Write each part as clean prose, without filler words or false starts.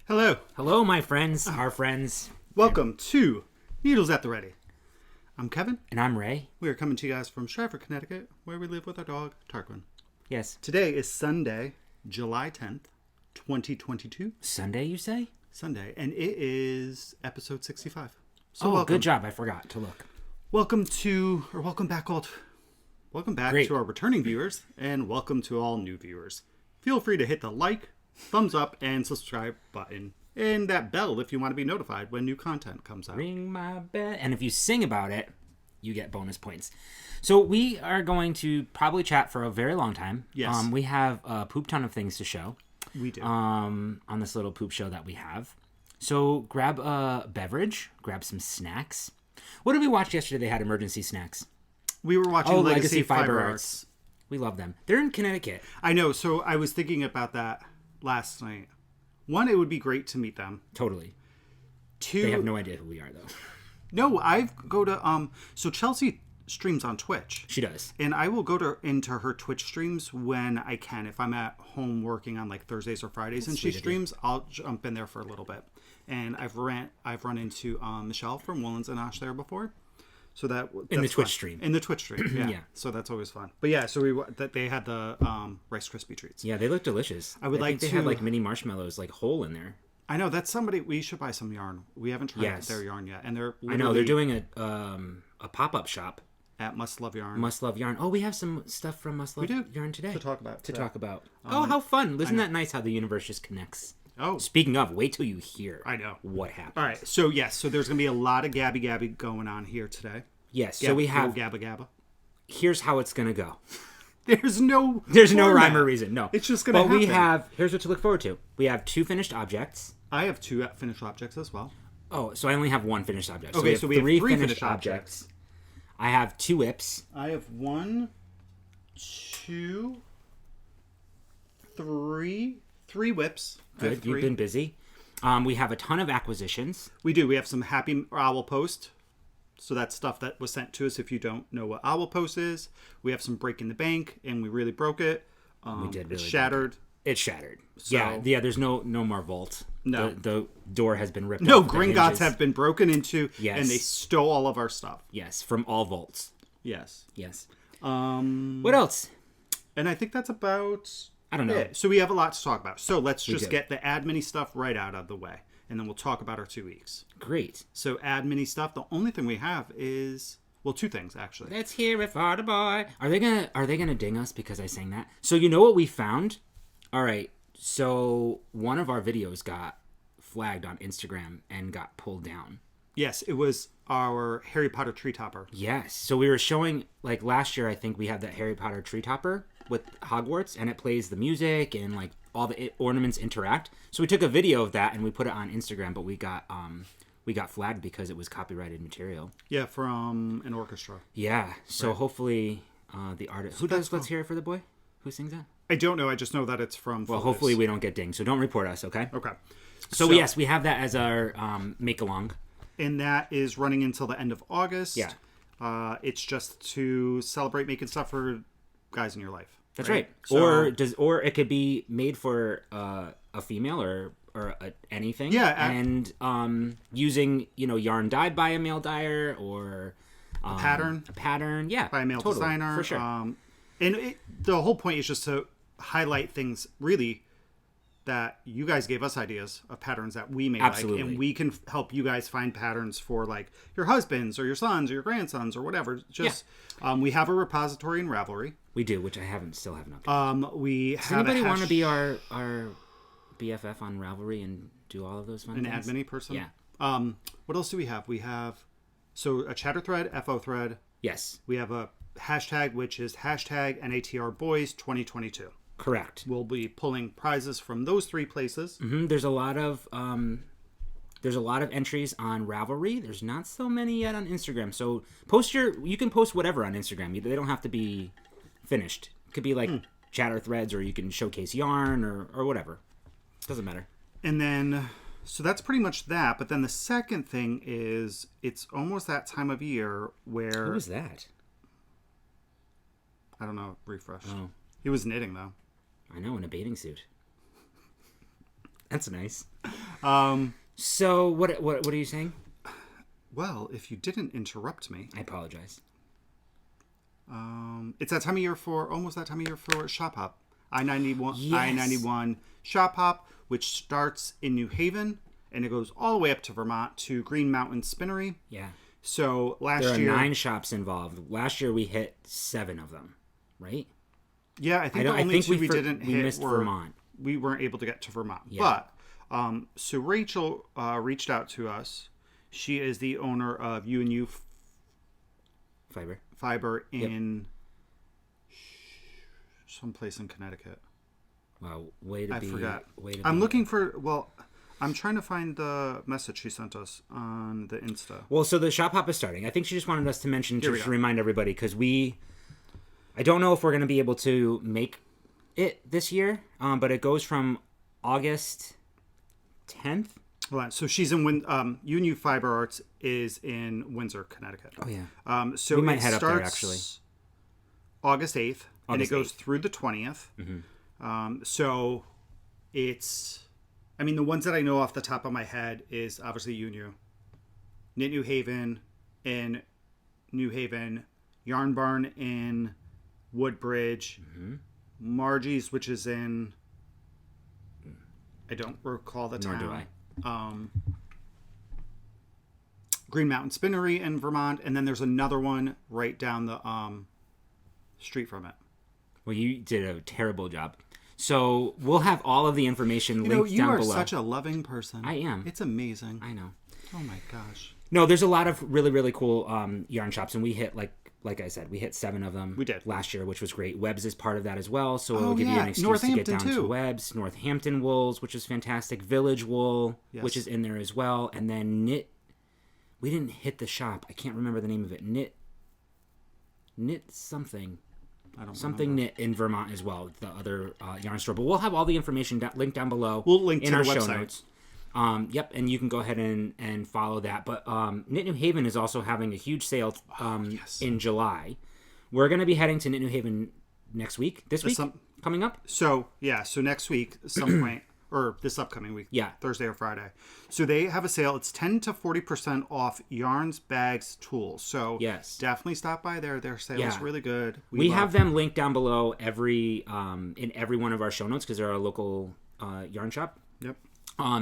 Hello. Hello, my friends, our friends. Welcome to Needles at the Ready. I'm Kevin. And I'm Ray. We are coming to you guys from Stratford, Connecticut, where we live with our dog, Tarquin. Yes. Today is Sunday, July 10th, 2022. Sunday, you say? Sunday. And it is episode 65. So Oh, welcome. good job. I forgot to look. Welcome back Great. to our returning viewers, and welcome to all new viewers. Feel free to hit the like, thumbs up, and subscribe button, and that bell if you want to be notified when new content comes out. Ring my bell. And if you sing about it, you get bonus points. So we are going to probably chat for a very long time. Yes. We have a poop ton of things to show. We do. On this little poop show that we have. So grab a beverage, grab some snacks. What did we watch yesterday? They had emergency snacks. We were watching Legacy Fiber Arts. Arts. We love them. They're in Connecticut. I know. So I was thinking about that last night. One, it would be great to meet them. Totally. Two, They have no idea who we are, though. No, I go to So Chelsea streams on Twitch. She does. And I will go into her Twitch streams when I can. If I'm at home working on like Thursdays or Fridays and she streams, I'll jump in there for a little bit. And I've run into Michelle from Woolens and Osh there before. So that's in the Twitch fun. stream. In the Twitch stream, yeah. Yeah. So that's always fun. But yeah, so they had the Rice Krispie treats. Yeah, they look delicious. I think they have like mini marshmallows, like whole in there. I know that's somebody we should buy some yarn. We haven't tried their yarn yet, and they're they're doing a pop-up shop at Must Love Yarn. Must Love Yarn. Oh, we have some stuff from Must Love Yarn today to talk about. Oh, how fun! Isn't that nice how the universe just connects? Oh, speaking of, wait till you hear. I know what happened. All right, so so there's gonna be a lot of gabby going on here today. Yes, so we have gabba. Here's how it's gonna go. There's no rhyme or reason. No, it's just gonna happen. But here's what to look forward to. We have 2 finished objects. I have 2 finished objects as well. Oh, so I only have 1 finished object. Okay, so we have 3 3 finished objects. I have 2 whips. I have 1, 2, 3 whips. Good, you've been busy. We have a ton of acquisitions. We do. We have some Happy Owl Post. So that's stuff that was sent to us if you don't know what Owl Post is. We have some Breaking the Bank, and we really broke it. We did really It's shattered. It's shattered. So, yeah. There's no more vault. No, the door has been ripped. No, off. Gringotts have been broken into, yes. And they stole all of our stuff. Yes, from all vaults. Yes. What else? And I think that's about. I don't know. It. So we have a lot to talk about. So let's just get the admin-y stuff right out of the way, and then we'll talk about our 2 weeks. Great. So admin-y stuff. The only thing we have is 2 things actually. Let's hear it for the boy. Are they gonna ding us because I sang that? So you know what we found? All right. So one of our videos got flagged on Instagram and got pulled down. Yes, it was our Harry Potter tree topper. Yes. So we were showing, like last year, I think we had that Harry Potter tree topper with Hogwarts, and it plays the music and like all the ornaments interact. So we took a video of that and we put it on Instagram, but we got flagged because it was copyrighted material. Yeah, from an orchestra. Yeah. So hopefully the artist who does Let's Hear It for the Boy? Who sings that? I don't know. I just know that it's from. Well, hopefully we don't get dinged. So don't report us, okay? Okay. So yes, we have that as our make along. And that is running until the end of August. Yeah. It's just to celebrate making stuff for guys in your life. That's right. So, or it could be made for a female or anything. Yeah. And using yarn dyed by a male dyer or a pattern. Yeah. By a male designer. For sure. The whole point is just to highlight things really that you guys gave us ideas of patterns that we may like, and we can help you guys find patterns for like your husbands or your sons or your grandsons or whatever. Just we have a repository in Ravelry. We do, which I still haven't updated. Does anybody want to be our BFF on Ravelry and do all of those fun things? An admin person? Yeah. What else do we have? We have a chatter thread, FO thread. Yes. We have a hashtag, which is hashtag NATRBoys 2022. Correct. We'll be pulling prizes from those 3 places. Mm-hmm. There's a lot of entries on Ravelry. There's not so many yet on Instagram. So you can post whatever on Instagram. They don't have to be finished. It could be like chatter threads, or you can showcase yarn or whatever. Doesn't matter. And then, so that's pretty much that. But then the second thing is, it's almost that time of year where. Who was that? I don't know. Refresh. Oh. He was knitting though. I know, in a bathing suit. That's nice. So what are you saying? Well, if you didn't interrupt me, I apologize. It's that time of year almost that time of year for Shop Hop. I-91, Yes. I-91 Shop Hop, which starts in New Haven and it goes all the way up to Vermont to Green Mountain Spinnery. Yeah. So last year there are 9 shops involved. Last year we hit 7 of them, right? Yeah, I think the only two we didn't hit missed were Vermont. We weren't able to get to Vermont. Yeah. But so Rachel reached out to us. She is the owner of U&U Fiber in someplace in Connecticut. Wow, I forgot. I'm looking for. Well, I'm trying to find the message she sent us on the Insta. Well, so the Shop Hop is starting. I think she just wanted us to mention just to remind everybody because I don't know if we're going to be able to make it this year, but it goes from August 10th. Hold on. So she's in U&U Fiber Arts is in Windsor, Connecticut. Oh yeah. So we might head up there actually. August 8th, and it goes through the 20th. Mm-hmm. So it's, I mean, the ones that I know off the top of my head is obviously U&U, Knit New Haven in New Haven, Yarn Barn in Woodbridge, Margie's, which is in, I don't recall the town. Nor do I. Green Mountain Spinnery in Vermont, and then there's another one right down the street from it. Well, you did a terrible job. So we'll have all of the information linked down below. You are such a loving person. I am. It's amazing. I know. Oh my gosh. No, there's a lot of really, really cool yarn shops, and we hit like I said, we hit 7 of them. We did last year, which was great. Webbs is part of that as well, so it'll give you an excuse to get down to Webbs. Northampton Wools, which is fantastic. Village Wool, which is in there as well, and then Knit. We didn't hit the shop. I can't remember the name of it. Knit something. I don't something remember. Knit in Vermont as well. The other yarn store, but we'll have all the information linked down below. We'll link in to our the show website. Notes. Yep, and you can go ahead and follow that. But Knit New Haven is also having a huge sale in July. We're going to be heading to Knit New Haven next week. This week? Coming up? So next week, some point, or this upcoming week. Yeah. Thursday or Friday. So they have a sale. It's 10 to 40% off yarns, bags, tools. So definitely stop by there. Their sale is really good. We have them linked down below in every one of our show notes because they're a local yarn shop. Yep.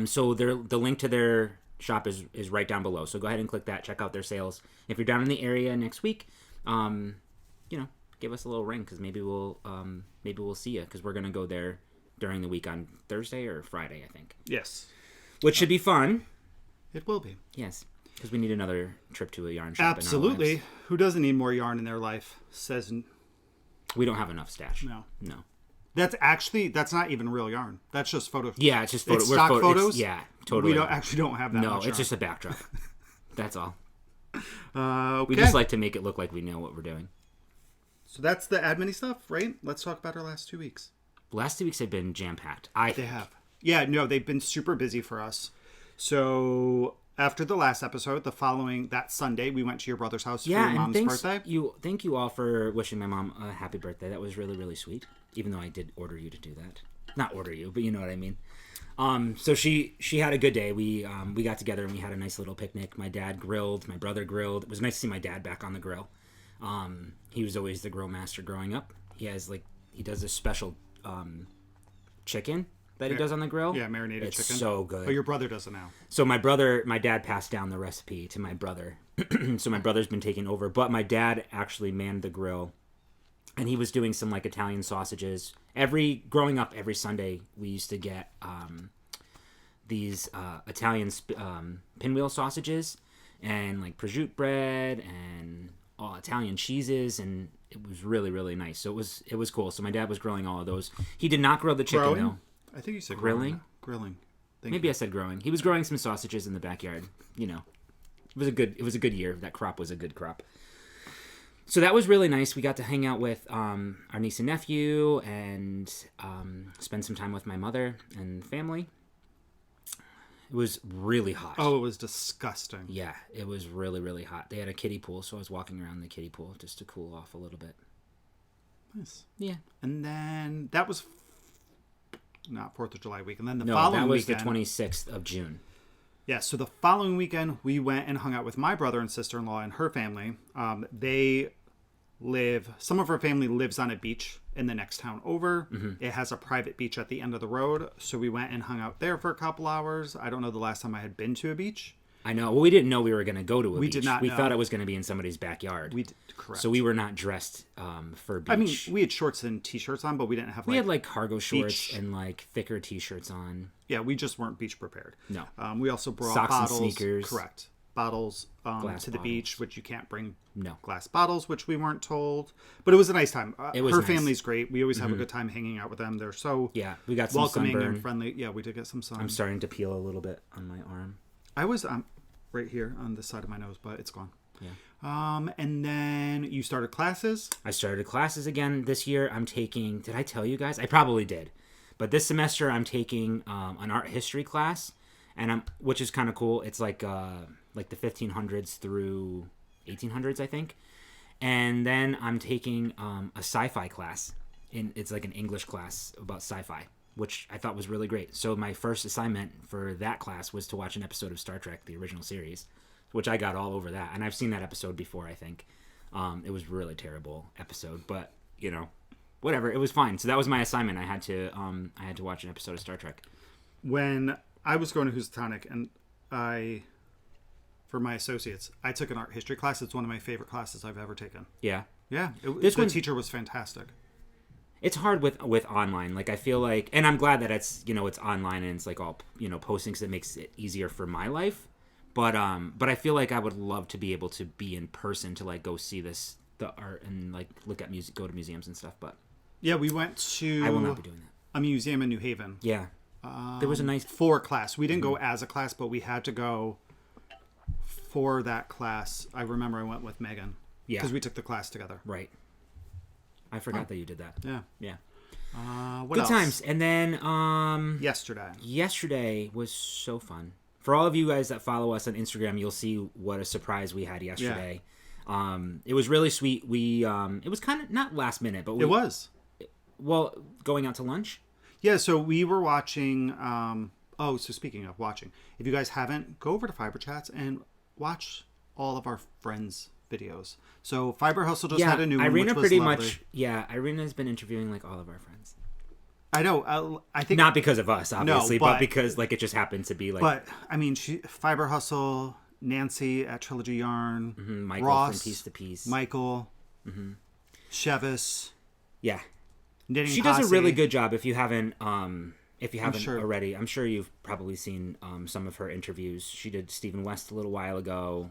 So the link to their shop is right down below. So go ahead and click that. Check out their sales. If you're down in the area next week, give us a little ring because maybe we'll see you because we're gonna go there during the week on Thursday or Friday, I think. Yes. Which should be fun. It will be. Yes, because we need another trip to a yarn shop. Absolutely. Who doesn't need more yarn in their life? Says. We don't have enough stash. No. That's not even real yarn. That's just photos. Yeah, it's just It's stock photos. Yeah, totally. We don't have that. No, much it's just a backdrop. That's all. Okay. We just like to make it look like we know what we're doing. So that's the admin stuff, right? Let's talk about our last 2 weeks. The last 2 weeks have been jam-packed. They have. Yeah, no, they've been super busy for us. So after the last episode, that Sunday, we went to your brother's house for your mom's birthday. Thank you all for wishing my mom a happy birthday. That was really, really sweet. Even though I did order you to do that. Not order you, but you know what I mean. So she had a good day. We got together and we had a nice little picnic. My dad grilled. My brother grilled. It was nice to see my dad back on the grill. He was always the grill master growing up. He does this special chicken that he does on the grill. Yeah, marinated chicken. It's so good. Oh, your brother does it now. So my dad passed down the recipe to my brother. So my brother's been taking over. But my dad actually manned the grill. And he was doing some Italian sausages. Growing up, every Sunday, we used to get these Italian pinwheel sausages and prosciutto bread and all Italian cheeses, and it was really, really nice. So it was cool. So my dad was grilling all of those. He did not grill the chicken though. I think you said grilling. Maybe I said growing. He was growing some sausages in the backyard. It was a good year. That crop was a good crop. So that was really nice. We got to hang out with our niece and nephew and spend some time with my mother and family. It was really hot. Oh, it was disgusting. Yeah, it was really, really hot. They had a kiddie pool, so I was walking around the kiddie pool just to cool off a little bit. Nice. Yeah. And then that was not 4th of July week. And then the No, following that was weekend, the 26th of June. Yeah, so the following weekend, we went and hung out with my brother and sister-in-law and her family. Some of her family lives on a beach in the next town over. Mm-hmm. It has a private beach at the end of the road. So we went and hung out there for a couple hours. I don't know the last time I had been to a beach. I know. Well, we didn't know we were going to go to a beach. We did not know. We thought it was going to be in somebody's backyard. Correct. So we were not dressed for beach. I mean, we had shorts and T-shirts on, but we didn't have We had cargo shorts and thicker T-shirts on. Yeah, we just weren't beach prepared. No. We also brought socks bottles. And sneakers. Correct. Bottles to the beach, which you can't bring glass bottles, which we weren't told. But it was a nice time. Her family's great. We always have a good time hanging out with them. They're so we got some welcoming sunburn. and friendly. Yeah, we did get some sun. I'm starting to peel a little bit on my arm. I was right here on this side of my nose, but it's gone. Yeah. And then you started classes. I started classes again this year. I'm taking. Did I tell you guys? I probably did, but this semester I'm taking an art history class, which is kind of cool. It's like the 1500s through 1800s, I think. And then I'm taking a sci-fi class. It's like an English class about sci-fi, which I thought was really great. So my first assignment for that class was to watch an episode of Star Trek, the original series, which I got all over that. And I've seen that episode before, I think. It was a really terrible episode, but, whatever. It was fine. So that was my assignment. I had to watch an episode of Star Trek. When I was going to Housatonic, and for my associates, I took an art history class. It's one of my favorite classes I've ever taken. Yeah. Yeah. The teacher was fantastic. It's hard with online. I feel like, and I'm glad that it's online and it's all, posting because it makes it easier for my life. But I feel like I would love to be able to be in person to go see the art and look at music, go to museums and stuff. But yeah, we went to. I will not be doing that. A museum in New Haven. Yeah. There was a nice for class. We didn't go as a class, but we had to go for that class. I remember I went with Megan. Yeah. Because we took the class together. Right. I forgot that you did that. Yeah. Yeah. What Good else? times. And then yesterday was so fun. For all of you guys that follow us on Instagram, you'll see what a surprise we had yesterday. Yeah. It was really sweet. We it was kind of not last minute, but it was. Well, going out to lunch. Yeah, so we were watching. So speaking of watching, if you guys haven't, go over to Fiber Chats and watch all of our friends' videos. So Fiber Hustle just had a new one, Irina which was pretty lovely. much. Yeah, Irina's been interviewing all of our friends. I know. I think not because of us, obviously, no, but because it just happened to be But I mean, Fiber Hustle, Nancy at Trilogy Yarn, Michael Ross from Piece to Piece, Michael, Chevis. Yeah, Knitting she Posse. does a really good job. If you haven't sure. already, I'm sure you've probably seen some of her interviews. She did Stephen West a little while ago.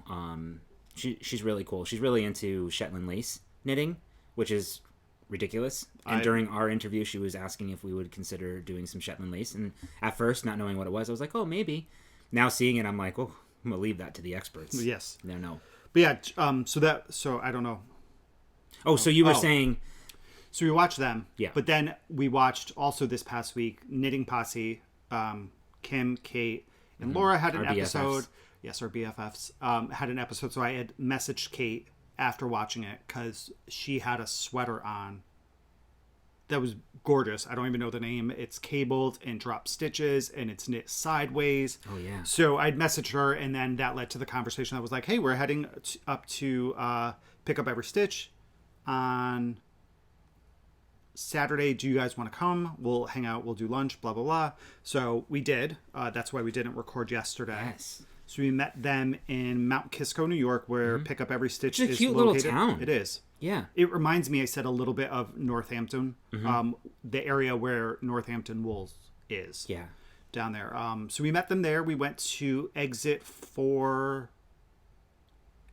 She's really cool. She's really into Shetland lace knitting, which is ridiculous. And during our interview, she was asking if we would consider doing some Shetland lace. And at first, not knowing what it was, I was like, oh, maybe. Now seeing it, I'm like, oh, I'm gonna leave that to the experts. Yes. No. But yeah, so I don't know. Oh, so you were saying. So we watched them. Yeah. But then we watched also this past week Knitting Posse. Kim, Kate, and Laura had an episode. Yes, our BFFs had an episode. So I had messaged Kate after watching it because she had a sweater on that was gorgeous. I don't even know the name. It's cabled and drop stitches and it's knit sideways. Oh, yeah. So I'd messaged her and then that led to the conversation that was like, hey, we're heading up to Pick Up Every Stitch on Saturday. Do you guys want to come? We'll hang out. We'll do lunch, blah, blah, blah. So we did. That's why we didn't record yesterday. Yes. So we met them in Mount Kisco, New York, where Pick Up Every Stitch is located. It's a cute little town. It is. Yeah. It reminds me, I said, a little bit of Northampton, the area where Northampton Wool is. Yeah. Down there. So we met them there. We went to Exit 4.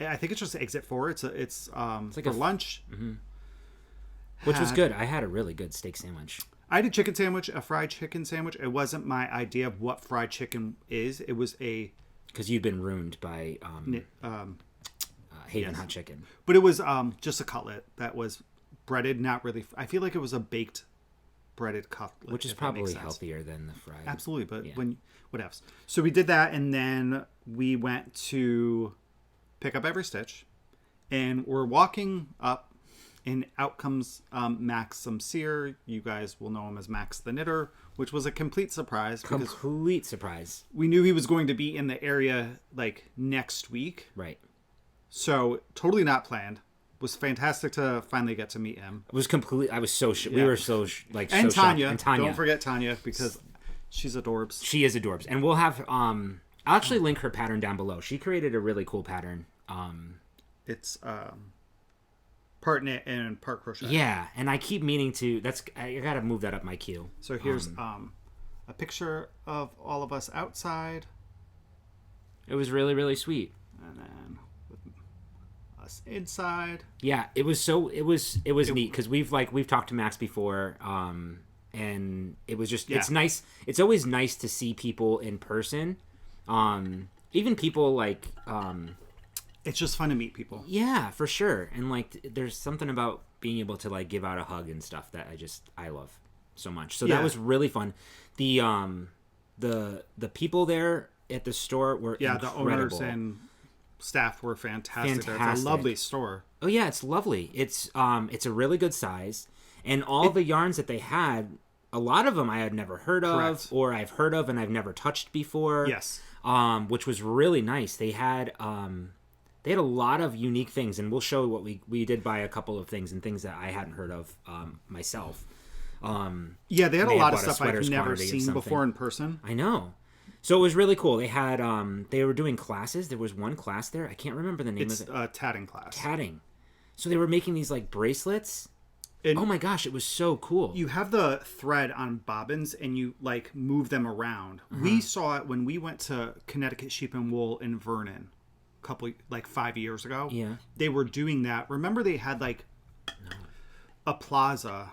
I think it's just Exit 4. It's like for lunch. Mm-hmm. Which was good. I had a really good steak sandwich. I had a chicken sandwich, a fried chicken sandwich. It wasn't my idea of what fried chicken is. It was a... Because you'd been ruined by Haven Hot Chicken. But it was just a cutlet that was breaded, not really... I feel like it was a baked breaded cutlet. Which is probably healthier than the fried. Absolutely, but what else? So we did that, and then we went to Pick Up Every Stitch, and we're walking up And out comes Max Sumseer. You guys will know him as Max the Knitter, which was a complete surprise. Complete surprise. We knew he was going to be in the area like next week. Right. So totally not planned. Was fantastic to finally get to meet him. It was completely. I was so. We were so like. And so Tanya. Shocked. And Tanya. Don't forget Tanya because she's adorbs. She is adorbs, and we'll have. I'll actually link her pattern down below. She created a really cool pattern. It's part knit and part crochet. Yeah, and I keep meaning to. I gotta move that up my queue. So here's a picture of all of us outside. It was really, really sweet. And then with us inside. Yeah, it was neat because we've talked to Max before, and it was just it's nice. It's always nice to see people in person, even people like. It's just fun to meet people. Yeah, for sure. And like, there's something about being able to like give out a hug and stuff that I love so much. So that was really fun. The people there at the store were incredible. The owners and staff were fantastic. It's a lovely store. Oh yeah, it's lovely. It's a really good size, and the yarns that they had, a lot of them I had never heard of, or I've heard of and I've never touched before. Yes. Which was really nice. They had a lot of unique things, and we'll show what we did buy a couple of things and things that I hadn't heard of myself. They had a lot of stuff I've never seen before in person. I know. So it was really cool. They had they were doing classes. There was one class there. I can't remember the name of it. It's a tatting class. Tatting. So they were making these like bracelets. And oh my gosh, it was so cool. You have the thread on bobbins and you like move them around. We saw it when we went to Connecticut Sheep and Wool in Vernon. Couple 5 years ago. Yeah, they were doing that. Remember they had a plaza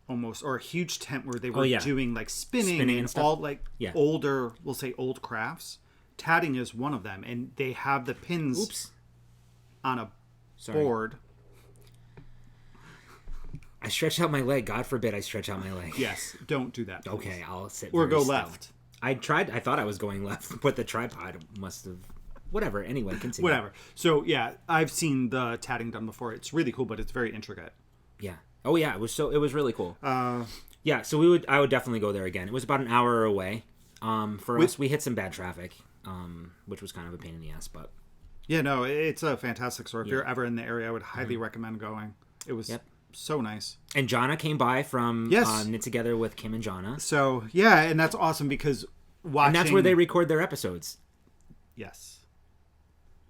almost, or a huge tent where they were doing like spinning and all older, we'll say old crafts. Tatting is one of them, and they have the pins on a board. I stretched out my leg. God forbid I stretch out my leg. Yes, don't do that. Please. Okay, I'll sit or go still. left. I tried. I thought I was going left, but the tripod must have. Whatever. Anyway, continue. Whatever. So yeah, I've seen the tatting done before. It's really cool, but it's very intricate. Yeah. Oh yeah. It was really cool. Yeah. So I would definitely go there again. It was about an hour away. For us, we hit some bad traffic, which was kind of a pain in the ass, but. Yeah. No, it's a fantastic store. If you're ever in the area, I would highly recommend going. It was so nice. And Jonna came by from Knit Together with Kim and Jonna. So yeah, and that's awesome because watching. And that's where they record their episodes. Yes.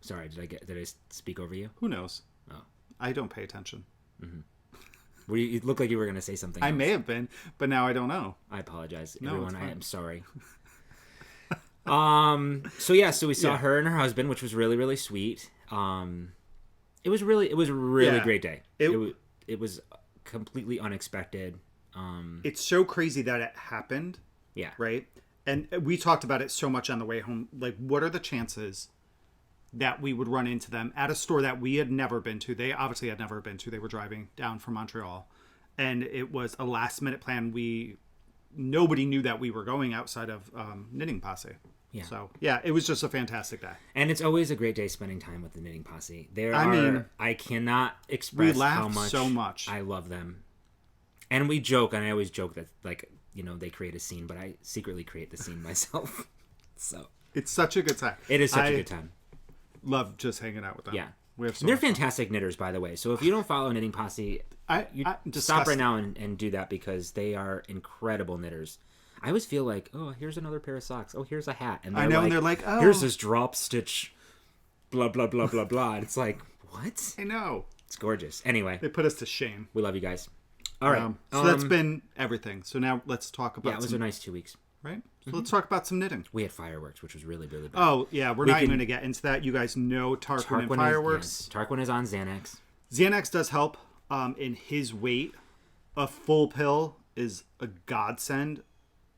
Sorry, did I speak over you? Who knows? Oh, I don't pay attention. Mm-hmm. You looked like you were going to say something else. I may have been, but now I don't know. I apologize, everyone. I am sorry. So we saw her and her husband, which was really, really sweet. It was a really great day. It was completely unexpected. It's so crazy that it happened. Yeah. Right. And we talked about it so much on the way home. Like, what are the chances that we would run into them at a store that we had never been to? They obviously had never been to. They were driving down from Montreal, and it was a last minute plan. Nobody knew that we were going outside of Knitting Posse. Yeah. So yeah, it was just a fantastic day. And it's always a great day spending time with the Knitting Posse. I cannot express how much I love them. And we joke, and I always joke that they create a scene, but I secretly create the scene myself. So it's such a good time. It is such a good time. Love just hanging out with them. Yeah, they're fantastic knitters, by the way. So if you don't follow Knitting Posse, stop right now and do that because they are incredible knitters. I always feel like, oh, here's another pair of socks. Oh, here's a hat. And they're like, oh, here's this drop stitch, blah blah blah blah blah. And it's like, what? I know. It's gorgeous. Anyway, they put us to shame. We love you guys. All right. So that's been everything. So now let's talk about. Yeah, it was a nice 2 weeks. Right? So let's talk about some knitting. We had fireworks, which was really, really bad. Oh, yeah. We're not even going to get into that. You guys know Tarquin and fireworks. Tarquin is on Xanax. Xanax does help in his weight. A full pill is a godsend.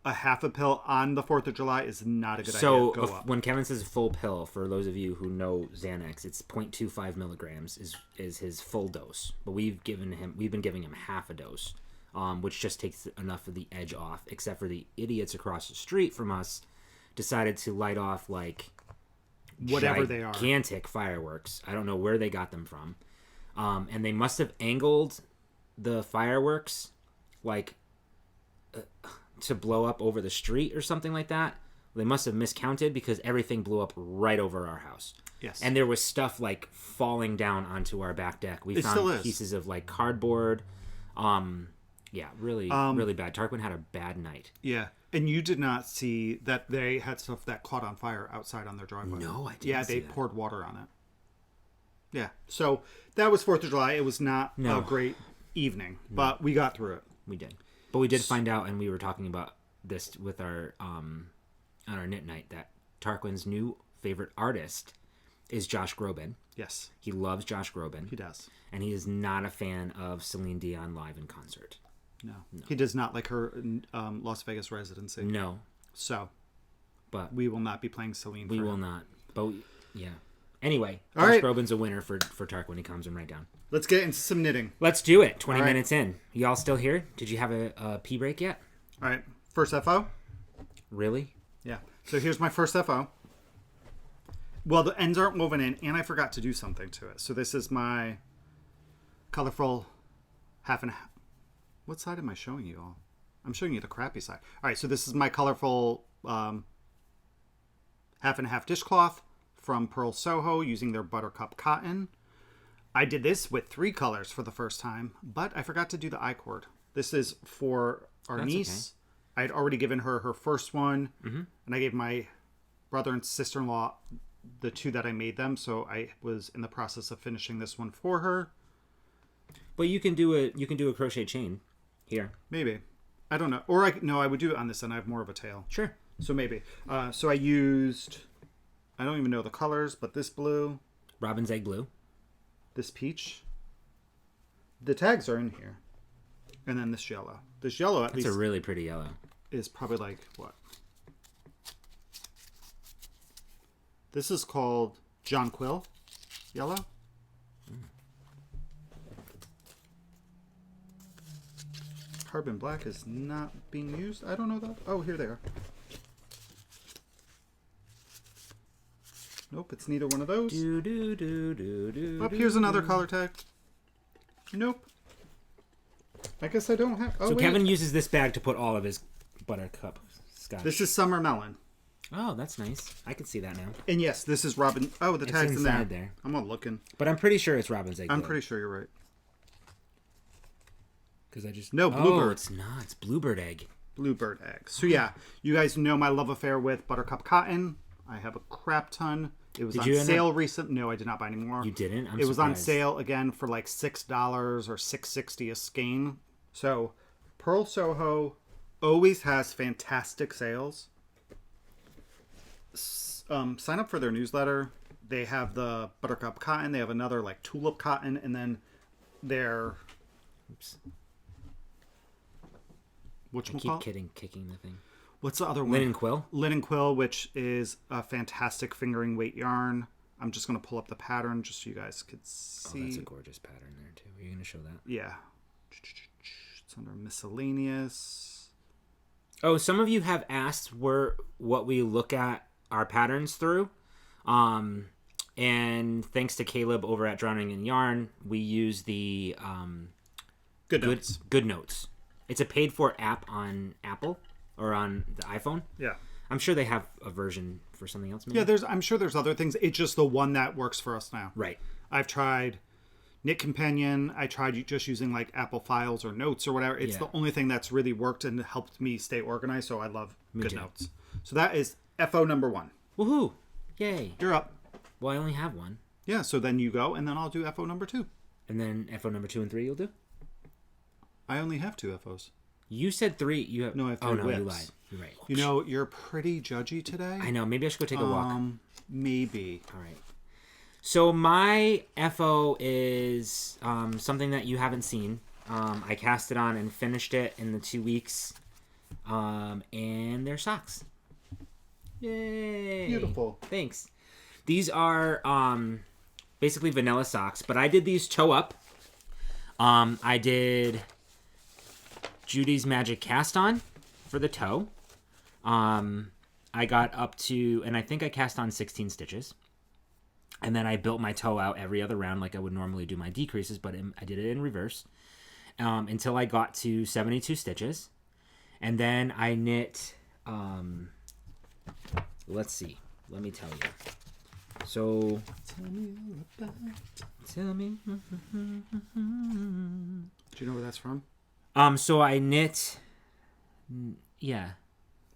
A half a pill on the 4th of July is not a good idea. So when Kevin says full pill, for those of you who know Xanax, it's 0.25 milligrams is his full dose. But we've been giving him half a dose. Which just takes enough of the edge off, except for the idiots across the street from us decided to light off whatever they are, gigantic fireworks. I don't know where they got them from, and they must have angled the fireworks like to blow up over the street or something like that. They must have miscounted because everything blew up right over our house. Yes. And there was stuff like falling down onto our back deck. We found pieces of like cardboard. Yeah, really bad. Tarquin had a bad night. Yeah. And you did not see that they had stuff that caught on fire outside on their driveway. No, I didn't. Yeah, they poured water on it. Yeah. So that was 4th of July. It was not a great evening, but we got through it. We did. But we did find out, and we were talking about this with our on our knit night, that Tarquin's new favorite artist is Josh Groban. Yes. He loves Josh Groban. He does. And he is not a fan of Celine Dion live in concert. No. He does not like her Las Vegas residency. No. So, but we will not be playing Celine. We will not. But yeah. Anyway, All Josh right. Groban's a winner for Tarquin. He comes him right down. Let's get into some knitting. Let's do it. 20 minutes in. Y'all still here? Did you have a pee break yet? All right. First FO. Really? Yeah. So here's my first FO. Well, the ends aren't woven in, and I forgot to do something to it. So this is my colorful half and half. What side am I showing you all? I'm showing you the crappy side. All right, so this is my colorful half and half dishcloth from Pearl Soho using their Buttercup cotton. I did this with 3 colors for the first time, but I forgot to do the I-cord. This is for our niece. Okay. I had already given her her first one, and I gave my brother and sister-in-law the 2 that I made them, so I was in the process of finishing this one for her. But you can do a crochet chain here. Maybe. I don't know. Or I would do it on this end. I have more of a tail. Sure. So maybe. So I used, I don't even know the colors, but this blue. Robin's egg blue. This peach. The tags are in here. And then this yellow. This yellow, at least. It's a really pretty yellow. Is probably like, what? This is called John Quill yellow. Carbon black is not being used. I don't know that. Oh, here they are. Nope, it's neither one of those. Oh, here's another color tag. Nope. I guess I don't have. Oh, so wait. Kevin uses this bag to put all of his Buttercup scotch. This is Summer Melon. Oh, that's nice. I can see that now. And yes, this is Robin. Oh, the tag's in there. there. I'm not looking. But I'm pretty sure it's Robin's egg. I'm pretty sure you're right. Because I just Bluebird. Oh, it's not. It's Bluebird egg. Bluebird egg. So yeah, you guys know my love affair with Buttercup cotton. I have a crap ton. It was on sale recent. No, I did not buy any more. You didn't? It was on sale again for like $6 or $6.60 a skein. So Pearl Soho always has fantastic sales. Sign up for their newsletter. They have the Buttercup cotton. They have another like tulip cotton, and then their kicking the thing. What's the other one? Linen quill. Linen quill, which is a fantastic fingering weight yarn. I'm just gonna pull up the pattern just so you guys could see. Oh, that's a gorgeous pattern there too. Are you gonna show that? Yeah. It's under miscellaneous. Oh, some of you have asked what we look at our patterns through. And thanks to Caleb over at Drowning in Yarn, we use the Good Notes. It's a paid-for app on Apple or on the iPhone. Yeah. I'm sure they have a version for something else. Maybe. Yeah, I'm sure there's other things. It's just the one that works for us now. Right. I've tried Knit Companion. I tried just using like Apple Files or Notes or whatever. It's the only thing that's really worked and helped me stay organized. So I love Good Notes. So that is FO number 1. Woohoo! Yay! You're up. Well, I only have one. Yeah, so then you go, and then I'll do FO number 2. And then FO number 2 and 3 you'll do? I only have 2 FOs. You said 3. You have... No, I have 3 whips. you lied. You're right. You know, you're pretty judgy today. I know. Maybe I should go take a walk. Maybe. All right. So my FO is something that you haven't seen. I cast it on and finished it in the 2 weeks. And they're socks. Yay! Beautiful. Thanks. These are basically vanilla socks, but I did these toe up. I did Judy's Magic cast on for the toe. I got up to, and I think I cast on 16 stitches. And then I built my toe out every other round like I would normally do my decreases, but I did it in reverse. until I got to 72 stitches. And then I knit, let's see, let me tell you. So, tell me. Do you know where that's from? So I knit, yeah.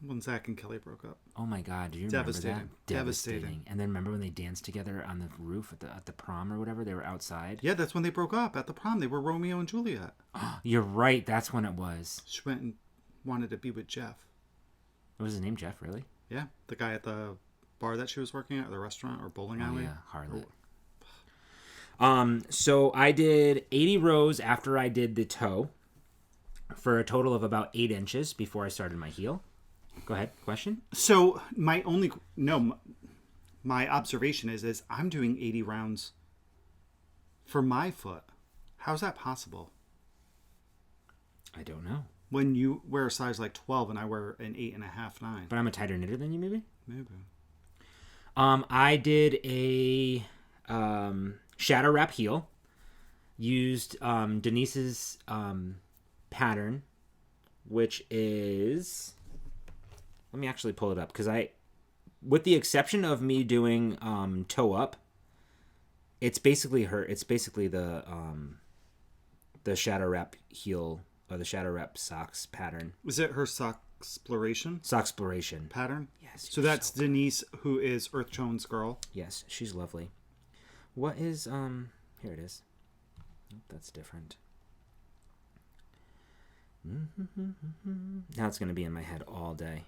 When Zach and Kelly broke up. Oh my God! Do you remember that? Devastating. And then remember when they danced together on the roof at the prom or whatever? They were outside. Yeah, that's when they broke up at the prom. They were Romeo and Juliet. You're right. That's when it was. She went and wanted to be with Jeff. What was his name? Jeff? Really? Yeah, the guy at the bar that she was working at, or the restaurant or bowling alley. Yeah, harlot. So I did 80 rows after I did the toe, for a total of about 8 inches before I started my heel. Go ahead. Question? So my observation is I'm doing 80 rounds for my foot. How's that possible? I don't know. When you wear a size like 12 and I wear an 8.5, 9. But I'm a tighter knitter than you, maybe? Maybe. I did a shadow wrap heel. Used Denise's pattern, which is... Let me actually pull it up, because with the exception of me doing toe up, it's basically the shadow wrap heel, or the shadow wrap socks pattern. Was it her Socksploration? Socksploration pattern? Yes. So that's so Denise, who is Earthtone's girl. Yes, she's lovely. What is here it is. Oh, that's different. Now it's going to be in my head all day.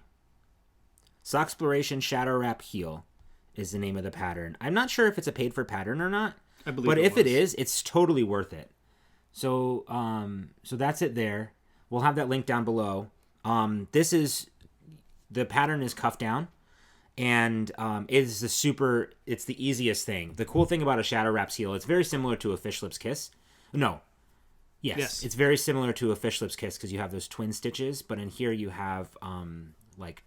Socksploration Shadow Wrap Heel is the name of the pattern. I'm not sure if it's a paid for pattern or not. I believe but if was. it is, it's totally worth it. So so that's it there. We'll have that link down below. The pattern is cuff down, and it's the easiest thing. The cool thing about a Shadow Wraps heel, it's very similar to a Fish Lips Kiss. No. Yes. It's very similar to a Fish Lips Kiss because you have those twin stitches, but in here you have like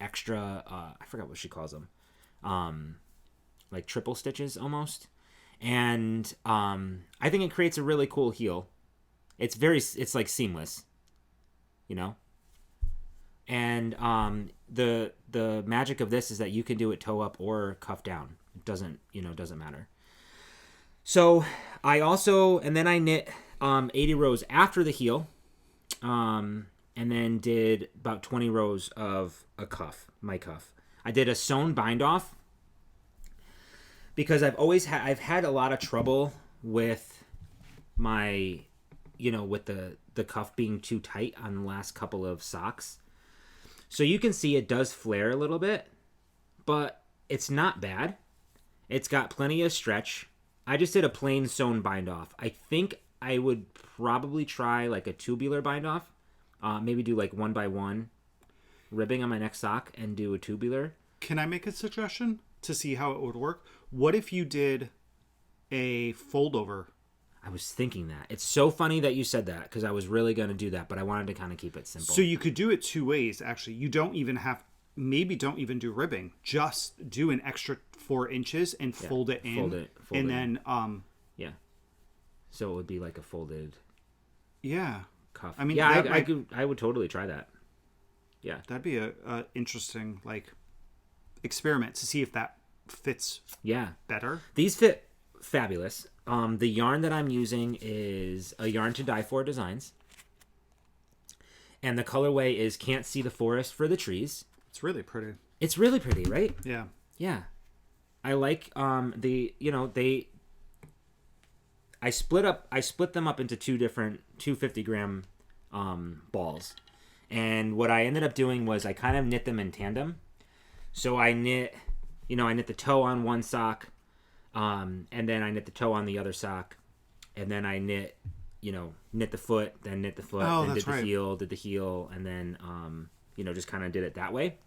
extra I forgot what she calls them, like triple stitches almost, and I think it creates a really cool heel. It's like seamless, you know. And the magic of this is that you can do it toe up or cuff down. It doesn't matter. So I knit 80 rows after the heel, and then did about 20 rows of my cuff. I did a sewn bind off because I've had a lot of trouble with my, with the cuff being too tight on the last couple of socks. So you can see it does flare a little bit, but it's not bad. It's got plenty of stretch. I just did a plain sewn bind off. I think I would probably try like a tubular bind off. Maybe do like 1x1 ribbing on my next sock and do a tubular. Can I make a suggestion to see how it would work? What if you did a fold over? I was thinking that. It's so funny that you said that because I was really going to do that, but I wanted to kind of keep it simple. So you could do it 2 ways, actually. You don't even do ribbing. Just do an extra 4 inches and fold it in. Fold and then yeah. So it would be like a folded cuff. I mean, I would totally try that. Yeah. That'd be a interesting experiment to see if that fits better. These fit fabulous. The yarn that I'm using is a Yarn to Die For Designs. And the colorway is Can't See the Forest for the Trees. It's really pretty. It's really pretty, right? Yeah. Yeah. I like I split them up into 2 different 250-gram balls. And what I ended up doing was I kind of knit them in tandem. So I knit the toe on one sock, and then I knit the toe on the other sock, and then I knit the foot, then knit the foot, then did the heel, and then just kind of did it that way.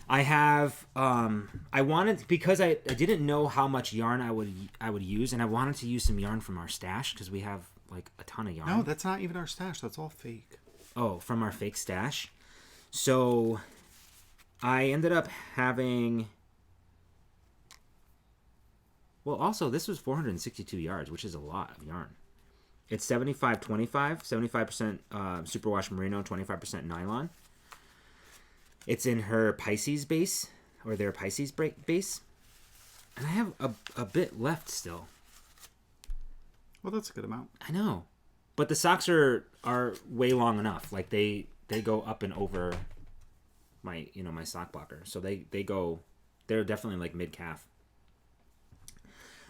I have I wanted, because I didn't know how much yarn I would use, and I wanted to use some yarn from our stash because we have like a ton of yarn. No, that's not even our stash. That's all fake. Oh, from our fake stash. So I ended up having. Well, also this was 462 yards, which is a lot of yarn. It's 75-25, 75% superwash merino, 25% nylon. It's in her Pisces base, or their Pisces base. And I have a bit left still. Well, that's a good amount. I know. But the socks are way long enough. Like they go up and over my my sock blocker. So they're definitely like mid calf.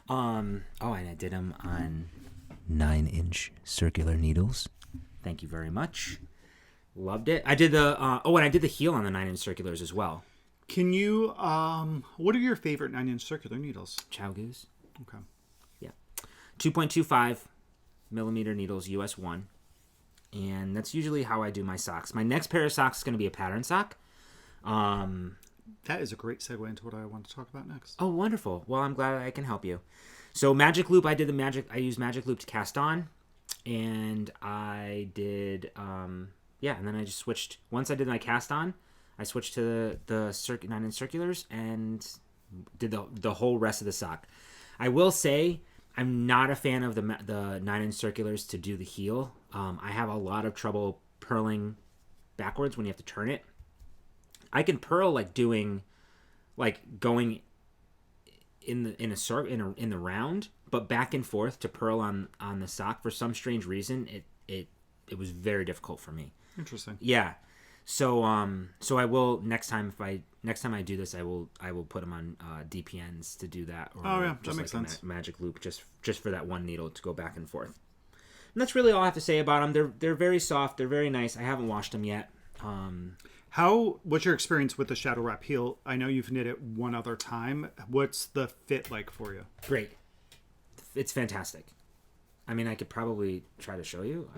And I did them on 9-inch circular needles. Thank you very much. Loved it. I did and I did the heel on the 9-inch circulars as well. Can you what are your favorite 9-inch circular needles? Chow Goose. Okay. Yeah. 2.25 millimeter needles, US 1. And that's usually how I do my socks. My next pair of socks is going to be a pattern sock. That is a great segue into what I want to talk about next. Oh, wonderful. Well, I'm glad I can help you. So Magic Loop, I used Magic Loop to cast on. And I did, and then I just switched. Once I did my cast on, I switched to the 9-inch circulars and did the whole rest of the sock. I will say I'm not a fan of the 9-inch circulars to do the heel. I have a lot of trouble purling backwards when you have to turn it. I can purl going in the round, but back and forth to purl on the sock for some strange reason it was very difficult for me. Interesting. Yeah. So I will next time I do this I will put them on DPNs to do that. Or that makes sense. Magic Loop just for that one needle to go back and forth. And that's really all I have to say about them. They're very soft. They're very nice. I haven't washed them yet. What's your experience with the Shadow Wrap heel? I know you've knit it one other time. What's the fit like for you? Great. It's fantastic. I mean, I could probably try to show you.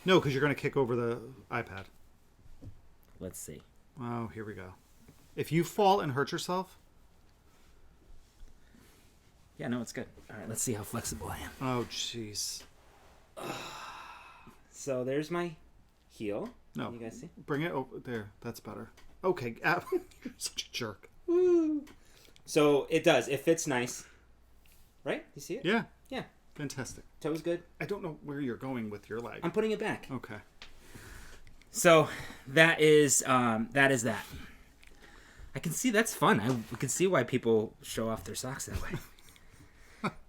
No, because you're going to kick over the iPad. Let's see. Oh, here we go. If you fall and hurt yourself. Yeah, no, it's good. All right, let's see how flexible I am. Oh, jeez. So there's my heel. No, you guys see? Bring it over there. That's better. Okay, you're such a jerk. Woo. So it does. It fits nice. Right? You see it? Yeah. Yeah. Fantastic. Toes good. I don't know where you're going with your leg. I'm putting it back. Okay. So that is that. I can see that's fun. I can see why people show off their socks that way.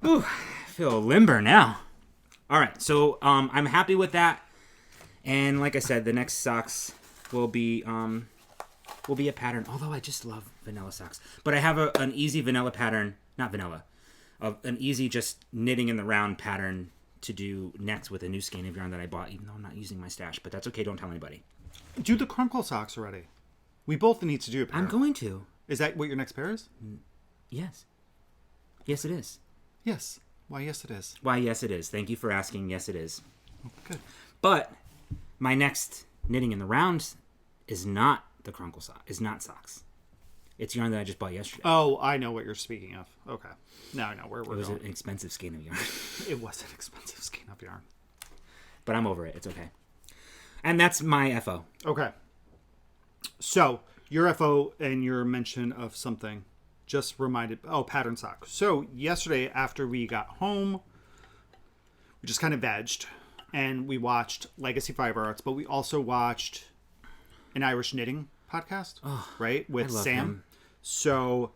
Ooh, I feel limber now. All right, so I'm happy with that. And like I said, the next socks will be a pattern. Although I just love vanilla socks, but I have an easy vanilla pattern, not vanilla, an easy just knitting in the round pattern to do next with a new skein of yarn that I bought, even though I'm not using my stash. But that's okay. Don't tell anybody. Do the crunkle socks already. We both need to do a pair. I'm going to. Is that what your next pair is? Yes. Yes, it is. Yes. Why, yes, it is. Why, yes, it is. Thank you for asking. Yes, it is. Oh, good. But my next knitting in the round is not the crunkle sock. Is not socks. It's yarn that I just bought yesterday. Oh, I know what you're speaking of. Okay. Now I know where we're going. It was an expensive skein of yarn. It was an expensive skein of yarn. But I'm over it. It's okay. And that's my FO. Okay. So, your FO and your mention of something just reminded... Oh, pattern sock. So, yesterday after we got home, we just kind of vegged. And we watched Legacy Fiber Arts, but we also watched an Irish knitting podcast, right? With Sam. Him. So,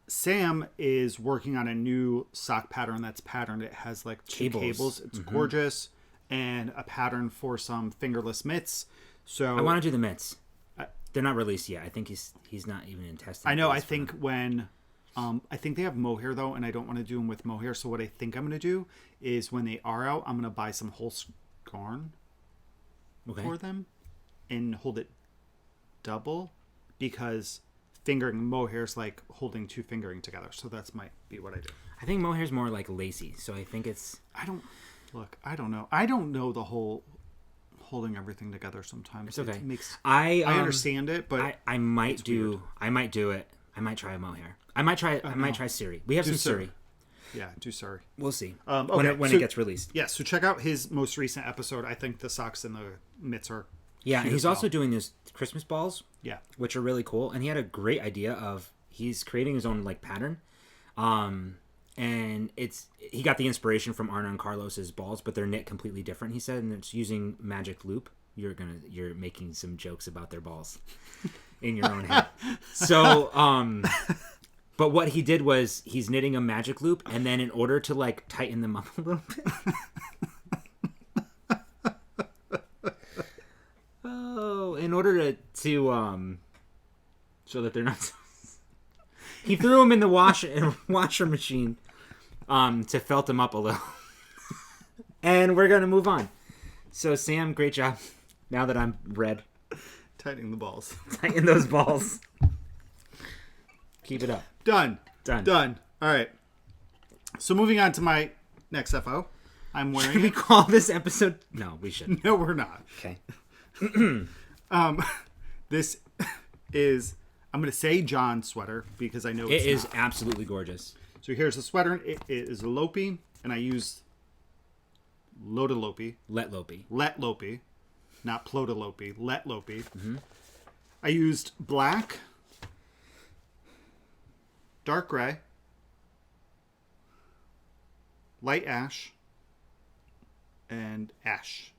Sam is working on a new sock pattern that's patterned. It has like two cables. It's gorgeous. And a pattern for some fingerless mitts. So I want to do the mitts. They're not released yet. I think he's not even in testing. I know. I think when I think they have mohair though, and I don't want to do them with mohair. So what I think I'm going to do is when they are out, I'm going to buy some whole yarn for them and hold it double, because fingering mohair is like holding two fingering together. So that's might be what I do. I think mohair's more like lacy. So I think it's. I don't know. I don't know the whole holding everything together sometimes. It's okay. I understand it, but I might do it. I might try a mohair. I might try Siri. We have some Siri. Yeah, do Siri. We'll see. Okay. When it gets released. Yeah, so check out his most recent episode. I think the socks and the mitts are and he's also doing these Christmas balls. Yeah. Which are really cool. And he had a great idea of he's creating his own like pattern. And he got the inspiration from Arna and Carlos's balls, but they're knit completely different, he said, and it's using magic loop. You're making some jokes about their balls in your own head. So, but what he did was he's knitting a magic loop, and then in order to like tighten them up a little bit. In order to so that they're not he threw them in the washer machine to felt them up a little. And we're gonna move on. So Sam, great job. Now that I'm red, tightening the balls. Tighten those balls. Keep it up. Done. All right. So moving on to my next FO. I'm wearing. Should we call this episode? No, we shouldn't. No, we're not. Okay. This is, I'm going to say John's sweater because I know it is absolutely gorgeous. So here's the sweater. It is Lopi, and I used Let Lopi, not Plotalopi. Let Lopi. Mm-hmm. I used black, dark gray, light ash, and ash.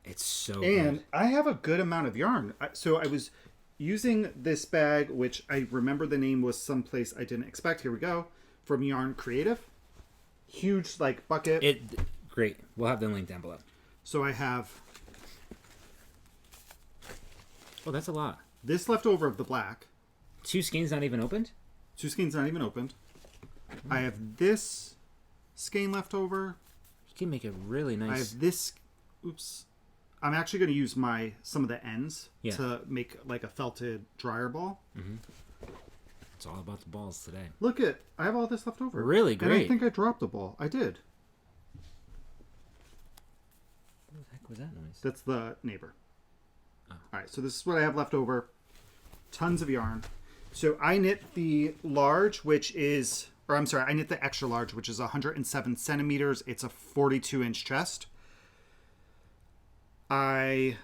It's so and good. I have a good amount of yarn. So I was using this bag, which I remember the name was someplace I didn't expect. Here we go. From Yarn Creative. Huge, like, bucket. Great. We'll have the link down below. So I have... Oh, that's a lot. This leftover of the black. 2 skeins not even opened? 2 skeins not even opened. I have this skein left over. You can make it really nice. I have this... Oops. I'm actually going to use some of the ends to make like a felted dryer ball. Mm-hmm. It's all about the balls today. Look I have all this left over. Really great. And I think I dropped the ball. I did. What the heck was that noise? That's the neighbor. Oh. All right, so this is what I have left over. Tons of yarn. So I knit the large, I knit the extra large, which is 107 centimeters. It's a 42-inch chest. I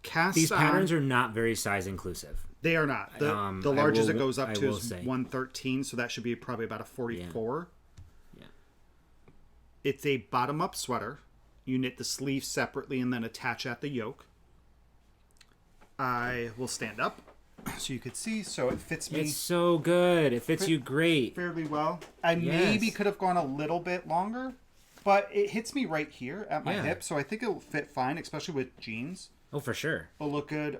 cast These patterns are not very size inclusive. They are not. The largest it goes up to is 113, so that should be probably about a 44. Yeah. It's a bottom-up sweater. You knit the sleeves separately and then attach at the yoke. I will stand up so you could see, so it fits me. It's so good. It fits you great. Fairly well. I maybe could have gone a little bit longer. But it hits me right here at my hip, so I think it'll fit fine, especially with jeans. Oh, for sure. It'll look good.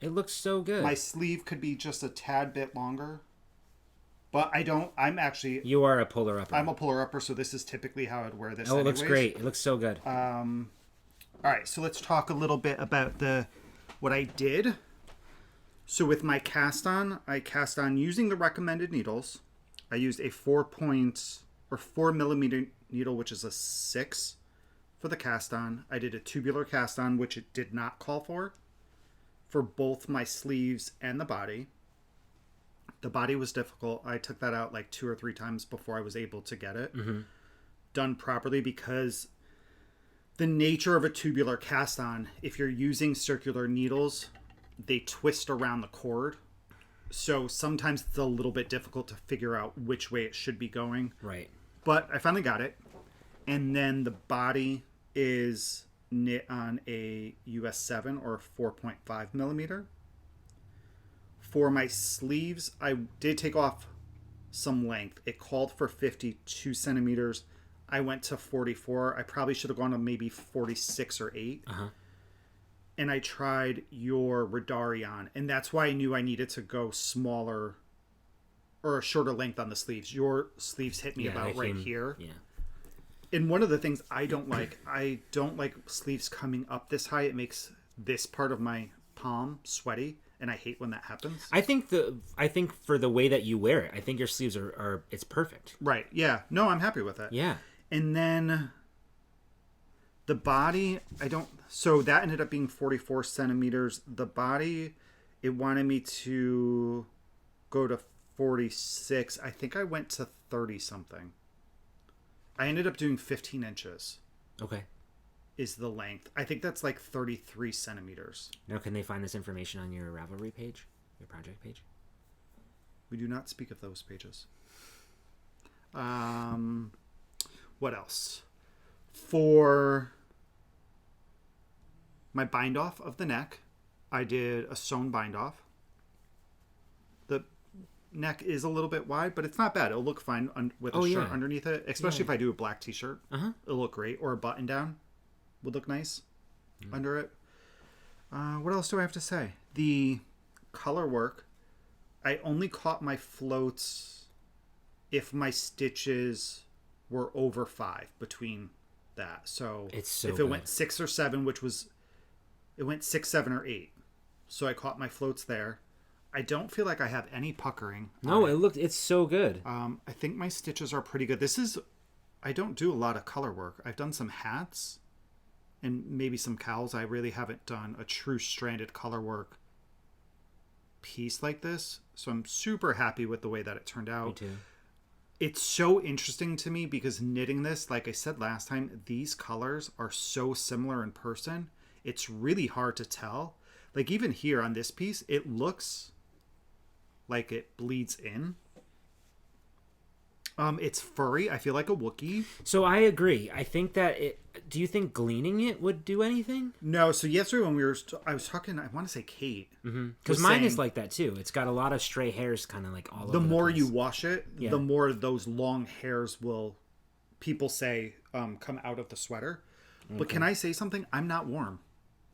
It looks so good. My sleeve could be just a tad bit longer. But You are a puller upper. I'm a puller upper, so this is typically how I'd wear this. Oh, it looks great. It looks so good. All right, so let's talk a little bit about what I did. So with my cast-on, I cast on using the recommended needles. I used a 4 millimeter needle, which is a 6 for the cast on. I did a tubular cast on, which it did not call for both my sleeves and the body. The body was difficult. I took that out like 2 or 3 times before I was able to get it done properly, because the nature of a tubular cast on, if you're using circular needles, they twist around the cord. So sometimes it's a little bit difficult to figure out which way it should be going. Right. But I finally got it. And then the body is knit on a US 7 or 4.5 millimeter. For my sleeves, I did take off some length. It called for 52 centimeters. I went to 44. I probably should have gone to maybe 46 or 8. Uh-huh. And I tried your Radari on. And that's why I knew I needed to go smaller or a shorter length on the sleeves. Your sleeves hit me about right here. Yeah. And one of the things I don't like sleeves coming up this high. It makes this part of my palm sweaty, and I hate when that happens. I think for the way that you wear it, I think your sleeves are it's perfect. Right. Yeah. No, I'm happy with it. Yeah. And then the body, so that ended up being 44 centimeters. The body, it wanted me to go to 46. I think I went to 30 something. I ended up doing 15 inches. Okay. Is the length. I think that's like 33 centimeters. Now, can they find this information on your Ravelry page? Your project page? We do not speak of those pages. What else? For my bind off of the neck, I did a sewn bind off. The neck is a little bit wide, but it's not bad. It'll look fine with a shirt underneath it, especially if I do a black t-shirt. It'll look great. Or a button down would look nice under it. What else do I have to say? The color work, I only caught my floats if my stitches were over 5 between that. So, if it went 6 or 7, it went 6, 7, or 8. So I caught my floats there. I don't feel like I have any puckering. No, it's so good. I think my stitches are pretty good. I don't do a lot of color work. I've done some hats and maybe some cowls. I really haven't done a true stranded color work piece like this. So I'm super happy with the way that it turned out. Me too. It's so interesting to me because knitting this, like I said last time, these colors are so similar in person. It's really hard to tell. Like even here on this piece, it looks like it bleeds in. It's furry. I feel like a Wookiee. So I agree. I think that do you think gleaning it would do anything? No. So yesterday when I was talking, I want to say Kate. Because mine is like that too. It's got a lot of stray hairs kind of like all over the place. The more you wash it, the more those long hairs will, people say, come out of the sweater. Okay. But can I say something? I'm not warm.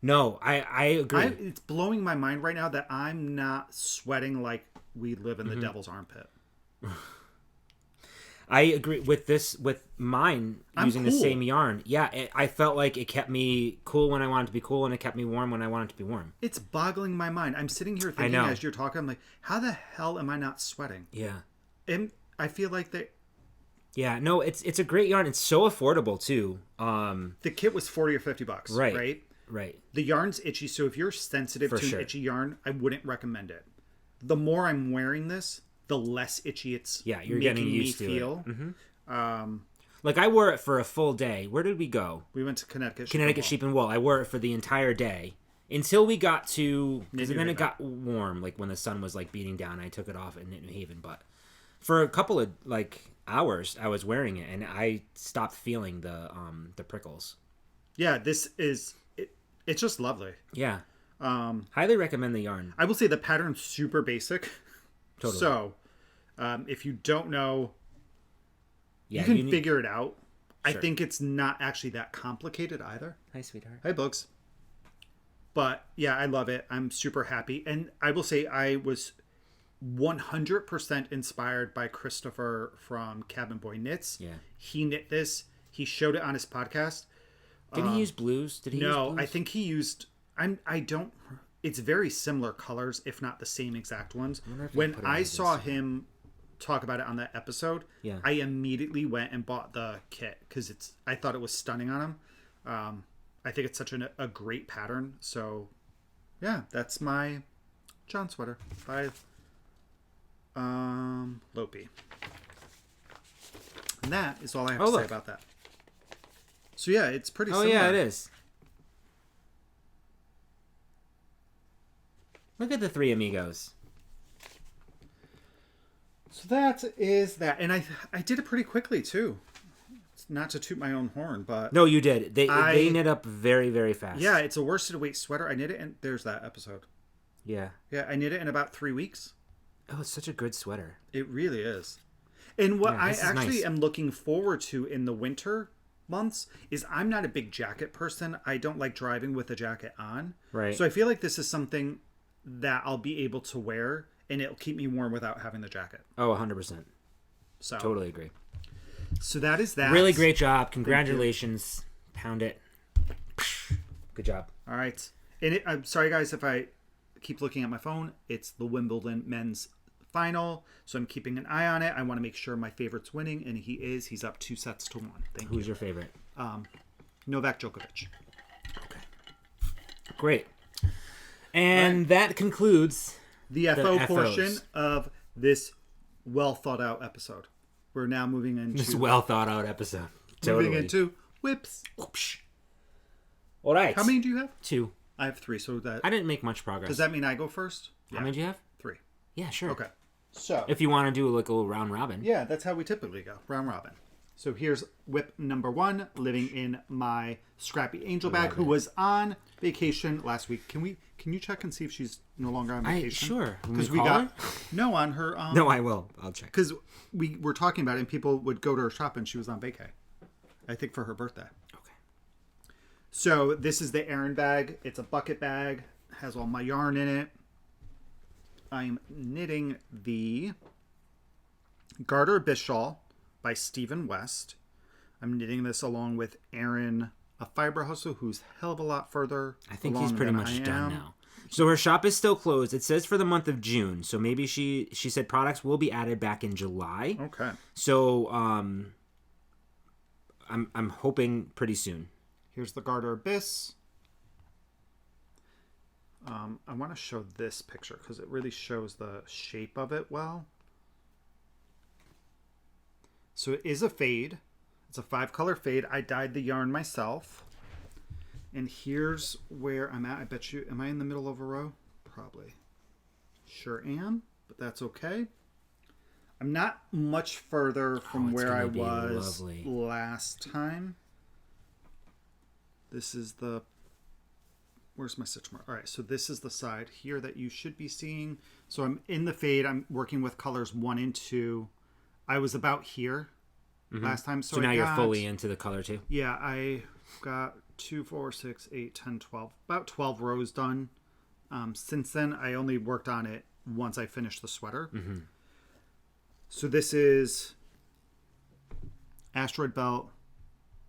No, I agree. It's blowing my mind right now that I'm not sweating like we live in the devil's armpit. I agree with this, with mine using the same yarn. Yeah, I felt like it kept me cool when I wanted to be cool, and it kept me warm when I wanted to be warm. It's boggling my mind. I'm sitting here thinking as you're talking, I'm like, how the hell am I not sweating? Yeah. And I feel like Yeah, no, it's a great yarn. It's so affordable, too. The kit was $40 or $50, right? The yarn's itchy, so if you're sensitive to an itchy yarn, I wouldn't recommend it. The more I'm wearing this, the less itchy it's you're getting used to feel. Like I wore it for a full day. Where did we go? We went to Connecticut Sheep and Wool. I wore it for the entire day until we got to, because then it got warm, like when the sun was like beating down. I took it off in New Haven, but for a couple of like hours I was wearing it and I stopped feeling the prickles. Yeah, this is it's just lovely. Yeah. Highly recommend the yarn. I will say the pattern's super basic. Totally. So, if you don't know, you can figure it out. Sure. I think it's not actually that complicated either. Hi, sweetheart. Hi, Bugs. But, yeah, I love it. I'm super happy. And I will say I was 100% inspired by Christopher from Cabin Boy Knits. Yeah. He knit this. He showed it on his podcast. Did he use blues? No, I think he used... It's very similar colors, if not the same exact ones. When I saw him talk about it on that episode, I immediately went and bought the kit because I thought it was stunning on him. I think it's such a great pattern. So, yeah, that's my John sweater by Lopi. And that is all I have to say about that. So, yeah, it's pretty similar. Oh, yeah, it is. Look at the three amigos. So that is that. And I did it pretty quickly, too. It's not to toot my own horn, but... No, you did. They knit up very, very fast. Yeah, it's a worsted weight sweater. I knit it, and there's that episode. Yeah. Yeah, I knit it in about 3 weeks. Oh, it's such a good sweater. It really is. And what I actually am looking forward to in the winter months is I'm not a big jacket person. I don't like driving with a jacket on. Right. So I feel like this is something that I'll be able to wear and it'll keep me warm without having the jacket. Oh, 100%. So totally agree. So that is that. Really great job. Congratulations. Pound it. Good job. All right. And I'm sorry, guys, if I keep looking at my phone. It's the Wimbledon men's final, so I'm keeping an eye on it. I want to make sure my favorite's winning, and he is. He's up 2-1. Thank you. Who's your favorite? Novak Djokovic. Okay. Great. And that concludes the FO portion of this well thought out episode. We're now moving into this well thought out episode. Moving into whips. Whoosh. All right. How many do you have? 2. I have 3. So that I didn't make much progress. Does that mean I go first? Yeah. How many do you have? 3. Yeah, sure. Okay. So if you want to do like a little round robin. Yeah, that's how we typically go. Round robin. So here's whip number 1, living in my Scrappy Angel bag, who was on vacation last week. Can you check and see if she's no longer on vacation? Sure. Because we got no on her. No, I will. I'll check. Because we were talking about it, and people would go to her shop, and she was on vacay. I think for her birthday. Okay. So this is the Erin bag. It's a bucket bag. Has all my yarn in it. I'm knitting the Garter Abyss shawl by Stephen West. I'm knitting this along with Erin, a fiber hustle who's hell of a lot further. I think he's pretty much done now. So her shop is still closed. It says for the month of June. So maybe she said products will be added back in July. Okay. So I'm hoping pretty soon. Here's the Garter Abyss. I want to show this picture because it really shows the shape of it well. So it is a fade. It's a 5-color fade. I dyed the yarn myself. And here's where I'm at. I bet you, am I in the middle of a row? Probably. Sure am, but that's okay. I'm not much further from where I was last time. This is the... Where's my stitch mark? All right, so this is the side here that you should be seeing. So I'm in the fade. I'm working with colors 1 and 2. I was about here last time. So now you're fully into the color too? Yeah, I got 2, 4, 6, 8, 10, 12. About 12 rows done. Since then, I only worked on it once I finished the sweater. Mm-hmm. So this is Asteroid Belt,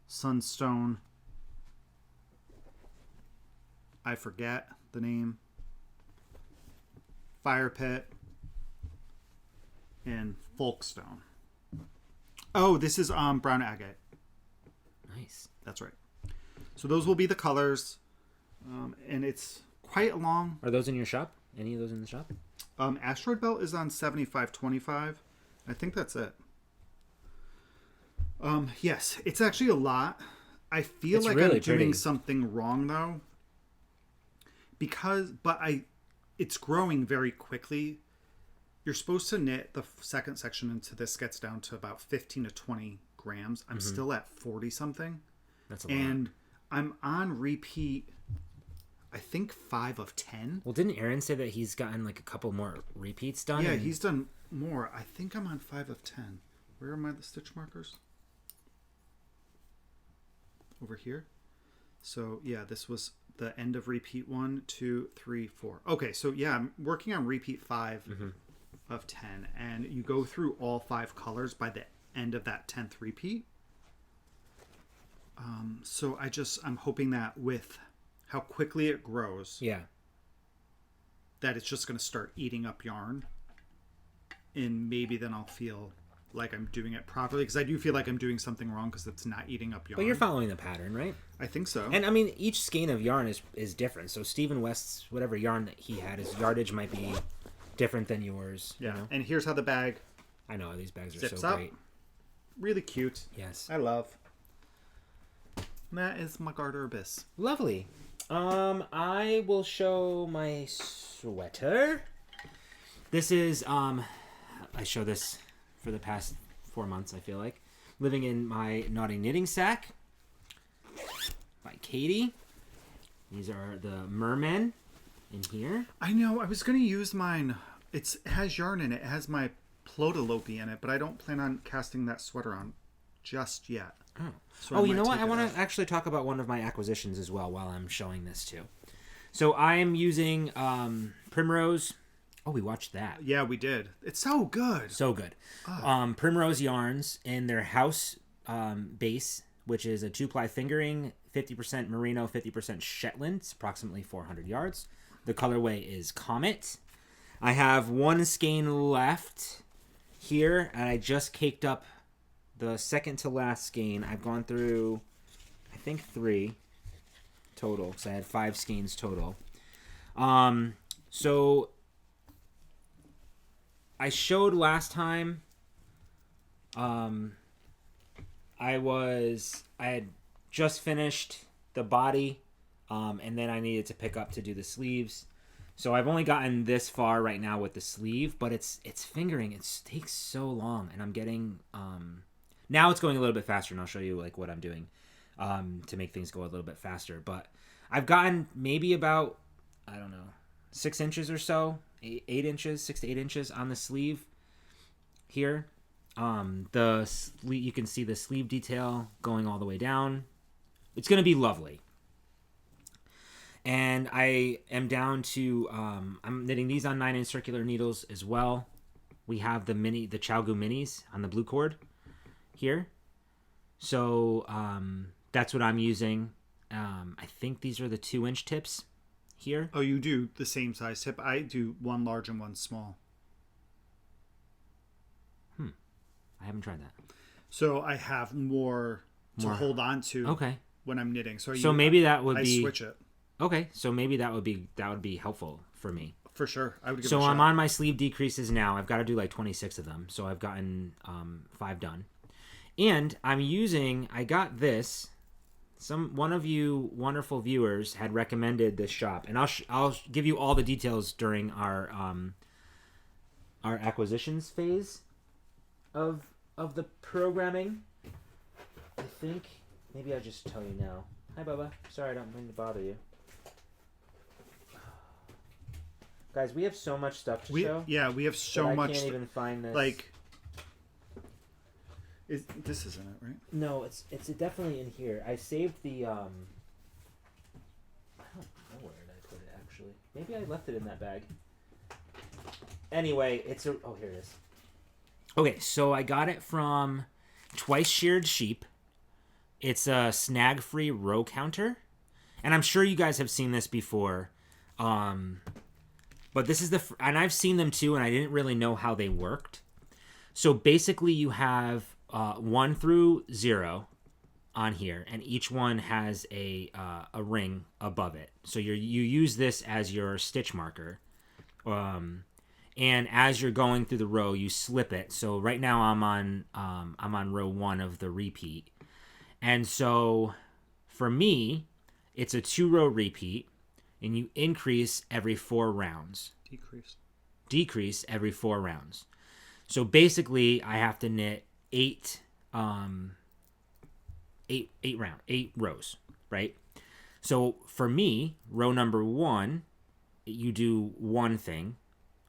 Sunstone, I forget the name, Fire Pit, and Folkstone. Oh, this is Brown Agate. Nice. That's right. So those will be the colors, and it's quite long. Are those in your shop? Any of those in the shop? Asteroid Belt is on 75.25. I think that's it. Yes, it's actually a lot. I feel like really I'm doing something wrong though. It's growing very quickly. You're supposed to knit the second section into this gets down to about 15 to 20 grams. I'm still at 40 something. That's a lot. And I'm on repeat, I think 5 of 10. Well, didn't Aaron say that he's gotten like a couple more repeats done? Yeah, he's done more. I think I'm on 5 of 10. Where are the stitch markers? Over here. So yeah, this was the end of repeat 1, 2, 3, 4. Okay, so yeah, I'm working on repeat 5 of 10, and you go through all 5 colors by the end of that 10th repeat. So I'm hoping that with how quickly it grows, that it's just going to start eating up yarn, and maybe then I'll feel like I'm doing it properly, because I do feel like I'm doing something wrong because it's not eating up yarn. But you're following the pattern, right? I think so. And I mean, each skein of yarn is different. So Stephen West's whatever yarn that he had, his yardage might be different than yours. Yeah. You know? And here's how the bag. I know these bags are zips so up. great. Really cute. Yes. I love. And that is my Garter Abyss. Lovely. I will show my sweater. This is I show this for the past 4 months, I feel like. Living in my Naughty Knitting Sack by Katie. These are the mermen in here. I know. I was going to use mine. It has yarn in it. It has my Plotalope in it, but I don't plan on casting that sweater on just yet. Oh, So you know what? I want to actually talk about one of my acquisitions as well while I'm showing this too. So I am using Primrose. Oh, we watched that. Yeah, we did. It's so good. So good. Primrose yarns in their house base, which is a 2-ply fingering, 50% merino, 50% Shetland. It's approximately 400 yards. The colorway is Comet. I have 1 skein left here, and I just caked up the second to last skein. I've gone through, I think, 3 total, because I had 5 skeins total. So I showed last time. I had just finished the body, and then I needed to pick up to do the sleeves. So I've only gotten this far right now with the sleeve, but it's fingering. It takes so long, and I'm getting now it's going a little bit faster, and I'll show you like what I'm doing to make things go a little bit faster. But I've gotten maybe about, I don't know, 6 inches or so, 8 inches, 6 to 8 inches on the sleeve here. You can see the sleeve detail going all the way down. It's going to be lovely. And I am down to, I'm knitting these on 9-inch circular needles as well. We have the Chalgu minis on the blue cord here. So that's what I'm using. I think these are the 2-inch tips here. Oh, you do the same size tip. I do one large and one small. I haven't tried that. So I have more to hold on to when I'm knitting. So maybe that would be... I switch it. Okay, so maybe that would be helpful for me. For sure. I would give it so a shot. I'm on my sleeve decreases now. I've got to do like 26 of them. So I've gotten 5 done. And I got this. One of you wonderful viewers had recommended this shop. And I'll give you all the details during our acquisitions phase of the programming. I think maybe I'll just tell you now. Hi, Bubba. Sorry, I don't mean to bother you. Guys, we have so much stuff to show. Yeah, we have so much. I can't even find this. Like, this isn't it, right? No, it's definitely in here. I saved the. I don't know where did I put it actually. Maybe I left it in that bag. Anyway, here it is. Okay, so I got it from Twice Sheared Sheep. It's a snag-free row counter, and I'm sure you guys have seen this before. But this is and I've seen them too, and I didn't really know how they worked. So basically, you have 1 through 0 on here, and each one has a ring above it. So you use this as your stitch marker, and as you're going through the row, you slip it. So right now I'm on row 1 of the repeat, and so for me, it's a 2-row repeat. And you increase every 4 rounds. Decrease every 4 rounds. So basically, I have to knit 8 rows, right? So for me, row number 1, you do one thing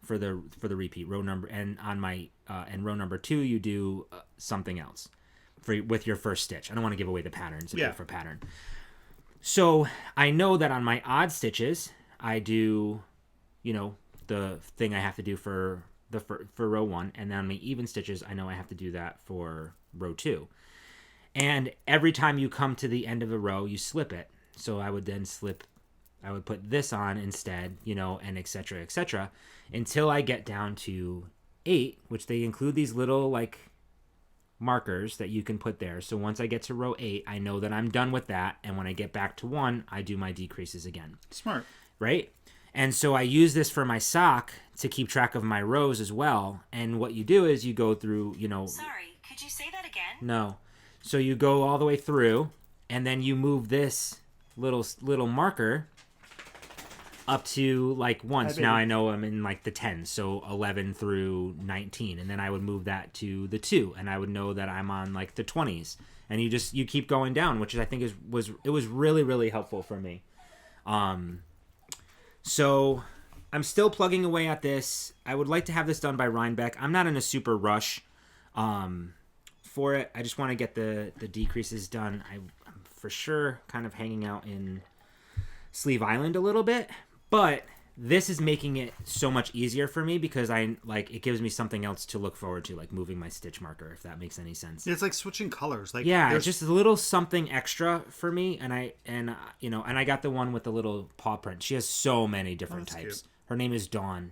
for the repeat row number, and on my and row number 2, you do something else with your first stitch. I don't want to give away the patterns for pattern. So I know that on my odd stitches, I do, the thing I have to do for row 1, and then on my even stitches, I know I have to do that for row 2. And every time you come to the end of a row, you slip it. So I would put this on instead, and et cetera, until I get down to 8, which they include these little like markers that you can put there. So once I get to row 8, I know that I'm done with that, and when I get back to 1, I do my decreases again. Smart. Right? And so I use this for my sock to keep track of my rows as well. And what you do is you go through, Sorry, could you say that again? No. So you go all the way through, and then you move this little marker up to like once. Now I know I'm in like the 10, so 11 through 19, and then I would move that to the 2, and I would know that I'm on like the 20s, and you keep going down, which I think was really, really helpful for me. So I'm still plugging away at this. I would like to have this done by Rhinebeck. I'm not in a super rush for it. I just want to get the decreases done. I'm for sure kind of hanging out in Sleeve Island a little bit. But this is making it so much easier for me because it gives me something else to look forward to, like moving my stitch marker, if that makes any sense. It's like switching colors. Like it's just a little something extra for me, and I got the one with the little paw print. She has so many different types. Cute. Her name is Dawn,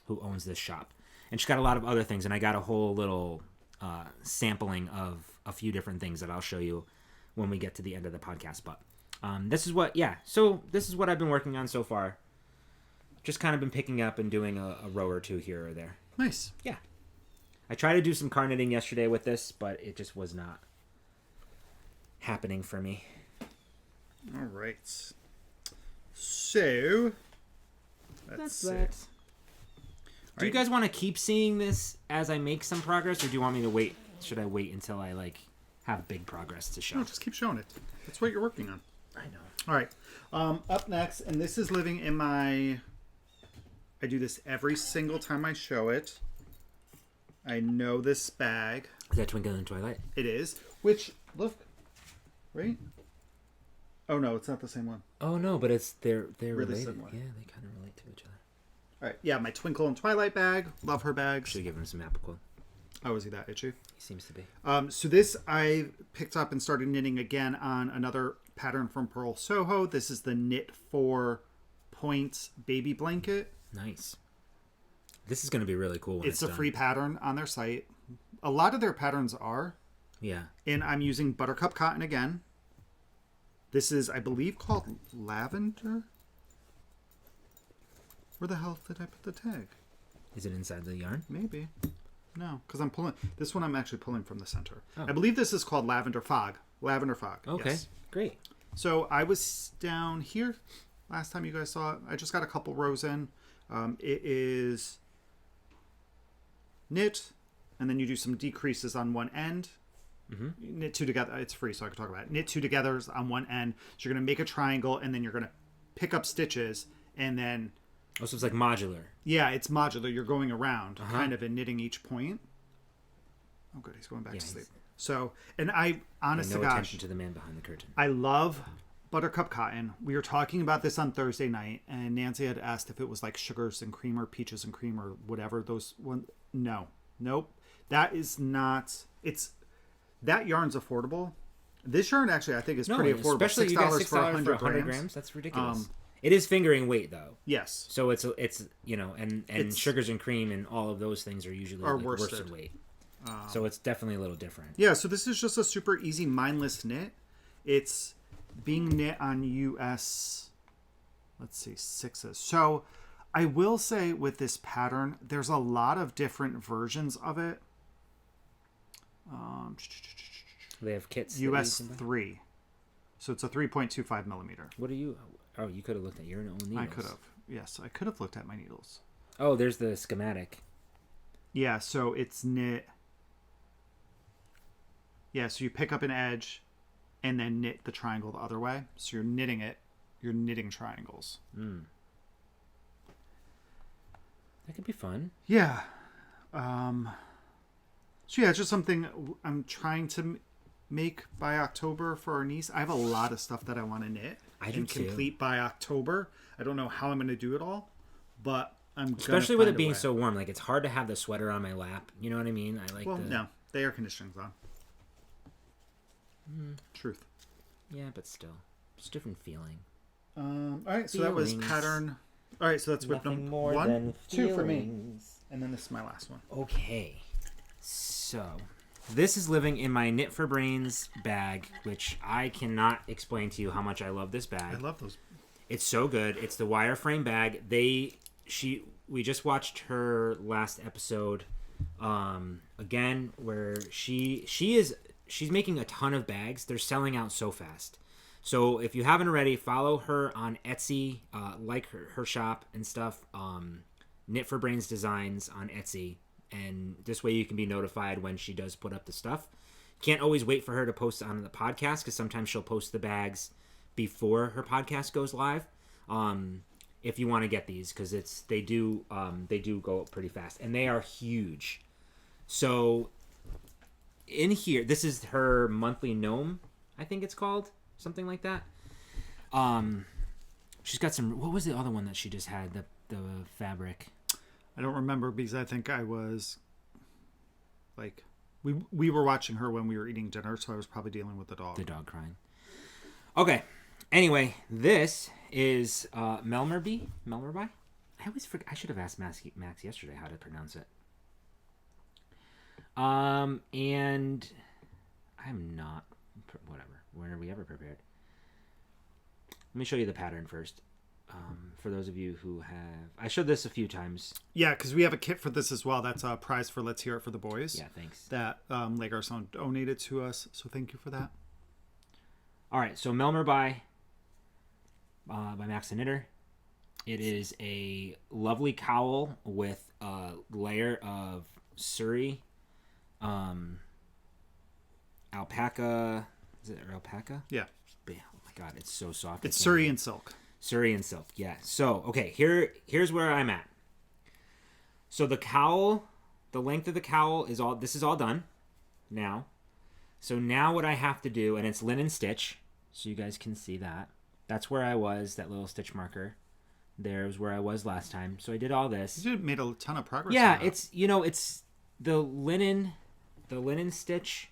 who owns this shop, and she's got a lot of other things. And I got a whole little sampling of a few different things that I'll show you when we get to the end of the podcast. But this is what I've been working on so far. Just kind of been picking up and doing a row or two here or there. Nice. Yeah. I tried to do some car knitting yesterday with this, but it just was not happening for me. All right. So, That's it. Do you guys want to keep seeing this as I make some progress, or do you want me to wait? Should I wait until I have big progress to show? No, just keep showing it. That's what you're working on. I know. All right. Up next, and this is living in my... I do this every single time I show it. I know this bag. Is that Twinkle in Twilight? It is. Which, look, right? Oh, no, it's not the same one. Oh, no, but they're really related. similar. Yeah, they kind of relate to each other. All right. Yeah, my Twinkle in Twilight bag. Love her bags. Should give him some apple quill. Oh, is he that itchy? He seems to be. So this I picked up and started knitting again on another pattern from Pearl Soho. This is the Knit 4 Points Baby Blanket. Nice. This is going to be really cool when it's a done. free pattern on their site. A lot of their patterns are. Yeah. And I'm using buttercup cotton again. This is, I believe, called lavender. Where the hell did I put the tag? Is it inside the yarn? Maybe. No, because I'm pulling. This one I'm actually pulling from the center. Oh. I believe this is called Lavender Fog. Lavender Fog. Okay, yes. Great. So I was down here last time you guys saw it. I just got a couple rows in. It is knit, and then you do some decreases on one end. Mm-hmm. Knit two together. It's free, so I can talk about it. Knit two togethers on one end. So you're going to make a triangle, and then you're going to pick up stitches, and then... Oh, so it's like modular. Yeah, it's modular. You're going around, kind of, and knitting each point. Oh, good. He's going back to sleep. So, and I, honest to gosh... attention to the man behind the curtain. I love buttercup cotton. We were talking about this on Thursday night, and Nancy had asked if it was like sugars and cream or peaches and cream or whatever. Those one, no. Nope. That is not... It's... That yarn's affordable. This yarn, actually, I think is pretty affordable. Especially $6 you got $6 for 100 grams. That's ridiculous. It is fingering weight, though. Yes. So it's and sugars and cream and all of those things are usually worsted weight. So it's definitely a little different. Yeah, so this is just a super easy, mindless knit. It's being knit on US, let's see, 6s. So I will say with this pattern, there's a lot of different versions of it. They have kits. US 3. So it's a 3.25 millimeter. What are you... Oh, you could have looked at your own needles. I could have. Yes, I could have looked at my needles. Oh, there's the schematic. Yeah, so it's knit. Yeah, so you pick up an edge and then knit the triangle the other way. So you're knitting it. You're knitting triangles. That could be fun. Yeah. So yeah, it's just something I'm trying to make by October for our niece. I have a lot of stuff that I want to knit. I do too. Complete by October. I don't know how I'm going to do it all, but I'm especially with it being so warm. Like it's hard to have the sweater on my lap. You know what I mean? I like. Well, no, the air conditioning's on. Truth. Yeah, but still, it's a different feeling. All right, so that was pattern. All right, so that's with Nothing more 1, than 2 for me, and then this is my last one. Okay, so this is living in my Knit for Brains bag, which I cannot explain to you how much I love this bag. I love those. It's so good. It's the wireframe bag. We just watched her last episode again, where she's making a ton of bags. They're selling out so fast. So if you haven't already, follow her on Etsy, like her shop and stuff. Knit for Brains Designs on Etsy. And this way you can be notified when she does put up the stuff. Can't always wait for her to post on the podcast because sometimes she'll post the bags before her podcast goes live. If you want to get these, because they do go up pretty fast, and they are huge. So in here, this is her monthly gnome, I think it's called, something like that. She's got some. What was the other one that she just had? The fabric. I don't remember because I think I was like we were watching her when we were eating dinner, so I was probably dealing with the dog. The dog crying. Okay. Anyway, this is Melmerby. Melmerby? I always forget. I should have asked Max yesterday how to pronounce it. And I'm not. Whatever. When are we ever prepared? Let me show you the pattern first. For those of you who have... I showed this a few times. Yeah, because we have a kit for this as well. That's a prize for Let's Hear It for the Boys. Yeah, thanks. That Lake Arson donated to us, so thank you for that. All right, so Melmer by Max the Knitter. It is a lovely cowl with a layer of Surrey, alpaca. Is it alpaca? Yeah. Oh my god, it's so soft. It's Surrey and silk. Surrey and silk, yeah. So, okay, here's where I'm at. So the cowl, the length of the cowl this is all done now. So now what I have to do, and it's linen stitch, so you guys can see that. That's where I was, that little stitch marker. There's where I was last time. So I did all this. You made a ton of progress. Yeah, it's the linen stitch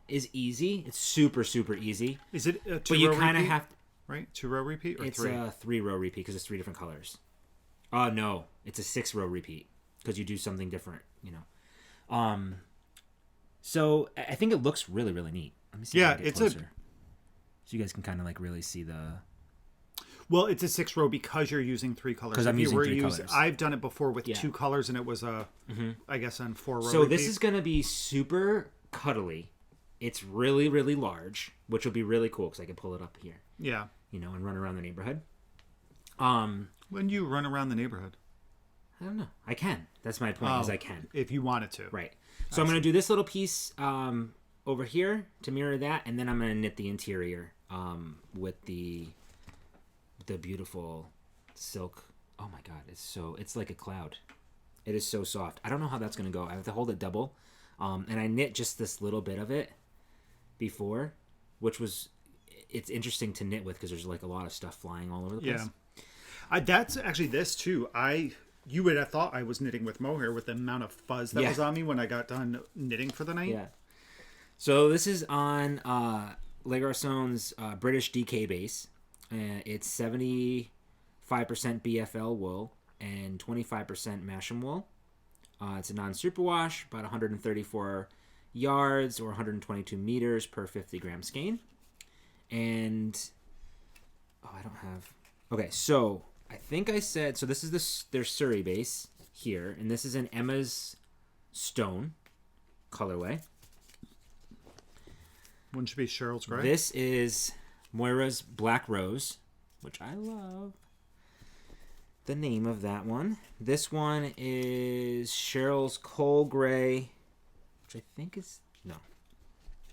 is easy. It's super, super easy. Is it a 2-row but you kind of have to, right? 2-row repeat or it's 3? It's a 3-row repeat because it's 3 different colors. No, it's a 6-row repeat because you do something different, So I think it looks really, really neat. Let me see. Yeah, if I can get closer. So you guys can kind of like really see the. Well, it's a 6-row because you're using 3 colors. Because I'm using 3 colors. I've done it before with 2 colors, and it was I guess on 4-row. So this is going to be super cuddly. It's really, really large, which will be really cool because I can pull it up here. Yeah. And run around the neighborhood. When you run around the neighborhood? I don't know. I can. That's my point. Is I can if you wanted to. Right. So I'm going to do this little piece over here to mirror that, and then I'm going to knit the interior with the beautiful silk. Oh my god, it's like a cloud. It is so soft. I don't know how that's going to go. I have to hold it double. And I knit just this little bit of it before, it's interesting to knit with because there's like a lot of stuff flying all over the place. Yeah. That's actually this too. You would have thought I was knitting with mohair with the amount of fuzz that was on me when I got done knitting for the night. Yeah. So this is on Le Garçon's British DK base. It's 75% BFL wool and 25% Masham wool. It's a non-superwash, about 134 yards or 122 meters per 50 gram skein. And I don't have. Okay, so I think I said so. This is their Surrey base here, and this is an Emma's Stone colorway. One should be Cheryl's Gray. This is Moira's Black Rose, which I love. The name of that one. This one is Cheryl's Coal Gray, which I think is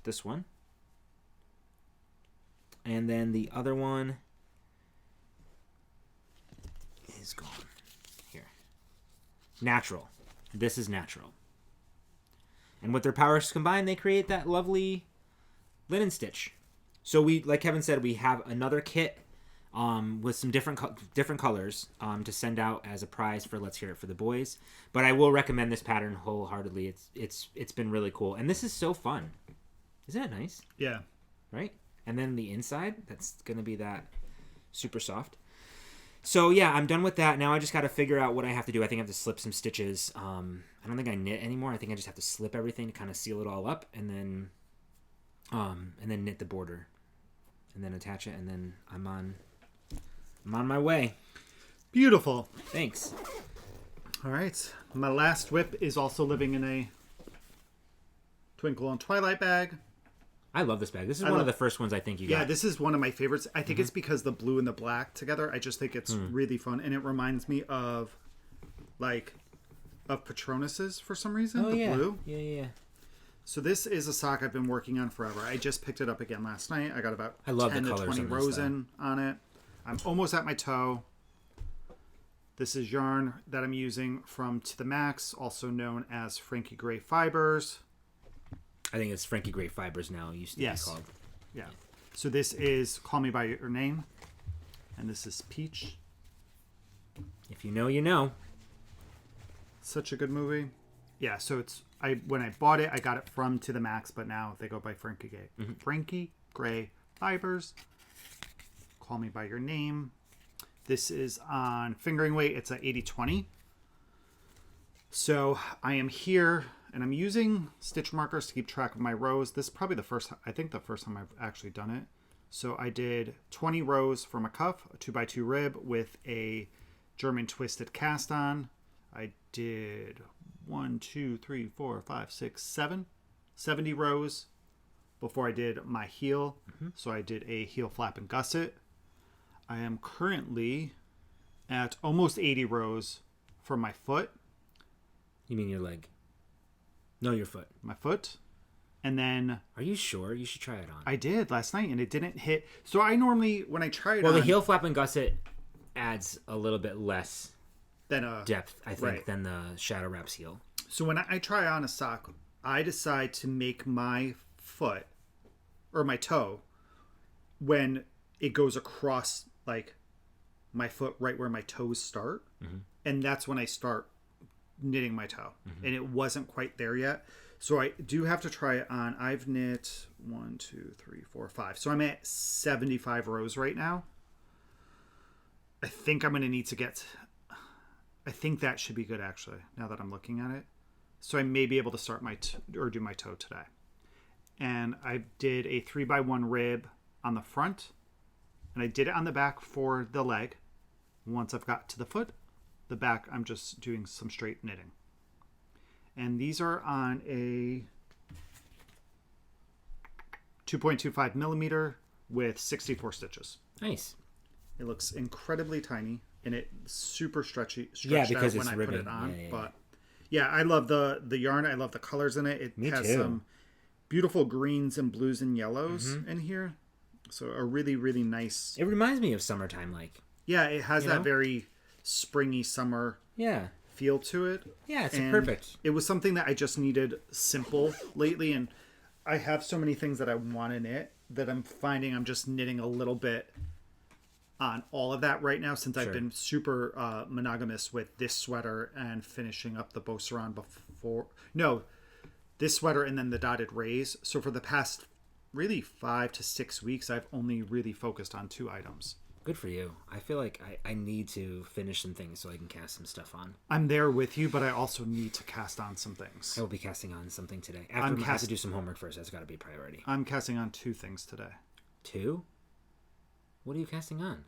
this one. And then the other one is gone. Here. Natural. This is natural. And with their powers combined, they create that lovely linen stitch. So we, like Kevin said, we have another kit with some different colors to send out as a prize for Let's Hear It for the Boys. But I will recommend this pattern wholeheartedly. It's been really cool, and this is so fun. Isn't it nice? Yeah. Right? And then the inside, that's gonna be that super soft. So yeah, I'm done with that. Now I just got to figure out what I have to do. I think I have to slip some stitches. I don't think I knit anymore. I think I just have to slip everything to kind of seal it all up, and then knit the border, and then attach it, and then I'm on my way. Beautiful. Thanks. All right. My last whip is also living in a Twinkle and Twilight bag. I love this bag. This is one of the first ones I think you got. Yeah, this is one of my favorites. I think it's because the blue and the black together. I just think it's really fun, and it reminds me of Patronus's for some reason. Blue. Yeah. So this is a sock I've been working on forever. I just picked it up again last night. I got about 10 to 20 rows in on it. I'm almost at my toe. This is yarn that I'm using from To The Max, also known as Frankie Gray Fibers. I think it's Frankie Gray Fibers now. It used to be called. Yeah. So this is Call Me By Your Name. And this is Peach. If you know, you know. Such a good movie. Yeah, so when I bought it, I got it from To The Max, but now they go by Frankie Gray. Frankie Gray Fibers. Call Me By Your Name. This is on fingering weight. It's a 80-20. So I am here, and I'm using stitch markers to keep track of my rows. This is probably the first time I've actually done it. So I did 20 rows from a cuff, a 2x2 rib with a German twisted cast on. I did 70 rows before I did my heel. So I did a heel flap and gusset. I am currently at almost 80 rows for my foot. You mean your leg? No, your foot. My foot. And then... Are you sure? You should try it on. I did last night, and it didn't hit. So I normally, when I try it on... Well, the heel flap and gusset adds a little bit less than depth, I think, than the Shadow Wraps heel. So when I try on a sock, I decide to make my foot, or my toe, when it goes across, like, my foot right where my toes start. Mm-hmm. And that's when I start knitting my toe. Mm-hmm. And it wasn't quite there yet. So I do have to try it on. I've knit 1, 2, 3, 4, 5. So I'm at 75 rows right now. I think I'm going to need to get... I think that should be good, actually, now that I'm looking at it. So I may be able to start or do my toe today. And I did a 3x1 rib on the front. And I did it on the back for the leg. Once I've got to the foot, the back, I'm just doing some straight knitting. And these are on a 2.25 millimeter with 64 stitches. Nice. It looks incredibly tiny, and it's super stretched because out when it's I ribbon. put it on. Yeah. But yeah, I love the yarn. I love the colors in it. It has some beautiful greens and blues and yellows in here. So a really, really nice... It reminds me of summertime, like. Yeah, it has that very springy summer feel to it. Yeah, it's perfect. It was something that I just needed simple lately, and I have so many things that I want to knit that I'm finding I'm just knitting a little bit on all of that right now, since I've been super monogamous with this sweater and finishing up the Beauceron before. No, this sweater and then the dotted rays. So for the past really 5 to 6 weeks, I've only really focused on 2 items. Good for you. I feel like I need to finish some things so I can cast some stuff on. I'm there with you, but I also need to cast on some things. I will be casting on something today. After I have to do some homework first. That's got to be a priority. I'm casting on 2 things today. 2? What are you casting on?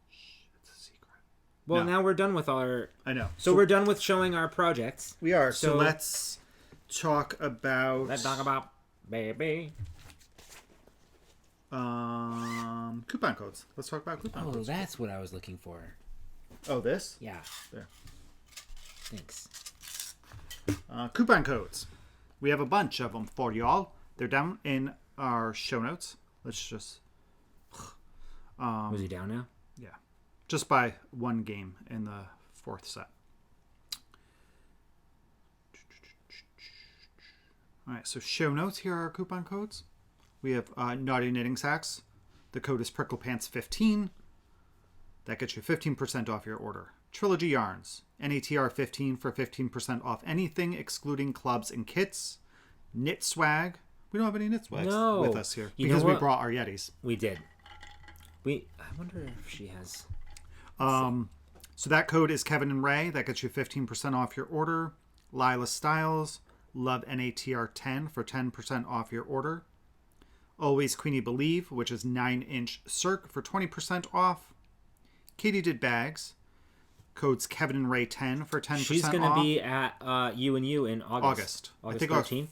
It's a secret. Well, now we're done with our... I know. So we're done with showing our projects. We are. So let's talk about... Let's talk about baby. Coupon codes. Let's talk about coupon codes. Oh, that's what I was looking for. Oh, this? Yeah. There. Thanks. Coupon codes. We have a bunch of them for y'all. They're down in our show notes. Let's just... Was he down now? Yeah. Just by 1 game in the 4th set. All right, so show notes. Here are our coupon codes. We have Naughty Knitting Sacks. The code is PricklePants15. That gets you 15% off your order. Trilogy Yarns. NATR15 for 15% off anything, excluding clubs and kits. Knit Swag. We don't have any knit swags with us here. Because we brought our Yetis. We did. I wonder if she has... So that code is Kevin and Ray. That gets you 15% off your order. Lila Styles. Love NATR10 for 10% off your order. Always Queenie Believe, which is 9-inch Cirque for 20% off. Katie Did Bags. Codes Kevin and Ray 10 for 10% off. She's going to be at U&U in August. I think 13th.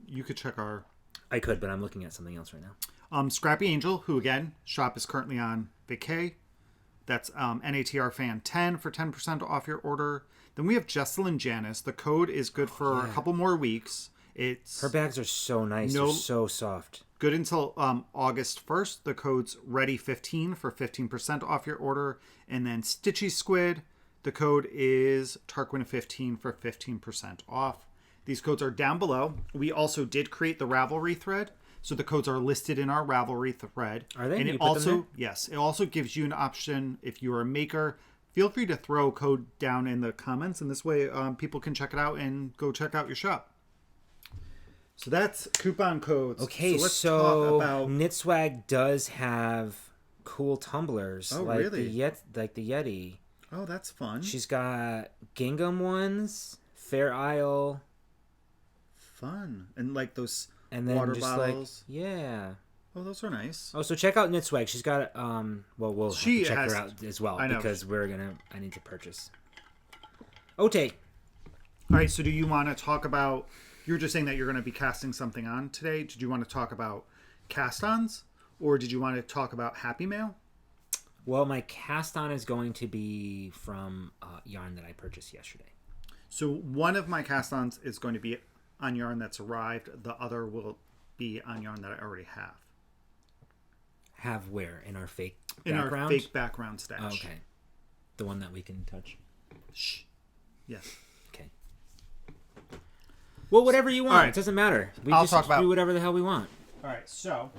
You could check our... I could, but I'm looking at something else right now. Scrappy Angel, who again, shop is currently on vacay. That's NATR Fan 10 for 10% off your order. Then we have Jesselyn Janice. The code is good for a couple more weeks. Her bags are so nice. They're so soft. Good until August 1st. The code's Ready15 for 15% off your order. And then Stitchy Squid. The code is Tarquin15 for 15% off. These codes are down below. We also did create the Ravelry thread. So the codes are listed in our Ravelry thread. Are they? And it also, yes, it also gives you an option if you're a maker. Feel free to throw code down in the comments. And this way people can check it out and go check out your shop. So that's coupon codes. Okay, let's talk about... Knitswag does have cool tumblers. Oh, really? Like the Yeti. Oh, that's fun. She's got gingham ones, Fair Isle. Fun. And like those and then water just bottles. Yeah. Oh, those are nice. Oh, so check out Knitswag. She's got we'll have to check her out as well because I need to purchase. Ote. All right, so do you want to talk about... You were just saying that you're going to be casting something on today. Did you want to talk about cast-ons? Or did you want to talk about Happy Mail? Well, my cast on is going to be from yarn that I purchased yesterday. So one of my cast-ons is going to be on yarn that's arrived. The other will be on yarn that I already have. Have where? In our fake In background? our fake background stash. Oh, okay. The one that we can touch. Shh. Yes. Okay. Well, whatever you want. All right. It doesn't matter. We I'll just talk about- do whatever the hell we want. All right, so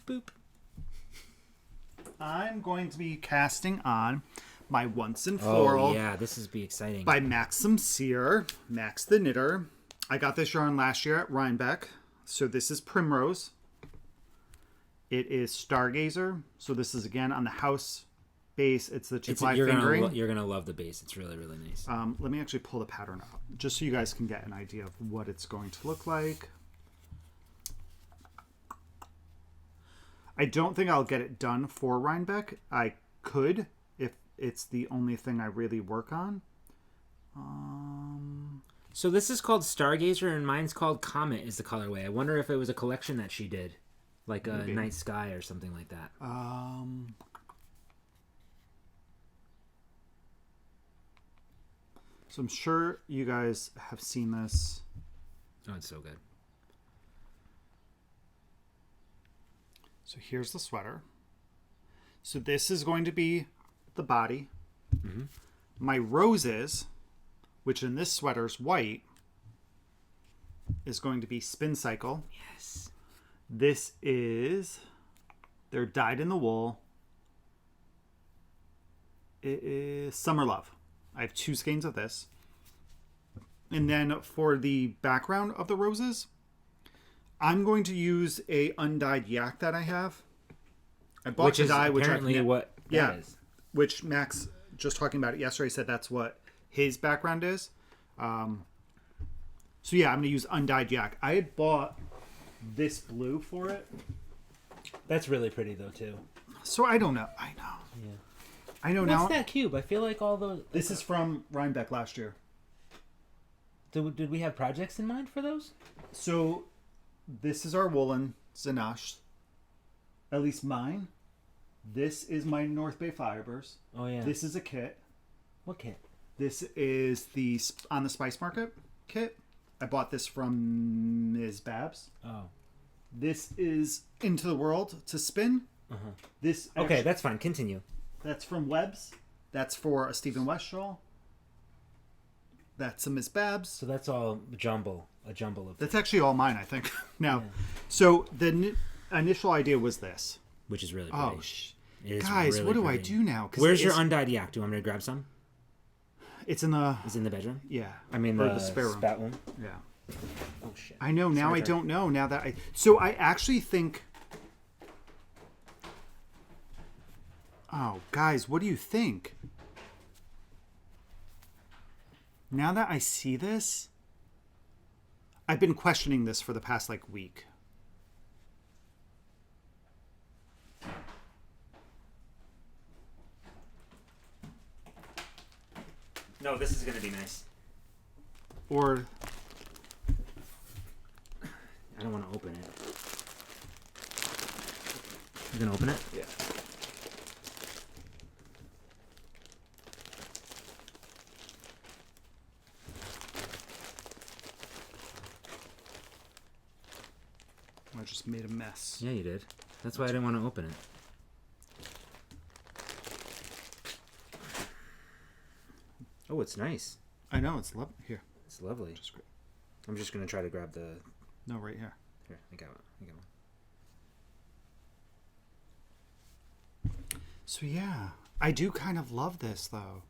Boop. I'm going to be casting on my Once and Floral. Oh, yeah. This is be exciting. By Maxim Sear, Max the Knitter. I got this yarn last year at Rhinebeck. So this is Primrose. It is Stargazer. So this is again on the house base. It's the 2-ply fingering. You're gonna love the base. It's really, really nice. Let me actually pull the pattern out just so you guys can get an idea of what it's going to look like. I don't think I'll get it done for Rhinebeck. I could if it's the only thing I really work on. So this is called Stargazer, and mine's called Comet. Is the colorway? I wonder if it was a collection that she did, like a Night Sky or something like that. So I'm sure you guys have seen this. Oh, it's so good. So here's the sweater. So this is going to be the body. Mm-hmm. My roses, which in this sweater is white, is going to be Spin Cycle. Yes. This is, they're dyed in the wool. It is Summer Love. I have 2 skeins of this. And then for the background of the roses, I'm going to use a undyed yak that I have. I bought Which the is dye, which apparently what that is. which Max, just talking about it yesterday, said that's what his background is. So yeah, I'm going to use undyed yak. I had bought this blue for it. That's really pretty though too. So I don't know. I know. Yeah. I know What's now. that cube? I feel like all those. This is from Rhinebeck last year. Did we have projects in mind for those? So this is our woolen Zanache. At least mine. This is my North Bay Fibers. Oh yeah. This is a kit. What kit? This is the On the Spice Market kit. I bought this from Ms. Babs. Oh. This is Into the World to Spin. Uh-huh. This Okay, that's fine. Continue. That's from Webb's. That's for a Stephen West shawl. That's a Ms. Babs. So that's all a jumble of. That's actually all mine, I think. Now, so the initial idea was this. Which is really pretty. Oh, It is guys, really what do pretty. I do now? Where's your undyed yak? Do you want me to grab some? It's in the. Is it in the bedroom? Yeah. I mean Or the spare room. spat room. Yeah. Oh shit. I know now. Sorry, I don't know now that I. So I actually think. Oh, guys, what do you think? Now that I see this, I've been questioning this for the past week. No, this is gonna be nice. Or I don't want to open it. You gonna open it? yeah. I just made a mess. Yeah, you did. That's why I didn't want to open it. Oh, it's nice. I know it's lovely. Here, It's lovely. just great. I'm just gonna try to grab the. No, right here. Here, I got one. So yeah, I do kind of love this though.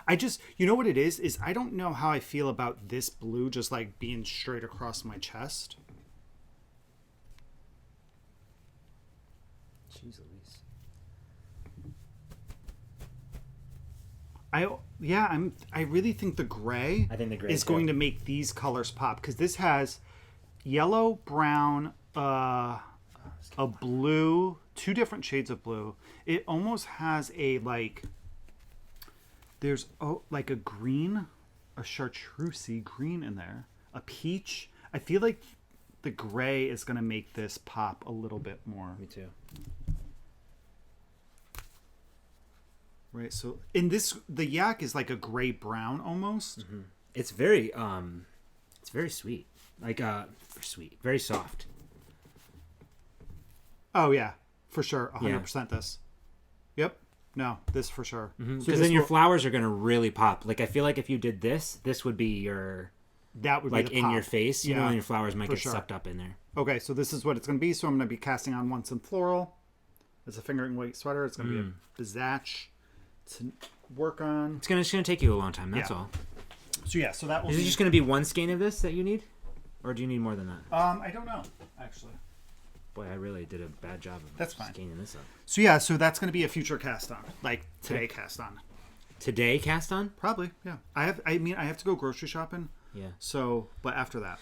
I just, you know what it is I don't know how I feel about this blue just being straight across my chest. Jeez Louise. I really think the gray I think the gray is too. going to make these colors pop because this has yellow, brown, a blue, 2 different shades of blue. It almost has a there's a green, a chartreusey green in there, a peach. I feel like the gray is going to make this pop a little bit more. Me too. Right, so in this, the yak is like a gray brown almost. Mm-hmm. It's very sweet, like sweet, very soft. Oh yeah, for sure, 100% this. Yep, no, this for sure. Mm-hmm. So then your flowers are gonna really pop. Like I feel like if you did this would be your like in your face, you know, and your flowers might get sucked up in there. Okay, so this is what it's gonna be. So I'm gonna be casting on once in floral. It's a fingering weight sweater. It's gonna be a bizatch to work on. It's gonna take you a long time. That's all. So yeah, so that will. Is it just gonna be one skein of this that you need, or do you need more than that? I don't know actually. Boy, I really did a bad job of skeining this up. So yeah, so that's gonna be a future cast on, like today cast on. Today cast on? Probably, yeah. I have to go grocery shopping. Yeah. So, but after that,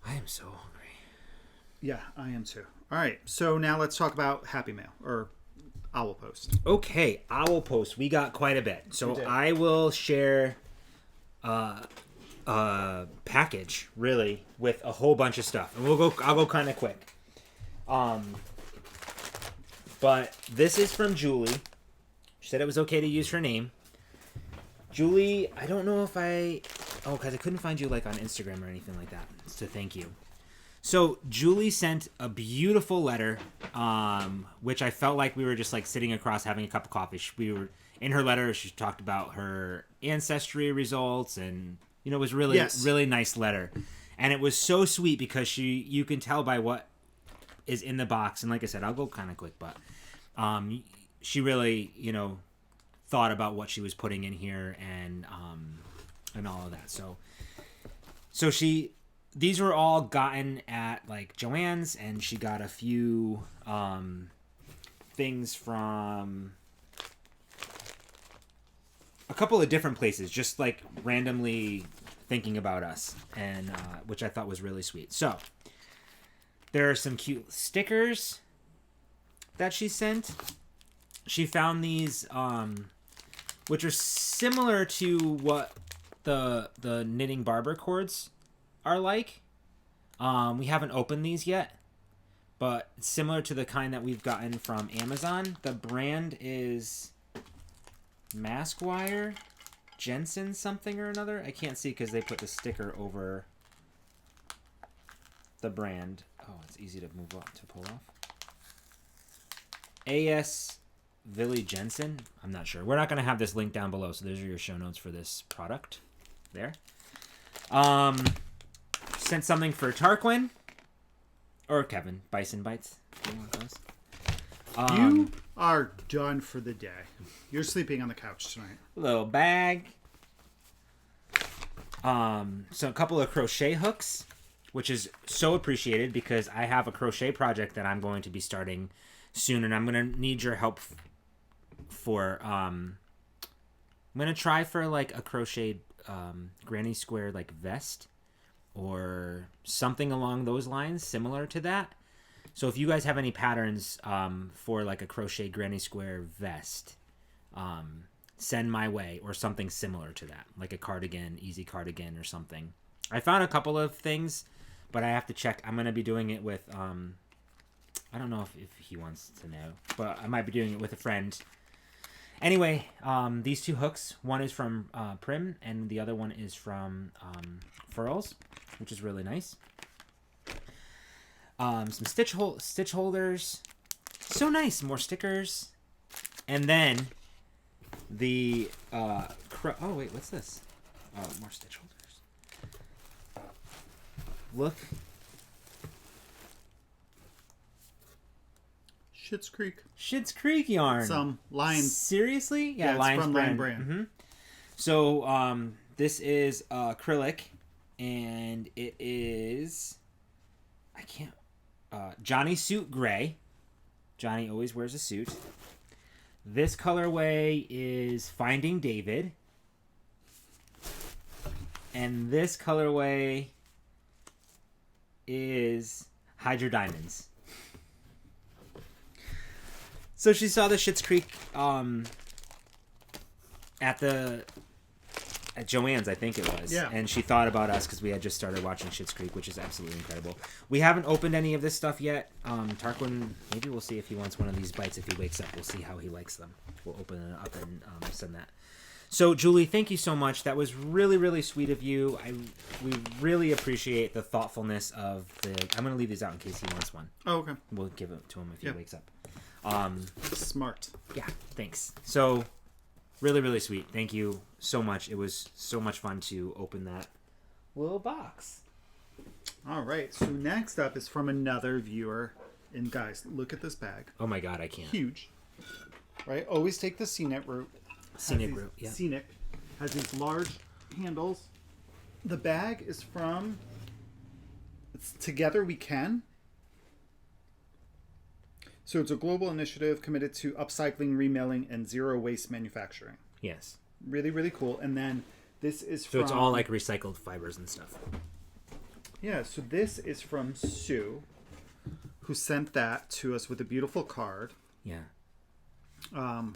I am so hungry. Yeah, I am too. All right, so now let's talk about Happy Mail or Owl Post. Okay, Owl Post. We got quite a bit. So I will share a package really with a whole bunch of stuff, and I'll go kind of quick. But this is from Julie. She said it was okay to use her name. Julie, I don't know if because I couldn't find you like on Instagram or anything like that. So thank you. So Julie sent a beautiful letter, which I felt like we were just like sitting across having a cup of coffee. We were in her letter. She talked about her ancestry results, and it was really really nice letter, and it was so sweet because you can tell by what is in the box. And like I said, I'll go kind of quick, but she really thought about what she was putting in here and all of that. So these were all gotten at like Joann's, and she got a few things from a couple of different places, just like randomly thinking about us, and which I thought was really sweet. So there are some cute stickers that she sent. She found these, which are similar to what the knitting barber cords are like. We haven't opened these yet, but it's similar to the kind that we've gotten from Amazon. The brand is Maskwire Jensen something or another. I can't see because they put the sticker over the brand. Oh, it's easy to move up to pull off. A.S. Villy Jensen. I'm not sure. We're not going to have this link down below, so those are your show notes for this product. There. Sent something for Tarquin. Or Kevin. Bison Bites. You want those? You are done for the day. You're sleeping on the couch tonight. Little bag. So a couple of crochet hooks, which is so appreciated because I have a crochet project that I'm going to be starting soon, and I'm going to need your help for I'm going to try for like a crocheted granny square like vest or something along those lines, similar to that. So if you guys have any patterns for like a crochet granny square vest, send my way, or something similar to that, like a cardigan, easy cardigan or something. I found a couple of things, but I have to check. I'm going to be doing it with I don't know if he wants to know, but I might be doing it with a friend. Anyway, these two hooks, one is from Prim and the other one is from Furls, which is really nice. Some stitch holders, so nice. More stickers, and then the oh wait, what's this? Oh, more stitch holders. Look. Schitt's Creek yarn. Some Lion. Seriously? Yeah, Lion's from brand. Lion brand. Mm-hmm. So this is acrylic, and it is Johnny Suit Gray. Johnny always wears a suit. This colorway is Finding David, and this colorway is Hydra Diamonds. So she saw the Schitt's Creek at the at Joanne's, I think it was. Yeah. And she thought about us because we had just started watching Schitt's Creek, which is absolutely incredible. We haven't opened any of this stuff yet. Tarquin, maybe we'll see if he wants one of these bites if he wakes up. We'll see how he likes them. We'll open it up and send that. So, Julie, thank you so much. That was really, really sweet of you. We really appreciate the thoughtfulness of the... I'm going to leave these out in case he wants one. Oh, okay. We'll give it to him if he wakes up. Smart. Yeah, thanks. So, really, really sweet. Thank you so much. It was so much fun to open that little box. All right. So, next up is from another viewer. And, guys, look at this bag. Oh, my God, I can't. Huge. Right? Always take the scenic route. Scenic route, yeah. Scenic has these large handles. The bag is from Together We Can. So it's a global initiative committed to upcycling, remailing, and zero waste manufacturing. Yes. Really, really cool. And then this is So it's all like recycled fibers and stuff. Yeah, so this is from Sue, who sent that to us with a beautiful card. Yeah. And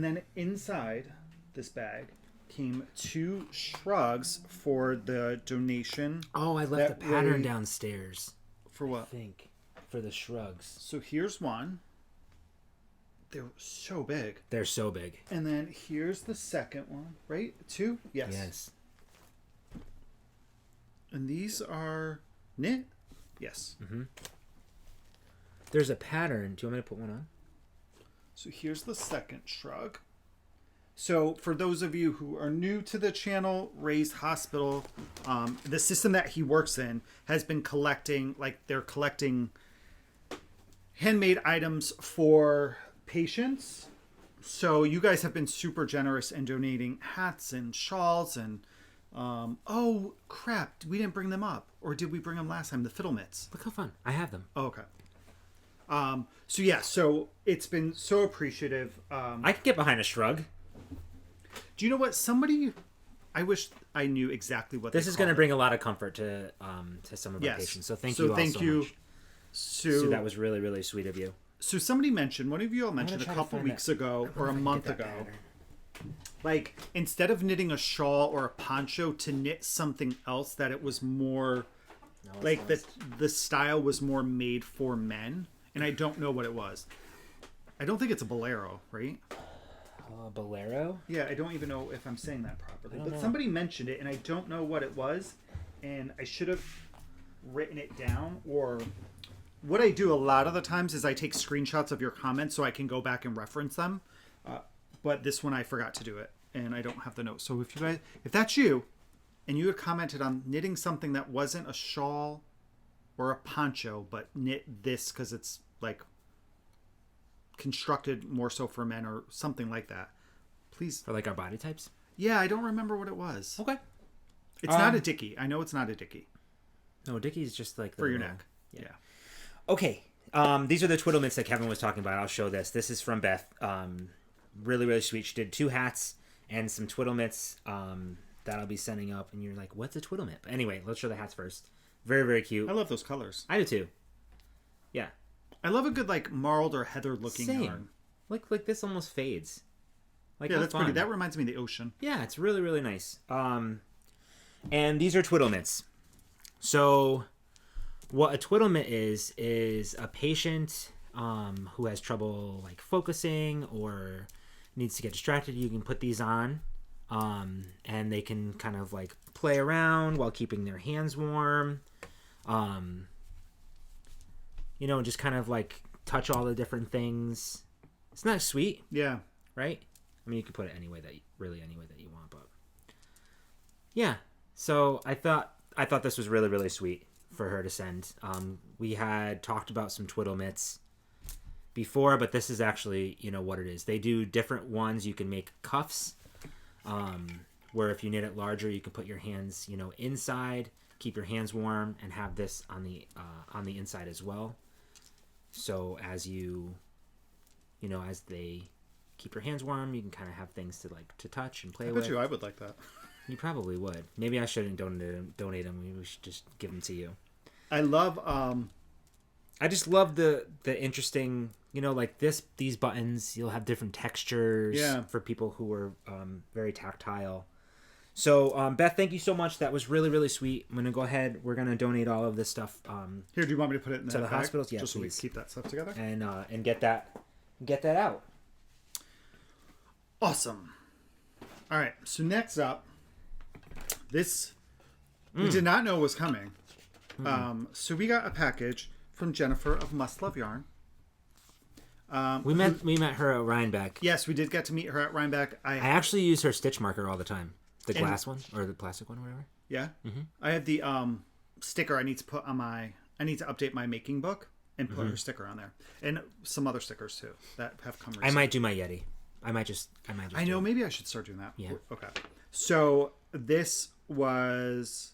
then inside this bag came 2 shrugs for the donation. Oh, I left the pattern downstairs. For what? I think. For the shrugs. So here's one. They're so big. They're so big. And then here's the second one, right? 2? Yes. Yes. And these are knit? Yes. Mm-hmm. There's a pattern. Do you want me to put one on? So here's the second shrug. So for those of you who are new to the channel, Ray's Hospital, the system that he works in has been collecting, they're collecting handmade items for patients. So you guys have been super generous in donating hats and shawls and, oh crap, we didn't bring them up. Or did we bring them last time? The fiddle mitts. Look how fun. I have them. Oh, okay. So it's been so appreciative. I could get behind a shrug. Do you know what? I wish I knew exactly what this is going to bring a lot of comfort to some of our patients. So thank you all so much. Sue, that was really, really sweet of you. So somebody mentioned, one of you all mentioned a couple weeks ago or a month ago, like instead of knitting a shawl or a poncho, to knit something else that it was more like the style was more made for men. And I don't know what it was. I don't think it's a bolero, right? Bolero? Yeah, I don't even know if I'm saying that properly. But somebody mentioned it, and I don't know what it was. And I should have written it down. Or what I do a lot of the times is I take screenshots of your comments so I can go back and reference them. But this one I forgot to do it, and I don't have the notes. So if that's you, and you had commented on knitting something that wasn't a shawl or a poncho, but knit this because it's like constructed more so for men or something like that, please. For like our body types? Yeah, I don't remember what it was. Okay. It's not a dickie. I know it's not a dickie. No, a dickie is just like for your neck. Yeah. Okay. These are the twiddle mitts that Kevin was talking about. I'll show this. This is from Beth. Really, really sweet. She did 2 hats and some twiddle mitts that I'll be sending up. And you're like, what's a twiddle mitt? But anyway, let's show the hats first. Very, very cute. I love those colors. I do too. Yeah. I love a good like marled or heather looking yarn. Like this almost fades. Like, yeah, that's pretty. That reminds me of the ocean. Yeah, it's really, really nice. And these are twiddle mitts. So what a twiddle mitt is a patient who has trouble like focusing or needs to get distracted. You can put these on and they can kind of like play around while keeping their hands warm. Just kind of like touch all the different things. Isn't that sweet? Yeah. Right? I mean, you can put it any way that you want, but yeah. So I thought this was really, really sweet for her to send. We had talked about some twiddle mitts before, but this is actually, what it is. They do different ones. You can make cuffs, where if you knit it larger, you can put your hands, inside, keep your hands warm, and have this on the inside as well. So as as they keep your hands warm, you can kind of have things to touch and play with. I bet you I would like that. You probably would. Maybe I shouldn't donate them. Maybe we should just give them to you. I love I just love the interesting, like these buttons. You'll have different textures for people who are very tactile. So, Beth, thank you so much. That was really, really sweet. I'm going to go ahead. We're going to donate all of this stuff. Here, do you want me to put it in to the bag? hospitals? Yeah, just please. So we keep that stuff together and get that out. Awesome. All right. So next up, this we did not know was coming. So we got a package from Jennifer of Must Love Yarn. We met her at Rhinebeck. Yes, we did get to meet her at Rhinebeck. I actually use her stitch marker all the time. The glass one or the plastic one, or whatever. Yeah. Mm-hmm. I have the sticker I need to put on I need to update my making book and put her sticker on there, and some other stickers too that have come recently. I might do my Yeti. I might just. I know. Maybe I should start doing that. Yeah. Okay. So this was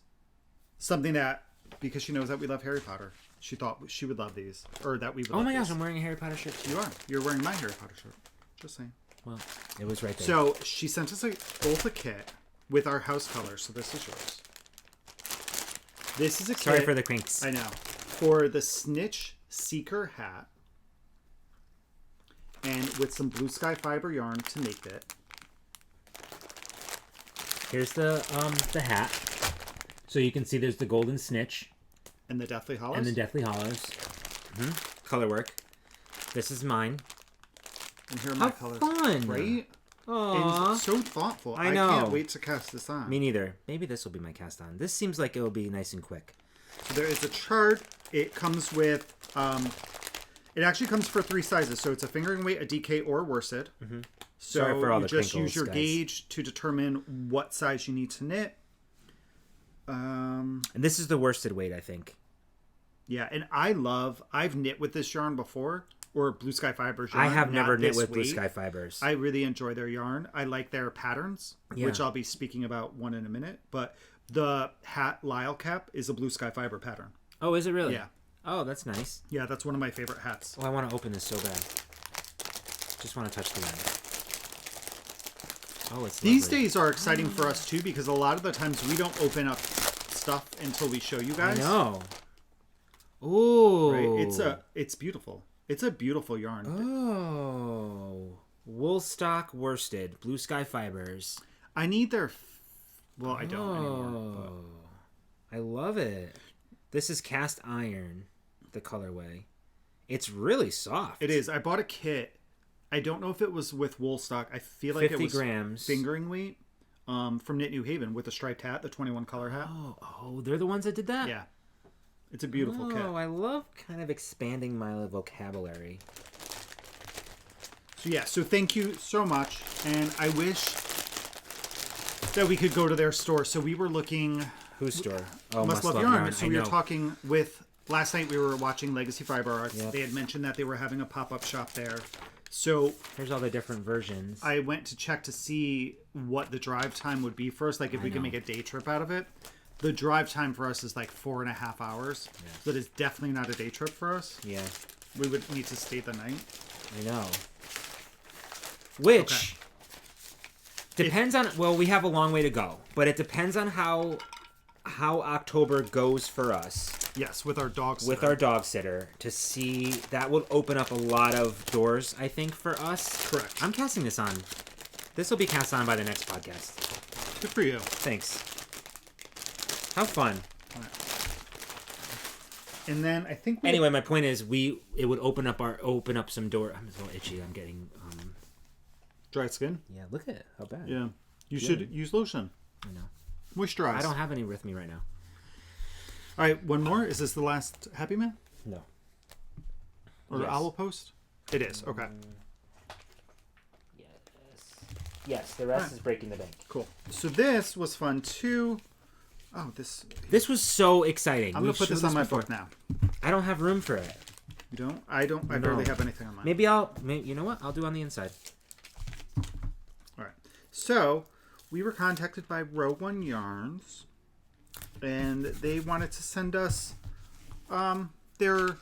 something that, because she knows that we love Harry Potter, she thought she would love these, or that we would. Oh my gosh! these. I'm wearing a Harry Potter shirt. You are. You're wearing my Harry Potter shirt. Just saying. Well, it was right there. So she sent us both a kit with our house colors. So this is yours. This is a kit. Sorry for the crinks. I know. For the Snitch Seeker hat, and with some blue sky fiber yarn to make it. Here's the hat. So you can see there's the golden snitch. And the Deathly Hollows. And the Deathly Hollows. Color work. This is mine. And here are my colors. Fun! Right? Aww. It's so thoughtful. I know. I can't wait to cast this on. Me neither. Maybe this will be my cast on. This seems like it will be nice and quick. So there is a chart. It comes with... it actually comes for 3 sizes. So it's a fingering weight, a DK, or a worsted. So Sorry for all you the just crinkles, use your guys. gauge to determine what size you need to knit. And this is the worsted weight, I think. Yeah, and I've knit with this yarn before, or Blue Sky Fibers yarn. I have never knit this with Blue weight. Sky Fibers. I really enjoy their yarn. I like their patterns, which I'll be speaking about one in a minute. But the hat Lyle cap is a Blue Sky Fiber pattern. Oh, is it really? Yeah. Oh, that's nice. Yeah, that's one of my favorite hats. Oh, I want to open this so bad. Just want to touch the yarn. Oh, it's These lovely. days are exciting for us too, because a lot of the times we don't open up stuff until we show you guys. I know. Ooh. Right? It's beautiful. It's a beautiful yarn. Oh. Woolstock worsted. Blue Sky Fibers. I need their... Well, I don't anymore. I love it. This is cast iron, the colorway. It's really soft. It is. I bought a kit. I don't know if it was with Woolstock. I feel like 50 it was grams. fingering weight from Knit New Haven with a striped hat, the 21 color hat. Oh, they're the ones that did that? Yeah. It's a beautiful kit. Oh, I love kind of expanding my vocabulary. So yeah, so thank you so much. And I wish that we could go to their store. So we were looking... Whose store? Oh, Must Love Yarn. So we were talking with... Last night we were watching Legacy Fiber Arts. Yep. They had mentioned that they were having a pop-up shop there. So... Here's all the different versions. I went to check to see what the drive time would be for us. Like if we could make a day trip out of it. The drive time for us is like 4.5 hours. Yeah. So that is definitely not a day trip for us. Yeah. We would need to stay the night. I know. Which depends on... Well, we have a long way to go. But it depends on how October goes for us. Yes, with our dog sitter. With our dog sitter. To see... That would open up a lot of doors, I think, for us. Correct. I'm casting this on. This will be cast on by the next podcast. Good for you. Thanks. How fun. And then I think anyway, my point is it would open up some door. I'm so itchy. I'm getting dry skin. Yeah, look at it. How bad. Yeah. You should use lotion. I know. Moisturize. I don't have any with me right now. All right, one more. Is this the last Happy Man? No. Or the Owl Post? It is. Okay. Yes, the rest is breaking the bank. Cool. So this was fun too. Oh, this was so exciting. I'm going to put this on my book now. I don't have room for it. You don't? I don't. I barely have anything on mine. Maybe you know what? I'll do on the inside. All right. So, we were contacted by Row One Yarns, and they wanted to send us their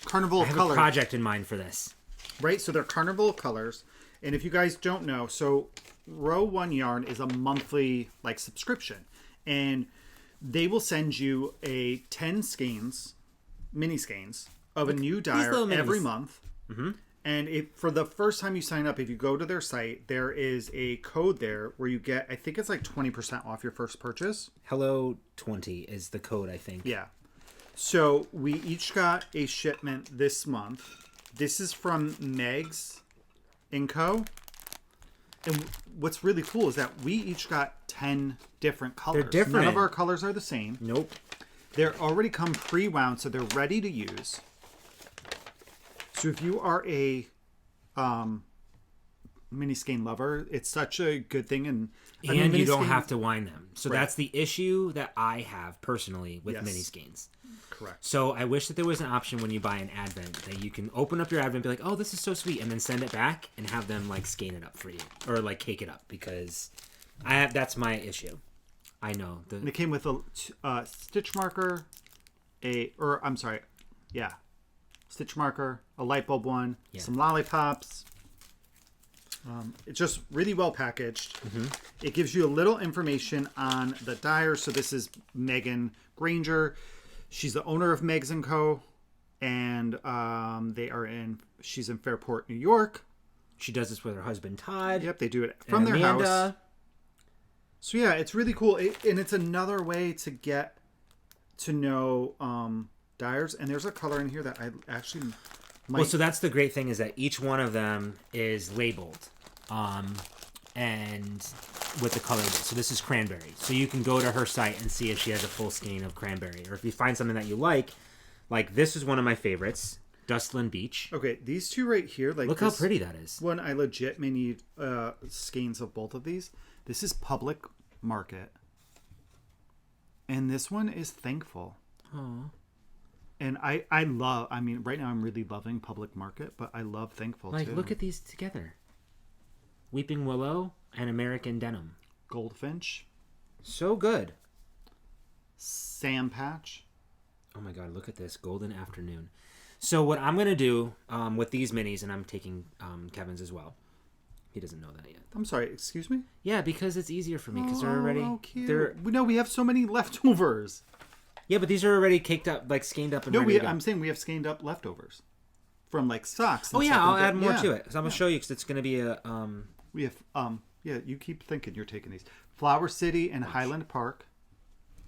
Carnival of Colors. I have a project in mind for this. Right? So, they're Carnival of Colors. And if you guys don't know, so Row One Yarn is a monthly subscription. And they will send you a 10 skeins, mini skeins, of a new dyer every month. Mm-hmm. And for the first time you sign up, if you go to their site, there is a code there where you get, I think it's like 20% off your first purchase. Hello 20 is the code, I think. Yeah. So we each got a shipment this month. This is from Megs & Co. And what's really cool is that we each got 10 different colors. They're different. None of our colors are the same. Nope. They're already come pre-wound, so they're ready to use. So if you are a mini skein lover, it's such a good thing. And you don't have to wind them. So that's the issue that I have personally with mini skeins. Correct. So I wish that there was an option when you buy an Advent that you can open up your Advent and be like, oh, this is so sweet, and then send it back and have them like skein it up for you or like cake it up, because that's my issue. I know. And it came with a stitch marker, stitch marker, a light bulb one, some lollipops. It's just really well packaged. Mm-hmm. It gives you a little information on the dyer. So this is Megan Granger. She's the owner of Megs & Co. And she's in Fairport, New York. She does this with her husband, Todd. Yep, they do it from their house. So yeah, it's really cool. And it's another way to get to know dyers. And there's a color in here that I actually might... Well, so that's the great thing, is that each one of them is labeled. And with the color. So this is cranberry. So you can go to her site and see if she has a full skein of cranberry. Or if you find something that you like this is one of my favorites, Dustland Beach. Okay, these two right here. Look how pretty that is. One, I legit may need skeins of both of these. This is Public Market. And this one is Thankful. Aww. And right now I'm really loving Public Market, but I love Thankful too. Look at these together. Weeping Willow and American Denim. Goldfinch. So good. Sam Patch. Oh my god, look at this. Golden Afternoon. So what I'm going to do with these minis, and I'm taking Kevin's as well. He doesn't know that yet. I'm sorry, excuse me? Yeah, because it's easier for me, because they're already... Oh, cute. We have so many leftovers. Yeah, but these are already caked up, like skeined up and ready to go. I'm saying we have skeined up leftovers. From socks. And I'll add more to it. So I'm going to show you, because it's going to be a... We have, you keep thinking you're taking these. Flower City and Highland Park.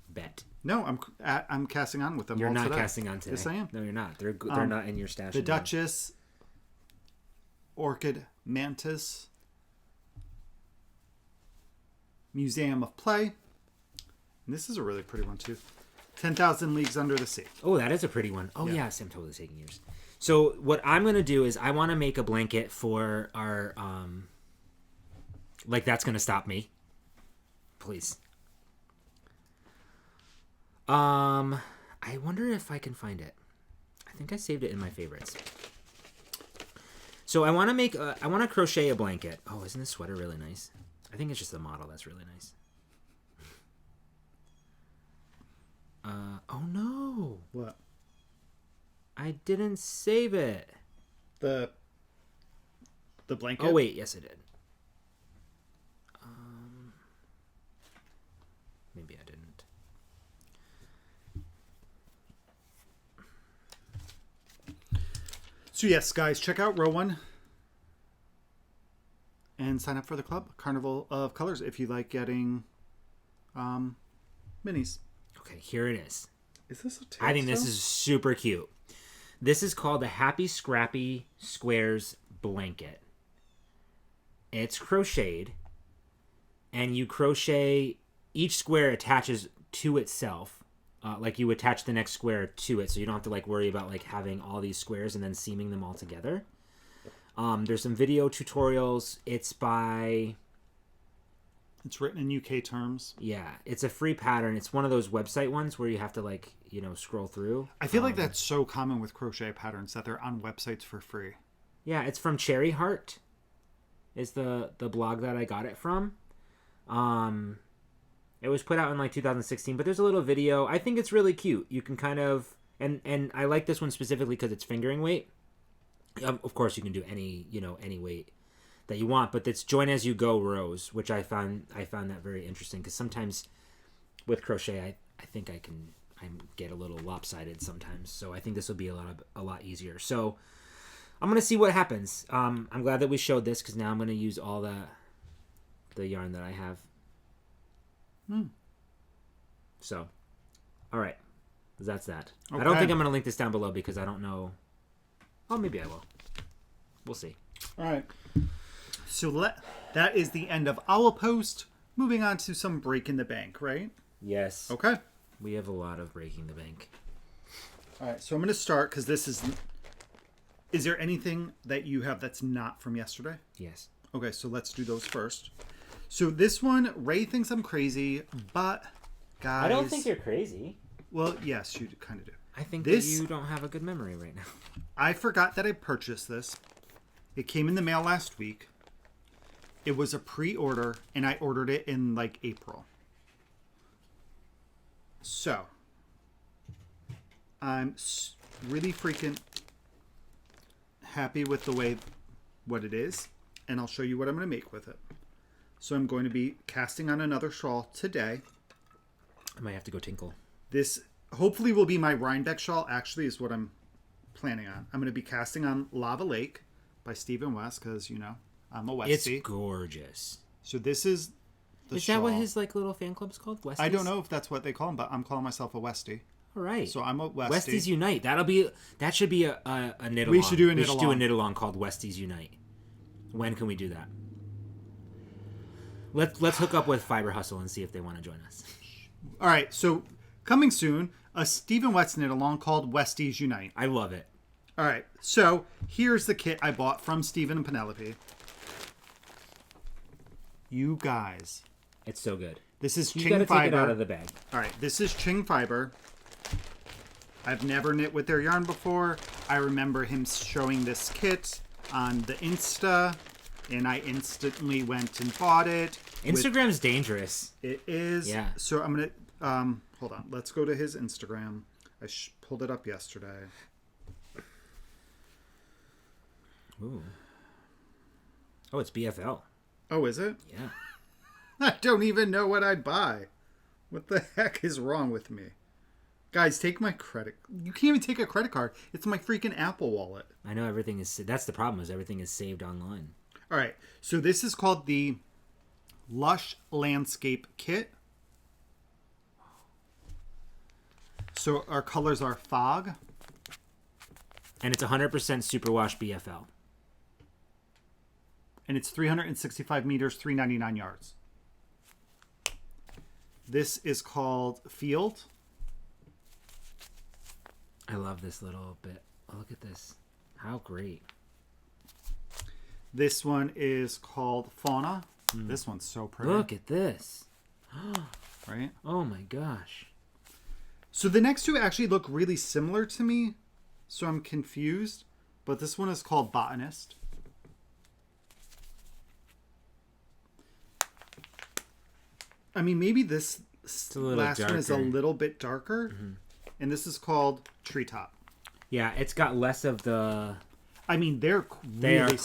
Bet. No, I'm casting on with them. You're not casting on today. Yes, I am. No, you're not. They're not in your stash. The Duchess, Orchid Mantis, Museum of Play. And this is a really pretty one too. 10,000 Leagues Under the Sea. Oh, that is a pretty one. Oh, yes, I'm totally taking yours. So what I'm going to do is I want to make a blanket for our... that's going to stop me. Please. I wonder if I can find it. I think I saved it in my favorites. So I want to crochet a blanket. Oh, isn't this sweater really nice? I think it's just the model that's really nice. Oh no. What? I didn't save it. The blanket? Oh wait, yes I did. Maybe I didn't. So yes, guys, check out Rowan and sign up for the club, Carnival of Colors, if you like getting minis. Okay, here it is. Is this a tail? I think this is super cute. This is called the Happy Scrappy Squares Blanket. It's crocheted, and you crochet... Each square attaches to itself. You attach the next square to it, so you don't have to worry about having all these squares and then seaming them all together. There's some video tutorials. It's written in UK terms. Yeah, it's a free pattern. It's one of those website ones where you have to scroll through. I feel like that's so common with crochet patterns that they're on websites for free. Yeah, it's from Cherry Heart. Is the blog that I got it from. It was put out in 2016, but there's a little video. I think it's really cute. You can kind of, and I like this one specifically because it's fingering weight. Of course, you can do any weight that you want, but it's join as you go rows, which I found that very interesting, because sometimes with crochet, I think I can get a little lopsided sometimes. So I think this will be a lot easier. So I'm going to see what happens. I'm glad that we showed this because now I'm going to use all the yarn that I have. So, all right. That's that. Okay. I don't think I'm going to link this down below because I don't know. Oh, maybe I will. We'll see. All right. So that is the end of our post. Moving on to some break in the bank, right? Yes. Okay. We have a lot of breaking the bank. All right. So I'm going to start because this is... Is there anything that you have that's not from yesterday? Yes. Okay. So let's do those first. So this one, Ray thinks I'm crazy, but guys... I don't think you're crazy. Well, yes, you kind of do. I think that you don't have a good memory right now. I forgot that I purchased this. It came in the mail last week. It was a pre-order, and I ordered it in, like, April. So, I'm really freaking happy with what it is, and I'll show you what I'm going to make with it. So I'm going to be casting on another shawl today. I might have to go tinkle. This hopefully will be my Rhinebeck shawl, actually, is what I'm planning on. I'm going to be casting on Lava Lake by Stephen West, because, you know, I'm a Westie. It's gorgeous. So this is the shawl. Is that what his like little fan club's called? Westies? I don't know if that's what they call him, but I'm calling myself a Westie. All right. So I'm a Westie. Westies Unite. That should be a knit along. We should do a knit along. We should do a knit along called Westies Unite. When can we do that? Let's hook up with Fiber Hustle and see if they want to join us. All right. So coming soon, a Stephen West knit along called Westies Unite. I love it. All right. So here's the kit I bought from Stephen and Penelope. You guys. It's so good. This is you Ching gotta Fiber. take it out of the bag. All right. This is Ching Fiber. I've never knit with their yarn before. I remember him showing this kit on the Insta, and I instantly went and bought it. Instagram's dangerous. It is. Yeah. So I'm going to... hold on. Let's go to his Instagram. I pulled it up yesterday. Ooh. Oh, it's BFL. Oh, is it? Yeah. I don't even know what I'd buy. What the heck is wrong with me? Guys, take my credit. You can't even take a credit card. It's my freaking Apple Wallet. I know everything is... That's the problem, is everything is saved online. All right. So this is called the Lush Landscape Kit. So our colors are Fog. And it's 100% superwash BFL. And it's 365 meters, 399 yards. This is called Field. I love this little bit. Oh, look at this. How great. This one is called Fauna. This one's so pretty. Look at this. Right? Oh my gosh. So the next two actually look really similar to me. So I'm confused. But this one is called Botanist. I mean, maybe this last one is a little bit darker. Mm-hmm. And this is called Treetop. Yeah, it's got less of the... I mean, they're really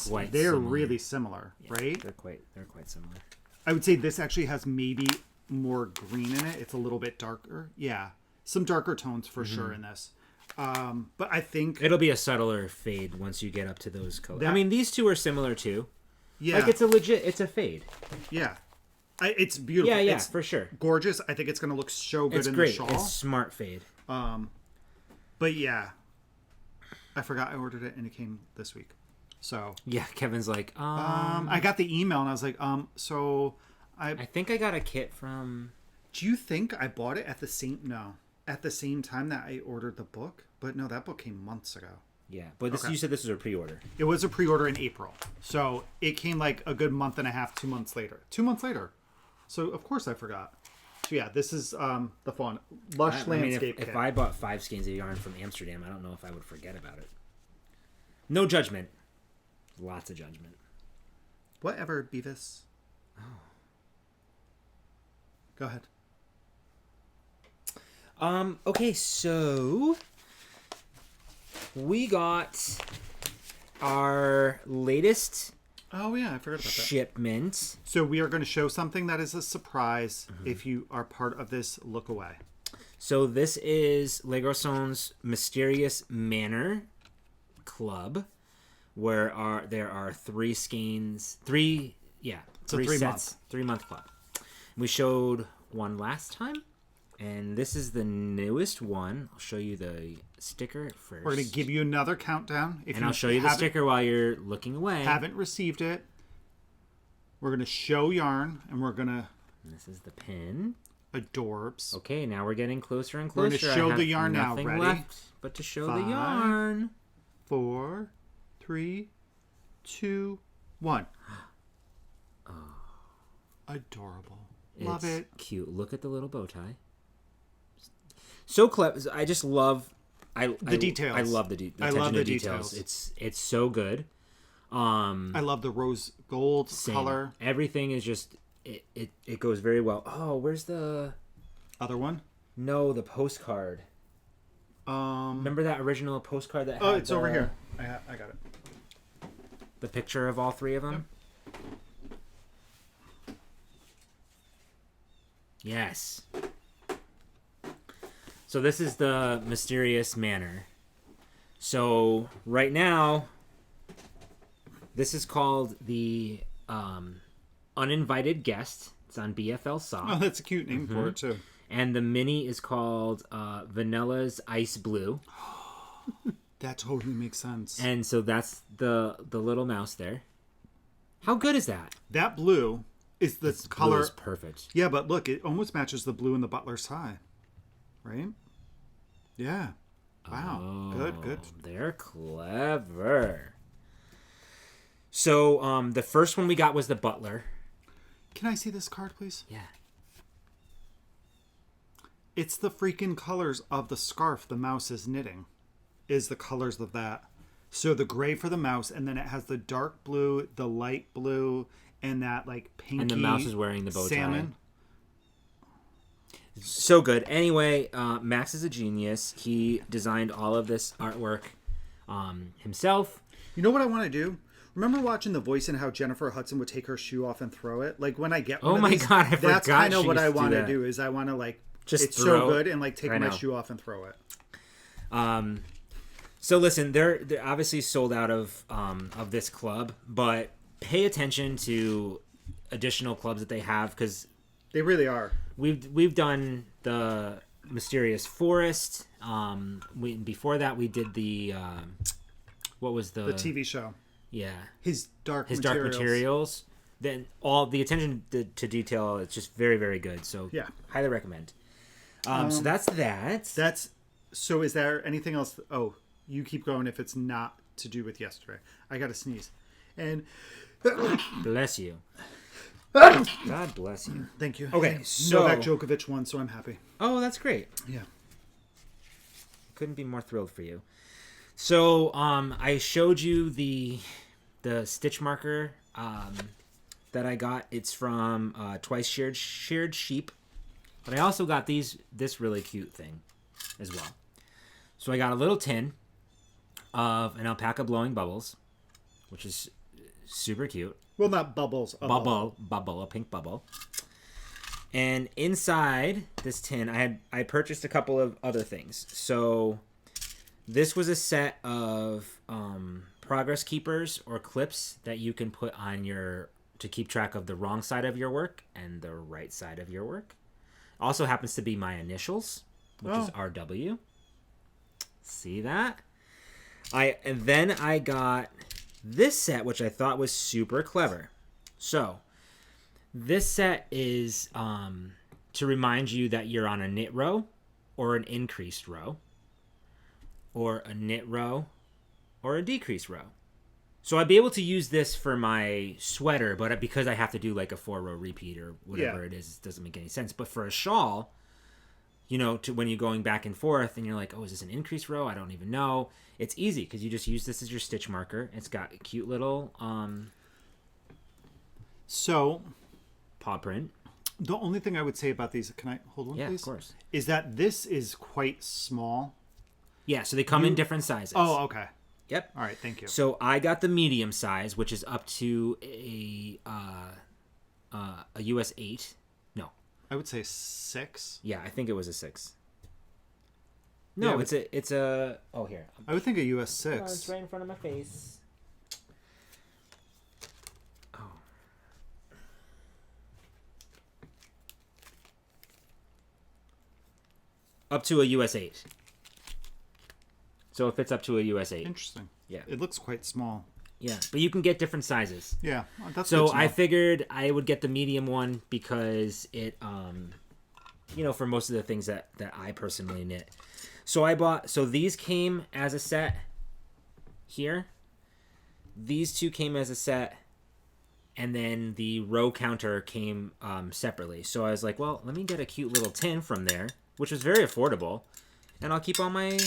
similar, yeah, right? They're quite similar. I would say this actually has maybe more green in it. It's a little bit darker. Yeah, some darker tones for sure in this. But I think it'll be a subtler fade once you get up to those colors. I mean, these two are similar too. Yeah, like it's a fade. Yeah, it's beautiful. Yeah, it's for sure. Gorgeous. I think it's gonna look so good in great. the shawl. It's smart fade. But yeah, I forgot I ordered it and it came this week. So yeah, Kevin's like, I got the email and I was like, so I think I got a kit from. Do you think I bought it at the same time that I ordered the book? But no, that book came months ago. Yeah, but you said this was a pre-order. It was a pre-order in April, so it came like a good month and a half, 2 months later. 2 months later, so of course I forgot. So yeah, this is the fun Lush Landscape kit. If I bought 5 skeins of yarn from Amsterdam, I don't know if I would forget about it. No judgment. Lots of judgment. Whatever, Beavis. Oh. Go ahead. Okay, so we got our latest Oh yeah, I forgot about that. shipment. So we are going to show something that is a surprise. If you are part of this look away. So this is Le Garçon's Mysterious Manor Club, where there are 3 skeins, 3 sets, 3-month club. We showed one last time, and this is the newest one. I'll show you the sticker first. We're going to give you another countdown. And I'll show you the sticker while you're looking away. Haven't received it. We're going to show yarn, and we're going to... This is the pin. Adorbs. Okay, now we're getting closer and closer. We're going to show the yarn now. Ready? Left but to show 5, the yarn. 4, 3, 2, 1. Oh. Adorable. Love It's it. Cute. Look at the little bow tie. So clever. I just love the details. I love the details. I love the details. It's so good. I love the rose gold color. Everything is just it goes very well. Oh, where's the other one? No, the postcard. Remember that original postcard that? Oh, it's over here. I got it. The picture of all 3 of them. Yep. Yes. So this is the Mysterious Manor. So right now, this is called the Uninvited Guest. It's on BFL Soft. Oh, that's a cute name for it too. And the mini is called Vanilla's Ice Blue. That totally makes sense. And so that's the little mouse there. How good is that? That blue is the color. Blue is perfect. Yeah, but look, it almost matches the blue in the butler's tie. Right? Yeah. Wow. Oh, Good. They're clever. So the first one we got was the butler. Can I see this card, please? Yeah. It's the freaking colors of the scarf the mouse is knitting. Is the colors of that. So the gray for the mouse, and then it has the dark blue, the light blue, and that like pinky. And the mouse is wearing the bow tie. Salmon. So good. Anyway, Max is a genius. He designed all of this artwork himself. You know what I want to do? Remember watching The Voice and how Jennifer Hudson would take her shoe off and throw it? Like when I get one of these, God, I forgot. That's kind of what I want to do. Is I want to like just it's so good and like take my shoe off and throw it. So listen, they're obviously sold out of this club, but pay attention to additional clubs that they have because they really are. We've done the Mysterious Forest. Before that we did the what was the TV show? Yeah, His Dark Materials. Then all the attention to detail, it's just very, very good. So yeah, highly recommend. So that's that. So is there anything else? Oh, you keep going if it's not to do with yesterday. I got to sneeze. And bless you. God bless you. Thank you. Okay, so Novak Djokovic won, so I'm happy. Oh, that's great. Yeah. Couldn't be more thrilled for you. So, I showed you the stitch marker that I got. It's from Twice Shared Sheep. But I also got this really cute thing as well. So I got a little tin of an alpaca blowing bubbles, which is super cute. Well, not bubbles. A pink bubble. And inside this tin, I purchased a couple of other things. So this was a set of progress keepers or clips that you can put on to keep track of the wrong side of your work and the right side of your work. Also happens to be my initials, which is RW. See that? And then I got this set, which I thought was super clever. So this set is to remind you that you're on a knit row or an increased row, or a knit row or a decreased row. So I'd be able to use this for my sweater, but because I have to do like a 4-row repeat or whatever it is, it doesn't make any sense. But for a shawl, when you're going back and forth and you're like, oh, is this an increased row? I don't even know. It's easy because you just use this as your stitch marker. It's got a cute little paw print. The only thing I would say about these, can I hold one, please? Yeah, of course. Is that this is quite small. Yeah, so they come in different sizes. Oh, okay. Yep. All right, thank you. So I got the medium size, which is up to a US 8. No. I would say 6. Yeah, I think it was a 6. No, yeah, it's a. Oh, here. I would think a US 6. Oh, it's right in front of my face. Oh. Up to a US 8. So it fits up to a US 8. Interesting. Yeah. It looks quite small. Yeah, but you can get different sizes. Yeah, that's so I figured I would get the medium one because it, for most of the things that I personally knit. So these came as a set here. These two came as a set, and then the row counter came separately. So I was like, well, let me get a cute little tin from there, which was very affordable, and I'll keep all my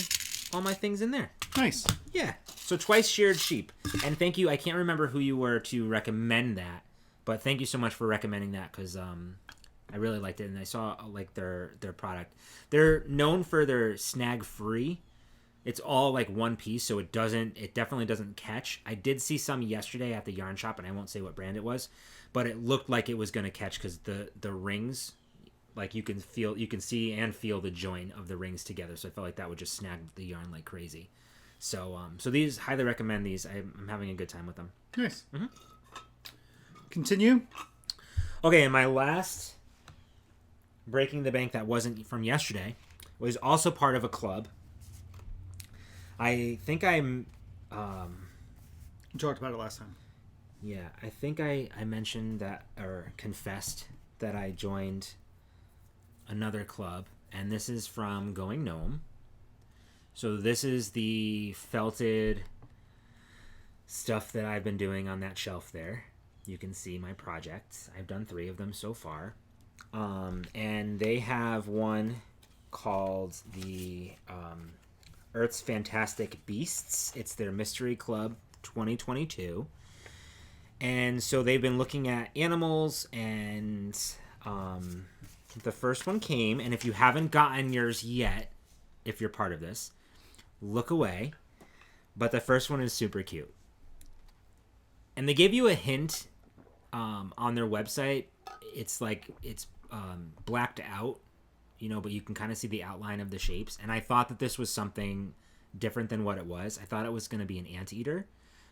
things in there. Nice. Yeah. So twice sheared sheep. And thank you. I can't remember who you were to recommend that, but thank you so much for recommending that because I really liked it, and I saw like their product. They're known for their snag free. It's all like one piece, so it definitely doesn't catch. I did see some yesterday at the yarn shop, and I won't say what brand it was, but it looked like it was going to catch because the rings, like you can see and feel the join of the rings together. So I felt like that would just snag the yarn like crazy. So these, highly recommend these. I'm having a good time with them. Nice. Mm-hmm. Continue. Okay, and my last breaking the bank that wasn't from yesterday was also part of a club. I think I'm... You talked about it last time. Yeah, I think I mentioned that, or confessed that I joined another club, and this is from Going Gnome. So this is the felted stuff that I've been doing on that shelf there. You can see my projects. I've done 3 of them so far. And they have one called the Earth's Fantastic Beasts. It's their Mystery Club 2022. And so they've been looking at animals, and the first one came. And if you haven't gotten yours yet, if you're part of this, look away. But the first one is super cute. And they gave you a hint on their website. It's like it's blacked out, but you can kind of see the outline of the shapes. And I thought that this was something different than what it was. I thought it was going to be an anteater,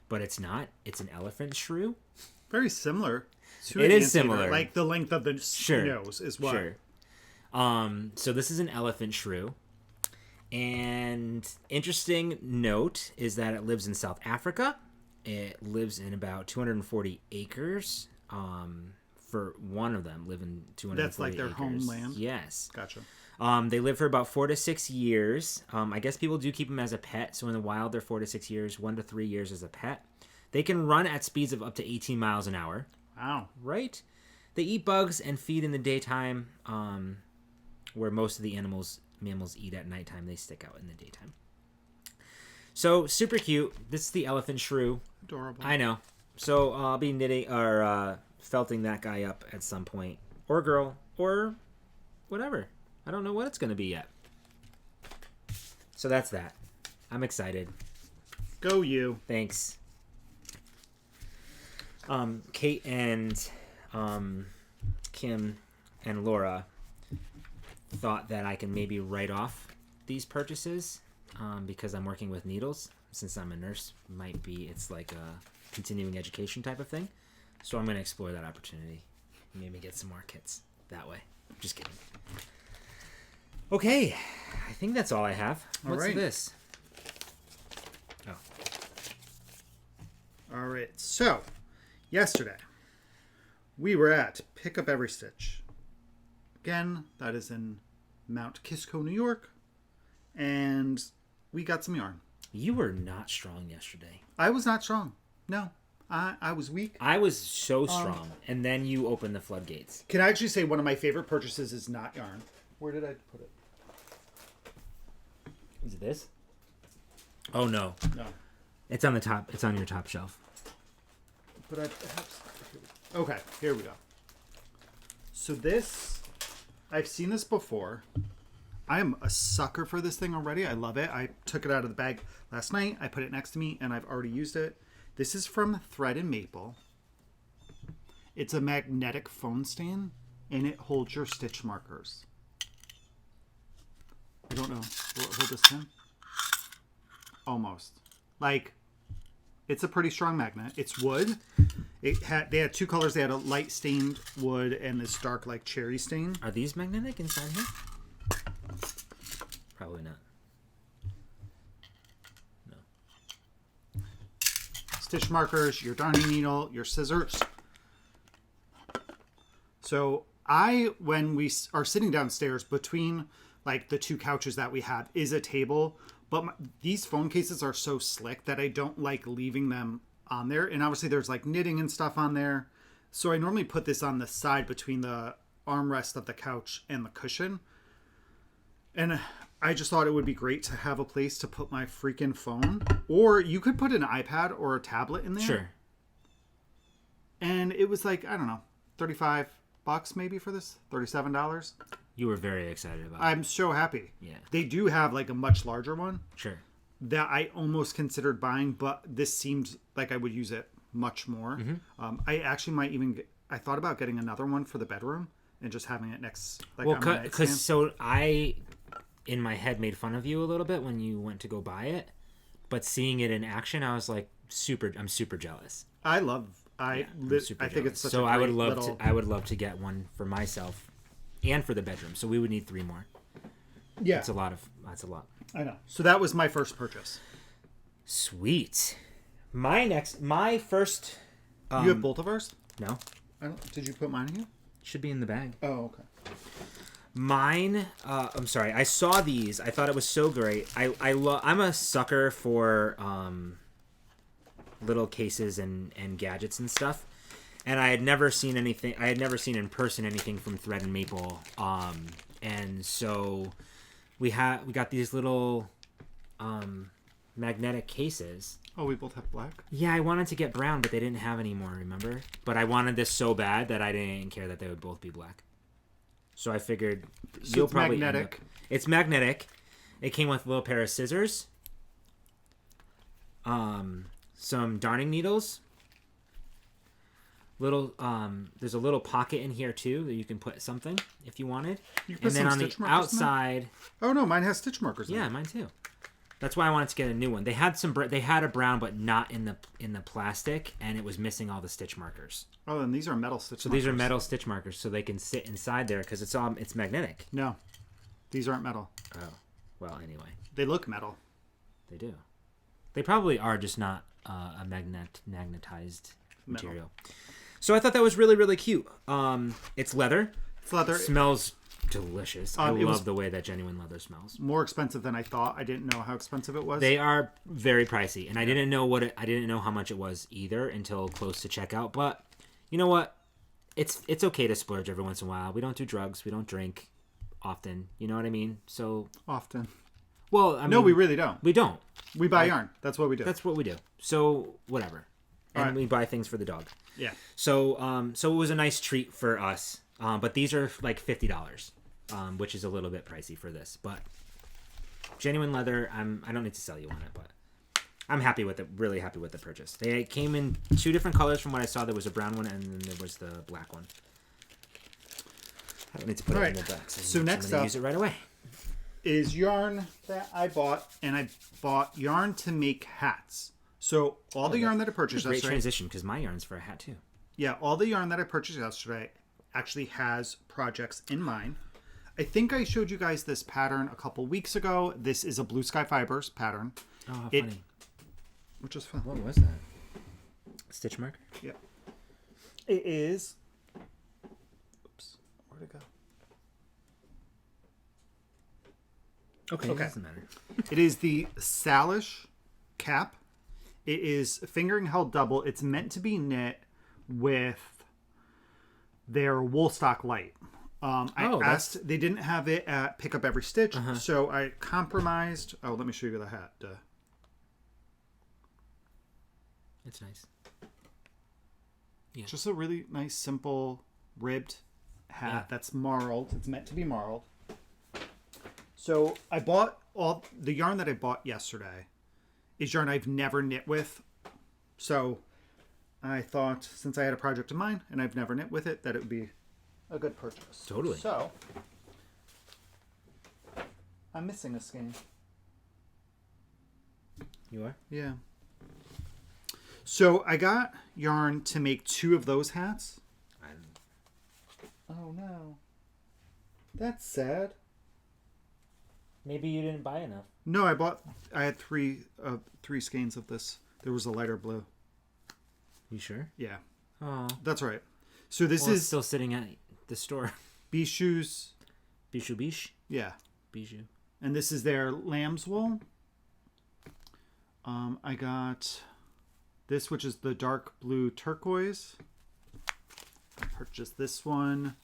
but it's not. It's an elephant shrew. Very similar to it is similar. Like the length of the nose is what. Sure. So this is an elephant shrew. And interesting note is that it lives in South Africa. It lives in about 240 acres. For one of them, live in 240 That's like their acres. Homeland? Yes. Gotcha. They live for about 4 to 6 years. I guess people do keep them as a pet. So in the wild, they're 4 to 6 years, 1 to 3 years as a pet. They can run at speeds of up to 18 miles an hour. Wow. Right? They eat bugs and feed in the daytime, where most of the mammals eat at nighttime. They stick out in the daytime. So super cute. This is the elephant shrew. Adorable. I know. So I'll be knitting or felting that guy up at some point, or girl, or whatever. I don't know what it's going to be yet. So that's that. I'm excited. Go you. Thanks. Kate and Kim and Laura thought that I can maybe write off these purchases because I'm working with needles. Since I'm a nurse, it's like a continuing education type of thing. So I'm going to explore that opportunity. Maybe get some more kits that way. Just kidding. Okay. I think that's all I have. What's this? Oh. All right. So, yesterday, we were at Pick Up Every Stitch. Again, that is in Mount Kisco, New York. And we got some yarn. You were not strong yesterday. I was not strong. No. I was weak. I was so strong. And then you opened the floodgates. Can I actually say one of my favorite purchases is not yarn? Where did I put it? Is it this? Oh, no. No. It's on the top. It's on your top shelf. But I perhaps... Okay, here we go. So this... I've seen this before. I am a sucker for this thing already. I love it. I took it out of the bag last night. I put it next to me, and I've already used it. This is from Thread and Maple. It's a magnetic phone stand, and it holds your stitch markers. I don't know. Hold this in. Almost. Like, it's a pretty strong magnet. It's wood. They had 2 colors. They had a light stained wood and this dark like cherry stain. Are these magnetic inside here? Probably not. No. Stitch markers, your darning needle, your scissors. So when we are sitting downstairs between like the 2 couches that we have is a table, but these phone cases are so slick that I don't like leaving them on there. And obviously there's like knitting and stuff on there. So I normally put this on the side between the armrest of the couch and the cushion. And I just thought it would be great to have a place to put my freaking phone. Or you could put an iPad or a tablet in there. Sure. And it was like, I don't know, $35 maybe for this? $37? You were very excited about it. I'm so happy. Yeah. They do have like a much larger one. Sure. That I almost considered buying, but this seemed like I would use it much more. Mm-hmm. I actually might even I thought about getting another one for the bedroom and just having it next. Like, well, because so I, in my head, made fun of you a little bit when you went to go buy it, but seeing it in action, I was like, I'm super jealous. I think it's such a great I would love to get one for myself and for the bedroom. So we would need 3 more. Yeah. That's a lot. I know. So that was my first purchase. Sweet. My first. You have both of ours? No. Did you put mine in here? Should be in the bag. Oh, okay. Mine. I'm sorry. I saw these. I thought it was so great. I'm a sucker for little cases and gadgets and stuff. And I had never seen anything. I had never seen in person anything from Thread and Maple. And so we got these little magnetic cases. Oh, we both have black? Yeah, I wanted to get brown, but they didn't have any more, remember? But I wanted this so bad that I didn't care that they would both be black. So I figured you'll probably magnetic. It's magnetic. It came with a little pair of scissors. Some darning needles. There's a little pocket in here too that you can put something if you wanted. You and then on the outside. Oh no, mine has stitch markers. Yeah, mine too. That's why I wanted to get a new one. They had a brown, but not in the plastic, and it was missing all the stitch markers. Oh, and these are metal stitch. So these are metal stitch markers, so they can sit inside there because it's magnetic. No, these aren't metal. Oh, well, anyway. They look metal. They do. They probably are just not a magnetized material. So I thought that was really, really cute. It's leather. It smells delicious. I love the way that genuine leather smells. More expensive than I thought. I didn't know how expensive it was. They are very pricey, and I didn't know how much it was either until close to checkout. But you know what? It's okay to splurge every once in a while. We don't do drugs. We don't drink often. You know what I mean? So often. Well, I mean, no, we really don't. We don't. We buy yarn. That's what we do. That's what we do. So whatever. And we buy things for the dog. Yeah. So it was a nice treat for us. But these are like $50, which is a little bit pricey for this. But genuine leather, I don't need to sell you on it, but I'm happy with it. Really happy with the purchase. They came in 2 different colors from what I saw. There was a brown one, and then there was the black one. I don't need to put it in the box. So next up, use it right away. Is yarn that I bought, and I bought yarn to make hats. So all the yarn that I purchased yesterday... Great transition, because my yarn's for a hat, too. Yeah, all the yarn that I purchased yesterday actually has projects in mind. I think I showed you guys this pattern a couple weeks ago. This is a Blue Sky Fibers pattern. Oh, how funny. Which is fun. What was that? Stitch marker? Yeah. It is... Oops. Where'd it go? Okay. It doesn't matter. It is the Salish cap. It is fingering held double. It's meant to be knit with their Woolstock Light. I asked, they didn't have it at Pick Up Every Stitch, so I compromised. Oh, let me show you the hat. It's nice. Yeah. Just a really nice, simple, ribbed hat that's marled. It's meant to be marled. So I bought all the yarn that I bought yesterday is yarn I've never knit with. So I thought, since I had a project of mine and I've never knit with it, that it would be a good purchase. Totally. So I'm missing a skein. You are? Yeah. So I got yarn to make 2 of those hats. Oh no. That's sad. Maybe you didn't buy enough. No, I had 3 skeins of this. There was a lighter blue. You sure? Yeah. Oh. That's right. So this is still sitting at the store. Bijoux. Bijoux? Yeah. Bijou. And this is their lamb's wool. I got this, which is the dark blue turquoise. I purchased this one,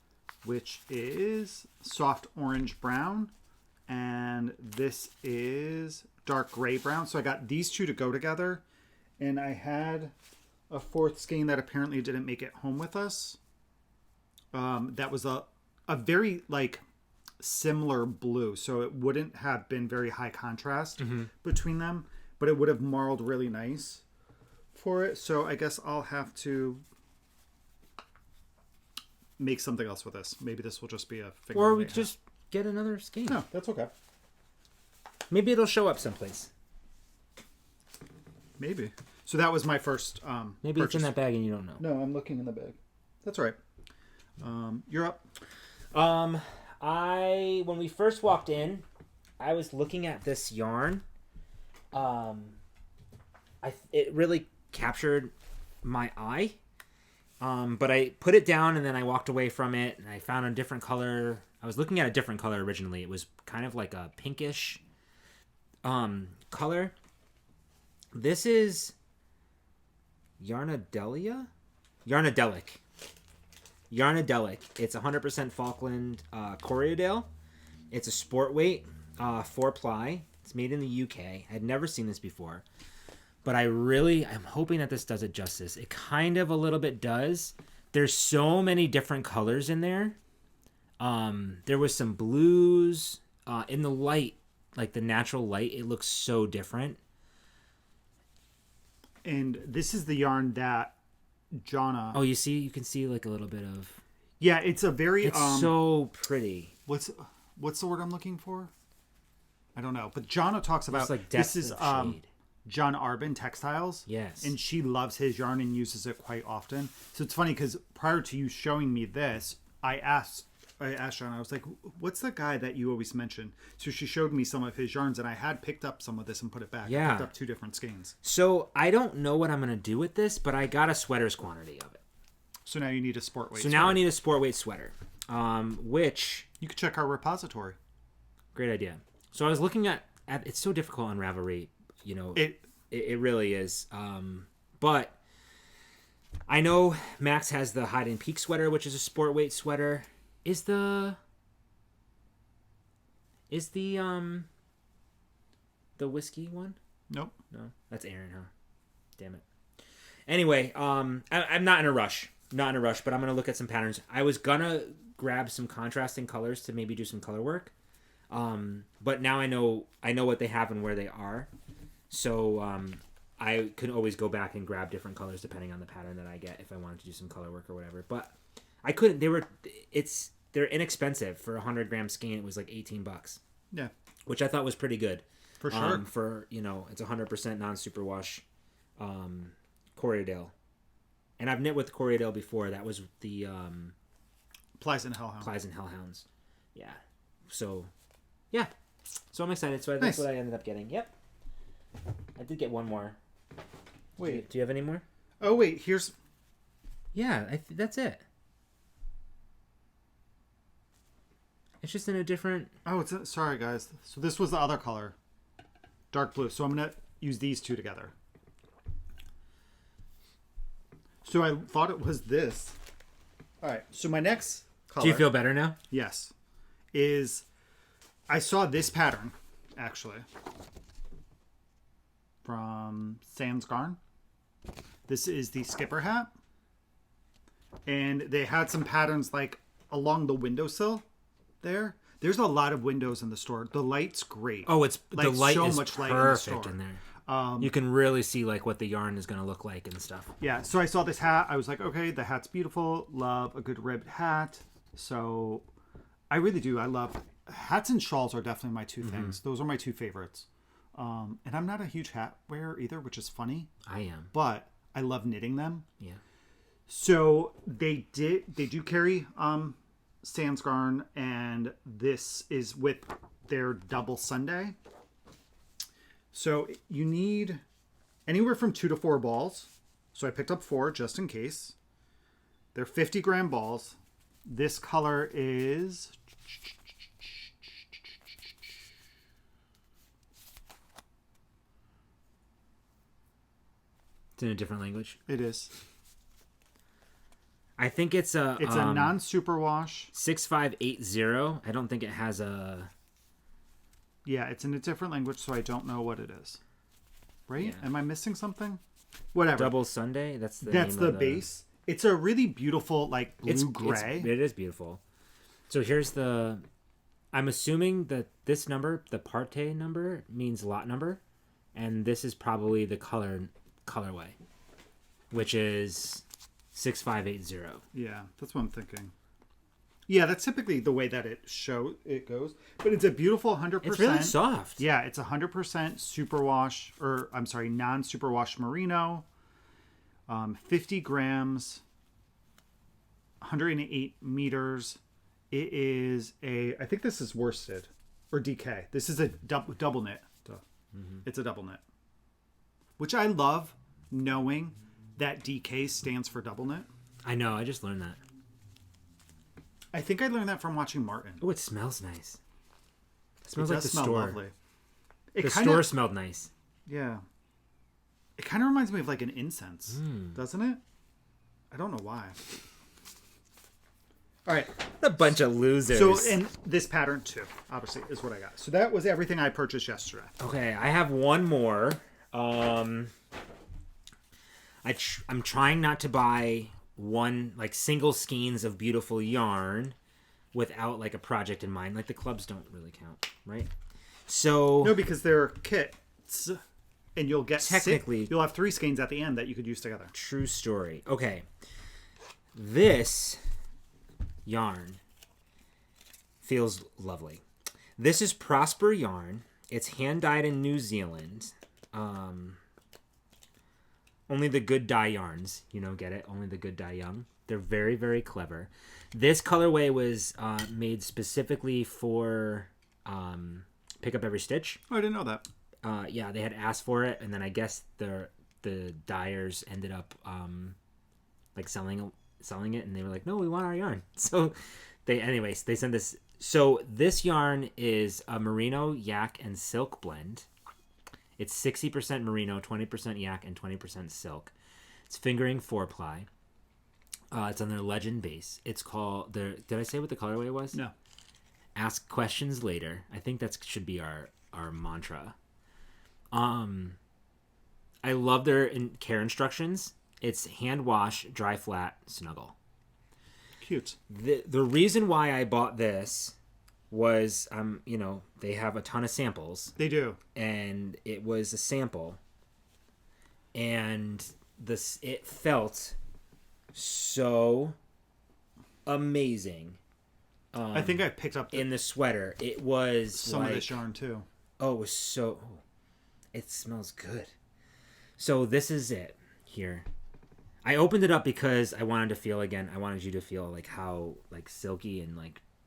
which is soft orange brown. And this is dark gray brown. So I got these 2 to go together. And I had a 4th skein that apparently didn't make it home with us. That was a very like similar blue. So it wouldn't have been very high contrast between them. But it would have marled really nice for it. So I guess I'll have to make something else with this. Maybe this will just be a figure. Or we could just get another skein. No, that's okay. Maybe it'll show up someplace. Maybe. So that was my first Maybe purchase. it's in that bag and you don't know. No, I'm looking in the bag. That's all right. You're up. When we first walked in, I was looking at this yarn. It really captured my eye. But I put it down and then I walked away from it and I found a different color. I was looking at a different color originally. It was kind of like a pinkish color. This is Yarnadelic. It's 100% Falkland Corriedale. It's a sport weight, 4-ply. It's made in the UK. I'd never seen this before. But I'm hoping that this does it justice. It kind of a little bit does. There's so many different colors in there. There was some blues. In the light, like the natural light, it looks so different. And this is the yarn that Jonna... Oh, you can see like a little bit of... Yeah, it's a very... It's so pretty. What's the word I'm looking for? I don't know. But Jonna talks about... It's like this is shade. John Arbon Textiles. Yes. And she loves his yarn and uses it quite often. So it's funny because prior to you showing me this, I asked Shannon, I was like, what's the guy that you always mention? So she showed me some of his yarns and I had picked up some of this and put it back. Yeah. I picked up 2 different skeins. So I don't know what I'm going to do with this, but I got a sweater's quantity of it. So now you need a sport weight sweater. Now I need a sport weight sweater, which... You could check our repository. Great idea. So I was looking at it's so difficult on Ravelry, you know. It really is. But I know Max has the Hide and Peak sweater, which is a sport weight sweater. Is the whiskey one? Nope. No, that's Aaron, huh? Damn it. Anyway, I'm not in a rush. Not in a rush, but I'm gonna look at some patterns. I was gonna grab some contrasting colors to maybe do some color work. But now I know what they have and where they are. So I could always go back and grab different colors depending on the pattern that I get if I wanted to do some color work or whatever. But I couldn't. They're inexpensive for a 100-gram skein. It was like $18. Yeah, which I thought was pretty good. For sure. For it's 100% non-superwash Corriedale, and I've knit with Corriedale before. That was the Pleasant Hellhound. Pleasant Hellhounds. Yeah. So, yeah. So I'm excited. So that's what I ended up getting. Yep. I did get one more. Wait. Do you have any more? Oh wait, here's. Yeah, that's it. It's just in a different... Oh, sorry, guys. So this was the other color. Dark blue. So I'm going to use these 2 together. So I thought it was this. All right. So my next color... Do you feel better now? Yes. I saw this pattern, actually, from Sans Garn. This is the skipper hat. And they had some patterns like along the windowsill. There's a lot of windows in the store. The light's great. Oh, it's like, the light so is much light perfect in, the in there. You can really see like what the yarn is going to look like and stuff. Yeah, so I saw this hat. I was like, okay, the hat's beautiful. Love a good ribbed hat. So I really do. I love hats and shawls are definitely my two things. Those are my two favorites. And I'm not a huge hat wearer either, which is funny. I am. But I love knitting them. Yeah. So they do carry sans garn, and this is with their double Sunday. So you need anywhere from 2 to 4 balls. So I picked up 4 just in case. They're 50-gram balls. This color is... It's in a different language. It is. I think it's a non-superwash. 6580. I don't think it has a... Yeah, it's in a different language, so I don't know what it is. Right? Yeah. Am I missing something? Whatever. Double Sunday? That's the base. It's a really beautiful, like, blue-gray. It is beautiful. So here's the... I'm assuming that this number, the parte number, means lot number. And this is probably the colorway, which is 6580. Yeah, that's what I'm thinking. Yeah, that's typically the way that it goes. But it's a beautiful 100%. It's really soft. Yeah, it's 100% superwash, non-superwash merino. 50 grams, 108 meters. It is I think this is worsted or DK. This is a double knit. It's a double knit, which I love knowing that DK stands for double knit. I know. I just learned that. I think I learned that from watching Martin. Oh, it smells nice. It smells like the smell store. Lovely. The store smelled nice. Yeah. It kind of reminds me of like an incense, doesn't it? I don't know why. All right. A bunch of losers. So, and this pattern too, obviously, is what I got. So that was everything I purchased yesterday. Okay, I have one more. I'm trying not to buy one, like, single skeins of beautiful yarn without, like, a project in mind. Like, the clubs don't really count, right? So... No, because they're kits, and you'll get... Technically... You'll have 3 skeins at the end that you could use together. True story. Okay. This yarn feels lovely. This is Prosper yarn. It's hand-dyed in New Zealand. Only the good dye yarns, get it? Only the good dye young. They're very, very clever. This colorway was made specifically for Pick Up Every Stitch. Oh, I didn't know that. Yeah, they had asked for it, and then I guess the dyers ended up selling it, and they were like, no, we want our yarn. So they sent this. So this yarn is a merino, yak, and silk blend. It's 60% merino, 20% yak, and 20% silk. It's fingering 4-ply. It's on their Legend base. It's called... Did I say what the colorway was? No. Ask questions later. I think that should be our mantra. I love their care instructions. It's hand wash, dry flat, snuggle. Cute. The reason why I bought this was, they have a ton of samples. They do. And it was a sample. And it felt so amazing. I think I picked up in the sweater. It was some of this yarn too. Oh, it was so... It smells good. So this is it here. I opened it up because I wanted to feel again. I wanted you to feel like how silky and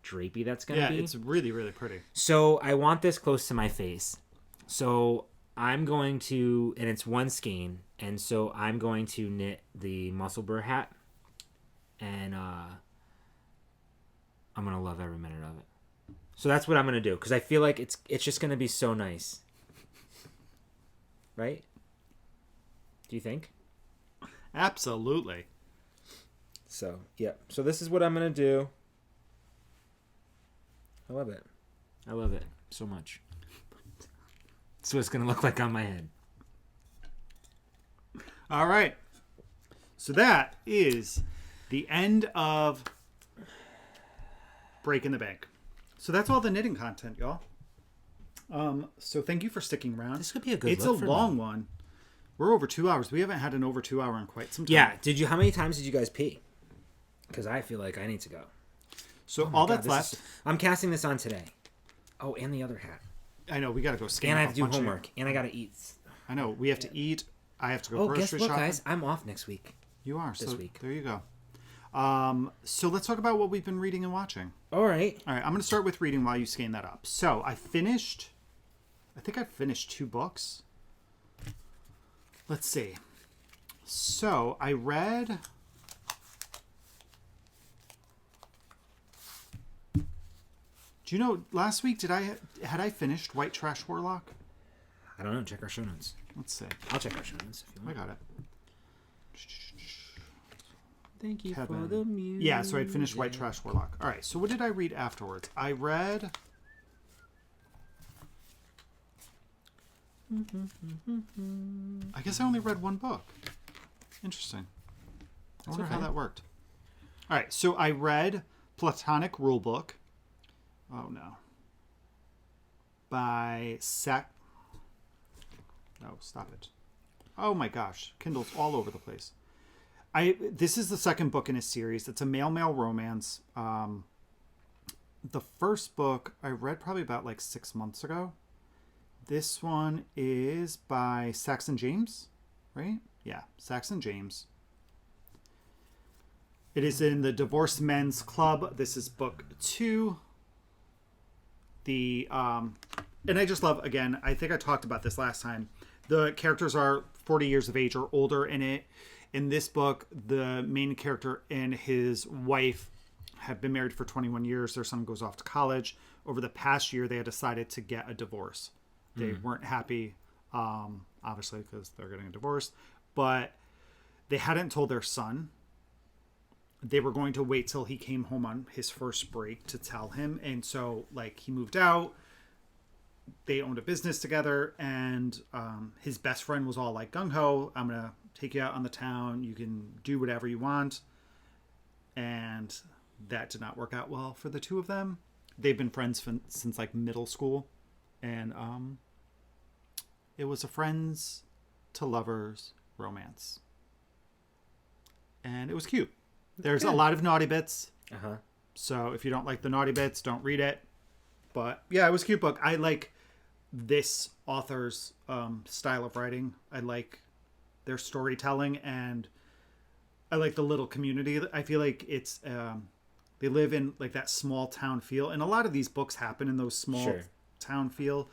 drapey that's gonna be. Yeah, it's really, really pretty. So I want this close to my face. So I'm going to, and it's 1 skein, and so I'm going to knit the muscle burr hat, and I'm gonna love every minute of it. So that's what I'm gonna do because I feel like it's just gonna be so nice, right? Do you think? Absolutely. So yeah. So this is what I'm gonna do. I love it. I love it so much. That's what it's going to look like on my head. All right. So that is the end of Breaking the Bank. So that's all the knitting content, y'all. So thank you for sticking around. This could be a good It's a long one. We're over 2 hours. We haven't had an over 2 hour in quite some time. Yeah. How many times did you guys pee? Because I feel like I need to go. So all that's left. I'm casting this on today. Oh, and the other hat. I know, we gotta go scan. And I have to do homework. And I gotta eat. I know, we have to eat. I have to go grocery shopping. Guys? I'm off next week. You are. This week. There you go. So let's talk about what we've been reading and watching. All right. I'm going to start with reading while you scan that up. So I think I finished 2 books. Let's see. So I read... Do you know, last week, had I finished White Trash Warlock? I don't know. Check our show notes. Let's see. I'll check our show notes if you want. I got it. Thank you Kevin. for the music. Yeah, so I'd finished White Trash Warlock. All right, so what did I read afterwards? I read... I guess I only read 1 book. Interesting. I wonder how that worked. All right, so I read Platonic Rulebook. Oh, no. By No, stop it. Oh, my gosh. Kindle's all over the place. This is the second book in a series. It's a male-male romance. The first book I read probably about 6 months ago. This one is by Saxon James, right? Yeah, Saxon James. It is in the Divorced Men's Club. This is book 2. And I just love, again, I think I talked about this last time. The characters are 40 years of age or older in it. In this book, the main character and his wife have been married for 21 years. Their son goes off to college. Over the past year, they had decided to get a divorce. They weren't happy, obviously, because they're getting a divorce. But they hadn't told their son. They were going to wait till he came home on his first break to tell him. And so, he moved out. They owned a business together, and his best friend was all gung-ho. I'm going to take you out on the town. You can do whatever you want. And that did not work out well for the two of them. They've been friends since middle school. And it was a friends to lovers romance. And it was cute. There's a lot of naughty bits. Uh-huh. So if you don't like the naughty bits, don't read it. But yeah, it was a cute book. I like this author's style of writing. I like their storytelling, and I like the little community. I feel like it's they live in that small town feel, and a lot of these books happen in those small town feel.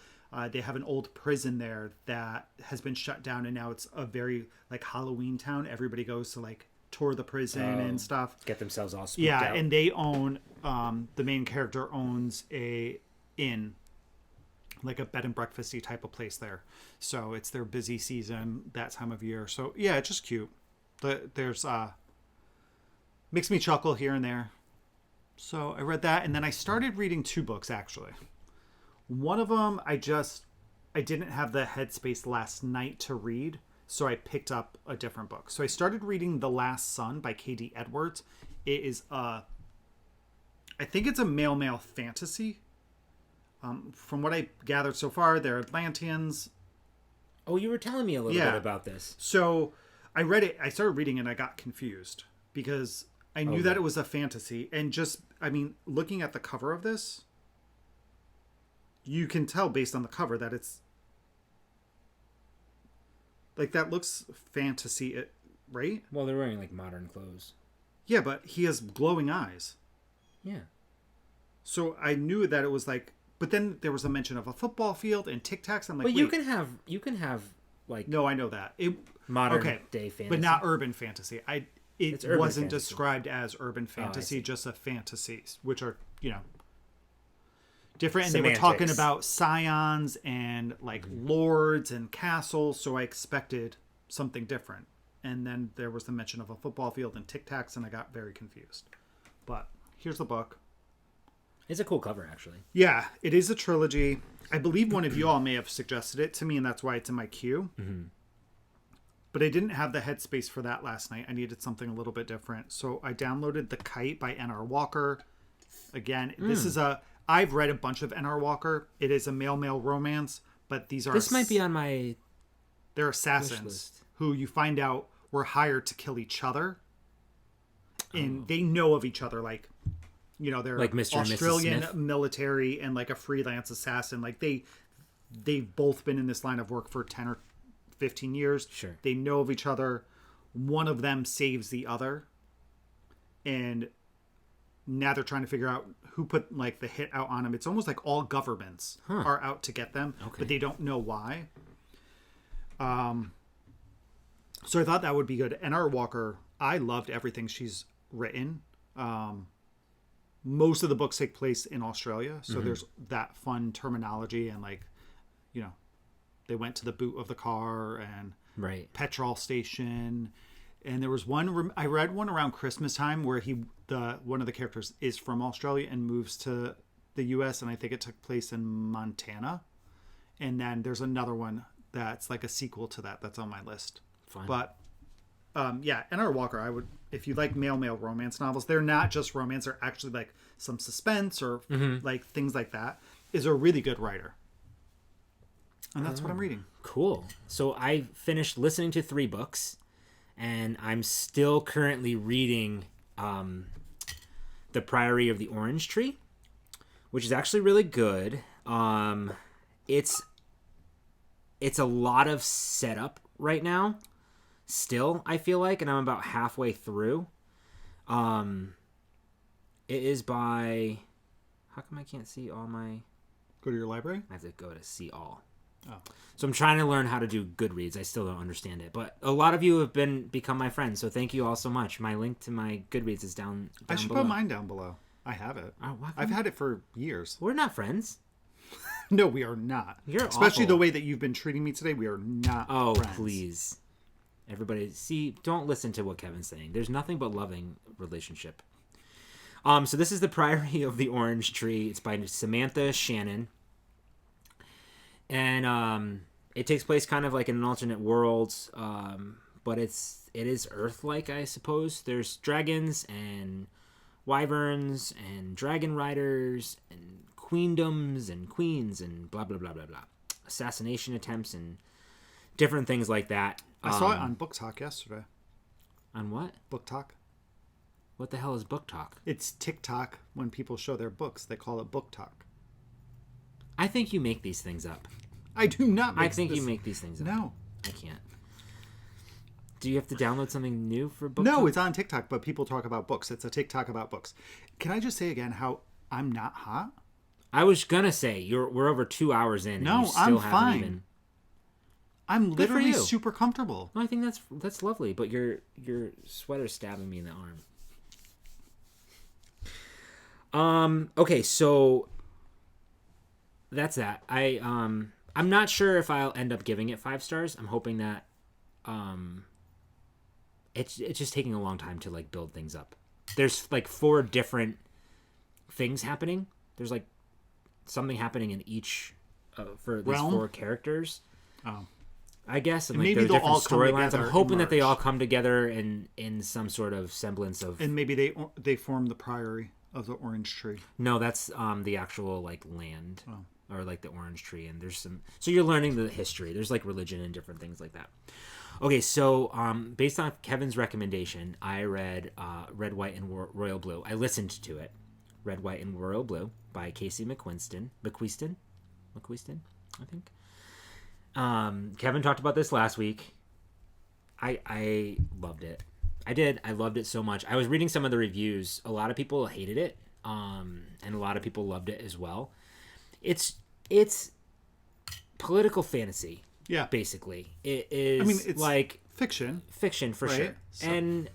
They have an old prison there that has been shut down, and now it's a very Halloween town. Everybody goes to tour the prison and stuff. Get themselves all spooked out. And they own the main character owns a inn, a bed and breakfasty type of place there. So it's their busy season that time of year. So yeah, it's just cute. There's makes me chuckle here and there. So I read that, and then I started reading 2 books actually. One of them I didn't have the headspace last night to read, so I picked up a different book. So I started reading The Last Son by Katie Edwards. It is I think it's a male fantasy. From what I gathered so far, they're Atlanteans. Oh, you were telling me a little bit about this. So I read it. I started reading and I got confused because I knew that it was a fantasy. And looking at the cover of this, you can tell based on the cover that it's that looks fantasy, right? Well, they're wearing modern clothes. Yeah, but he has glowing eyes. Yeah. So I knew that it was but then there was a mention of a football field and Tic Tacs. I'm but wait. you can have No, I know that. Modern day fantasy. But not urban fantasy. It wasn't fantasy. Described as urban fantasy, just a fantasies, which are, different. And Semantics. They were talking about scions and lords and castles, so I expected something different. And then there was the mention of a football field and Tic Tacs, and I got very confused. But here's the book. It's a cool cover, actually. Yeah, it is a trilogy. I believe one of you all may have suggested it to me, and that's why it's in my queue. Mm-hmm. But I didn't have the headspace for that last night. I needed something a little bit different. So I downloaded The Kite by N.R. Walker. Again, this is I've read a bunch of N.R. Walker. It is a male-male romance, but these are... This might be on my... They're assassins who you find out were hired to kill each other. And they know of each other, they're like Mr. and Mrs. Australian Smith. military and like a freelance assassin. Like they've both been in this line of work for 10 or 15 years. Sure. They know of each other. One of them saves the other. And now they're trying to figure out who put like the hit out on them. It's almost like all governments are out to get them, but they don't know why. So I thought that would be good. N.R. Walker, I loved everything she's written. Most of the books take place in Australia, so there's that fun terminology and like, they went to the boot of the car and petrol station. And there was one I read one around Christmas time where one of the characters is from Australia and moves to the U.S. and I think it took place in Montana. And then there's another one that's like a sequel to that's on my list. Fine. But N.R. Walker, if you like male romance novels, they're not just romance, they're actually like some suspense or like things like that, is a really good writer. And that's what I'm reading. Cool. So I finished listening to 3 books. And I'm still currently reading The Priory of the Orange Tree, which is actually really good. It's a lot of setup right now, still, I feel like, and I'm about halfway through. It is by... How come I can't see all my... Go to your library? I have to go to see all. Oh. So I'm trying to learn how to do Goodreads. I still don't understand it, but a lot of you have become my friends, so thank you all so much. My link to my Goodreads is down I should below. put mine down below. I have it. I've had it for years. We're not friends. No, we are not. You're especially awful. the way that you've been treating me today. We are not. Oh, friends. please, everybody, don't listen to what Kevin's saying. There's nothing but loving relationship. So this is The Priory of the Orange Tree. It's by Samantha Shannon. And it takes place kind of like in an alternate world, but it is Earth-like, I suppose. There's dragons and wyverns and dragon riders and queendoms and queens and blah, blah, blah, blah, blah. Assassination attempts and different things like that. I saw it on Book Talk yesterday. On what? Book Talk. What the hell is Book Talk? It's TikTok when people show their books. They call it Book Talk. I think you make these things up. I do not make you make these things up. No. I can't. Do you have to download something new for Book No, Talk? it's on TikTok, but people talk about books. It's a TikTok about books. Can I just say again how I'm not hot? I was gonna say we're over 2 hours in. No, and you still I'm haven't fine. Even... I'm Good for literally you. super comfortable. No, I think that's lovely, but your sweater's stabbing me in the arm. Okay, so that's that. I'm not sure if I'll end up giving it 5 stars. I'm hoping that it's just taking a long time to like build things up. There's like 4 different things happening. There's like something happening in each for these 4 characters. Oh. I guess, and like maybe there are they'll all different come storylines. together I'm hoping and that they merge. all come together in some sort of semblance of. And maybe they form the Priory of the Orange Tree. No, that's the actual like land or like the orange tree, and there's some. So you're learning the history. There's like religion and different things like that. Okay, so based on Kevin's recommendation, I read Red, White, and Royal Blue. I listened to it. Red, White, and Royal Blue by Casey McQuiston, I think. Kevin talked about this last week. I loved it. I loved it so much. I was reading some of the reviews. A lot of people hated it, and a lot of people loved it as well. It's political fantasy. Yeah, basically, it is. I mean, it's like fiction for right? sure. So. And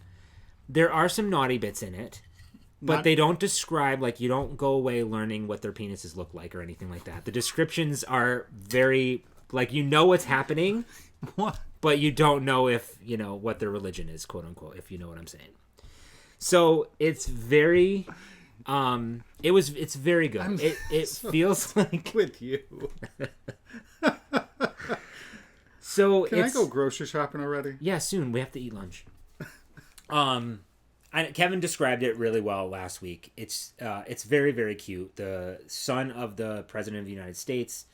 there are some naughty bits in it. But they don't describe, like, you don't go away learning what their penises look like or anything like that. The descriptions are very, like, you know what's happening, what? But you don't know if, you know, what their religion is, quote unquote, if you know what I'm saying. So it's very, it's very good. It so feels like. With you. So Can I go grocery shopping already? Yeah, soon. We have to eat lunch. Kevin described it really well last week. It's very, very cute. The son of the President of the United States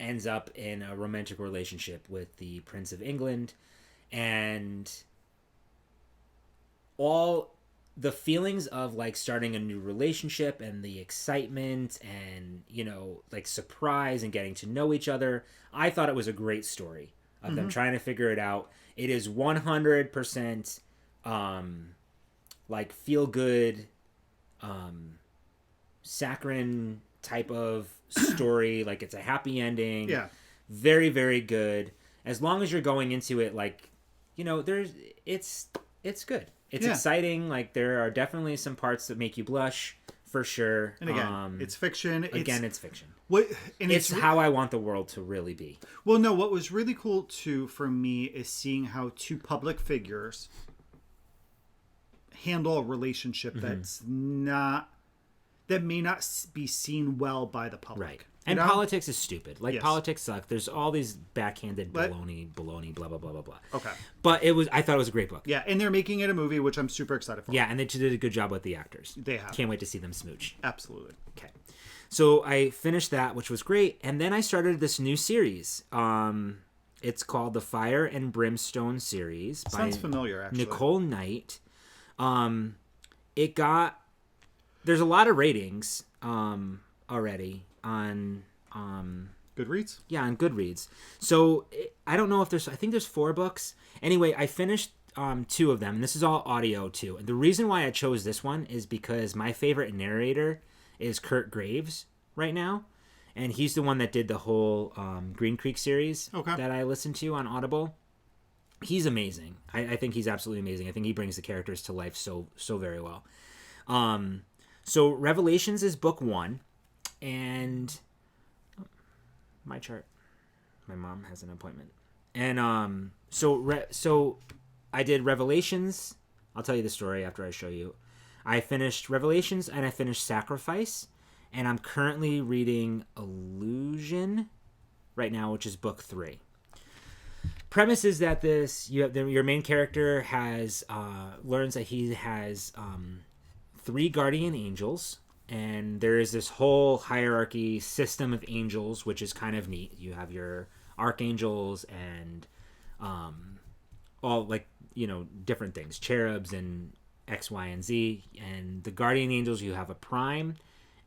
ends up in a romantic relationship with the Prince of England, and all the feelings of like starting a new relationship and the excitement and, you know, like surprise and getting to know each other. I thought it was a great story of them trying to figure it out. It is 100% like feel good, saccharine type of story. Like it's a happy ending. Yeah. Very, very good. As long as you're going into it like, you know, it's good. It's exciting. Like there are definitely some parts that make you blush for sure. And again, it's fiction. It's fiction. It's how I want the world to really be. Well, no, what was really cool too for me is seeing how two public figures handle a relationship that may not be seen well by the public. Right. And politics is stupid. Like politics suck. There's all these backhanded baloney, blah, blah, blah, blah, blah. Okay. But I thought it was a great book. Yeah, and they're making it a movie, which I'm super excited for. Yeah, and they did a good job with the actors. They have. Can't wait to see them smooch. Absolutely. Okay. So I finished that, which was great. And then I started this new series. It's called the Fire and Brimstone series. Sounds familiar, actually. Nikole Knight. There's a lot of ratings already on Goodreads? Yeah, on Goodreads. So I don't know if I think there's 4 books. Anyway, I finished 2 of them, and this is all audio too. And the reason why I chose this one is because my favorite narrator is Kurt Graves right now, and he's the one that did the whole Green Creek series that I listened to on Audible. He's amazing. I think he's absolutely amazing. I think he brings the characters to life so very well. So Revelations is book 1, and my chart. My mom has an appointment, and so I did Revelations. I'll tell you the story after I show you. I finished Revelations and I finished Sacrifice, and I'm currently reading Illusion right now, which is book 3. Premise is that your main character has learns that he has 3 guardian angels, and there is this whole hierarchy system of angels, which is kind of neat. You have your archangels and all, like, you know, different things, cherubs and X, Y, and Z. And the guardian angels, you have a prime,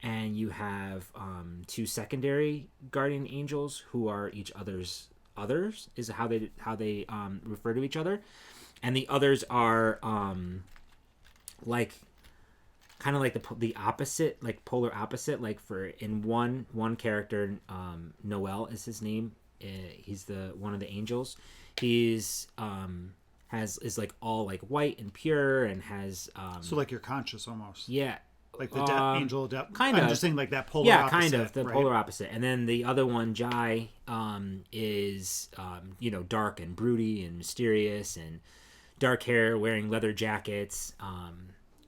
and you have 2 secondary guardian angels who are each other's others, is how they refer to each other. And the others are like kind of like the opposite, like polar opposite. Like for in one character, Noel is his name. He's the one of the angels. He's is like all like white and pure and has so like your conscious almost. Yeah. Like the angel depth. Kind of. I'm just saying like that polar opposite. Yeah, kind of. The polar opposite. And then the other one, Jai, is, you know, dark and broody and mysterious and dark hair, wearing leather jackets.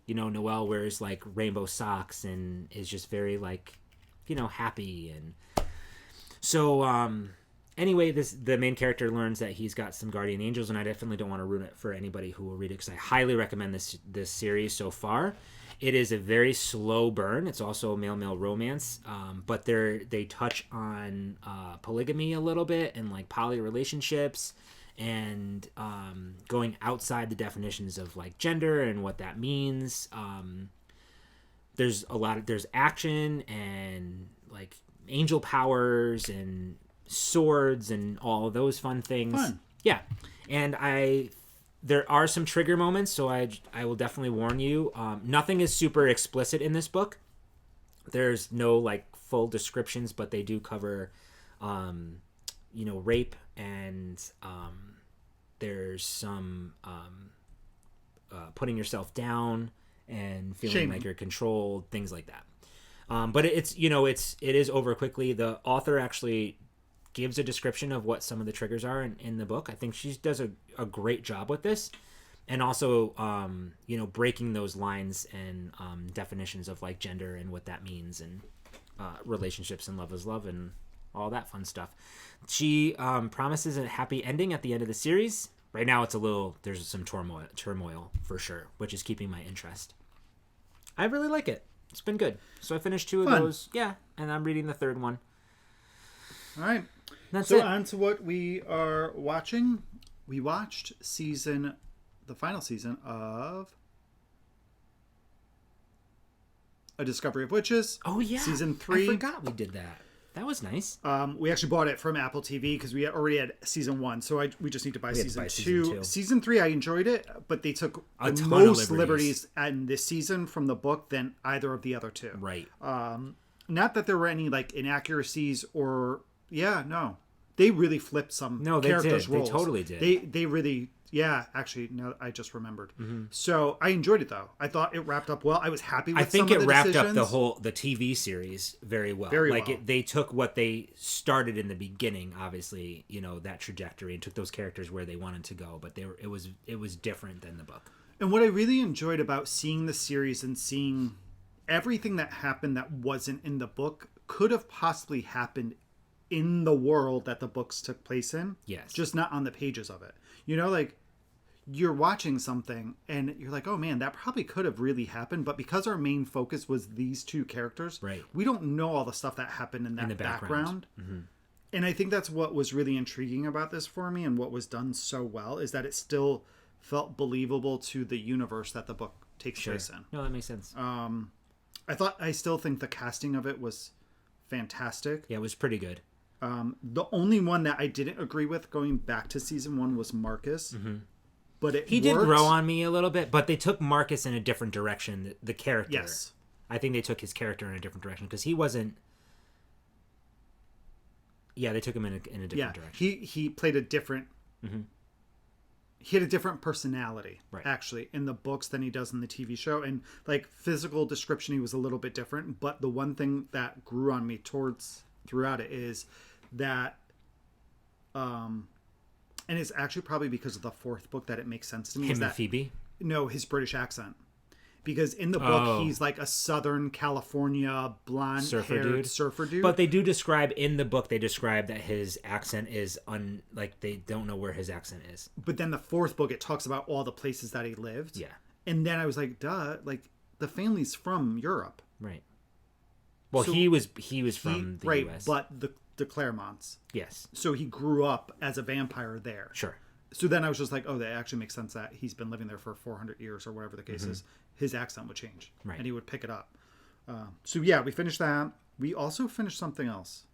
You know, Noelle wears like rainbow socks and is just very like, you know, happy. And so, anyway, the main character learns that he's got some guardian angels, and I definitely don't want to ruin it for anybody who will read it, because I highly recommend this series so far. It is a very slow burn. It's also a male-male romance, but they touch on polygamy a little bit and like poly relationships and going outside the definitions of like gender and what that means. There's action and like angel powers and swords and all of those fun things. Fun. Yeah, and there are some trigger moments, so I will definitely warn you. Nothing is super explicit in this book. There's no like full descriptions, but they do cover, you know, rape, and there's some putting yourself down and feeling like you're controlled, things like that. But it is over quickly. The author actually gives a description of what some of the triggers are in the book. I think she does a great job with this, and also you know, breaking those lines and definitions of like gender and what that means, and relationships and love is love and all that fun stuff. She promises a happy ending at the end of the series. Right now there's some turmoil for sure, which is keeping my interest. I really like it. It's been good. So I finished 2 of those. Yeah, and I'm reading the 3rd one. All right. That's so it. on to what we are watching. We watched the final season of A Discovery of Witches. Oh yeah, season 3. I forgot we did that. That was nice. We actually bought it from Apple TV because we already had season 1, so we just need to buy season 2. Season 3, I enjoyed it, but they took the most liberties in this season from the book than either of the other two. Right. Not that there were any like inaccuracies or no, they really flipped some characters' roles. They totally did. They really. Yeah, actually, no, I just remembered. So I enjoyed it though. I thought it wrapped up well. I was happy with some of the decisions. I think it wrapped up the TV series very well. They took what they started in the beginning, obviously, that trajectory, and took those characters where they wanted to go. But it was different than the book. And what I really enjoyed about seeing the series and seeing everything that happened that wasn't in the book could have possibly happened in the world that the books took place in. Yes. Just not on the pages of it. Like, you're watching something and you're like, oh man, that probably could have really happened. But because our main focus was these two characters, we don't know all the stuff that happened in the background. And I think that's what was really intriguing about this for me, and what was done so well is that it still felt believable to the universe that the book takes place in. No, that makes sense. I still think the casting of it was fantastic. Yeah, it was pretty good. The only one that I didn't agree with going back to season 1 was Marcus. But he did grow on me a little bit, but they took Marcus in a different direction. The character, yes, I think they took his character in a different direction because he wasn't. Yeah, they took him in a different direction. He played a different. He had a different personality, actually, in the books than he does in the TV show, and like physical description, he was a little bit different. But the one thing that grew on me throughout it is that. And it's actually probably because of the 4th book that it makes sense to me. Him and Phoebe? No, his British accent. Because in the book, he's like a Southern California blonde-haired surfer dude. But they do describe, in the book, that his accent is, they don't know where his accent is. But then the 4th book, it talks about all the places that he lived. Yeah. And then I was like, duh, like, the family's from Europe. Right. Well, so he was from the U.S. But the Claremonts. Yes. So he grew up as a vampire there. Sure. So then I was just like, oh, that actually makes sense that he's been living there for 400 years or whatever the case is. His accent would change. Right. And he would pick it up. So yeah, we finished that. We also finished something else.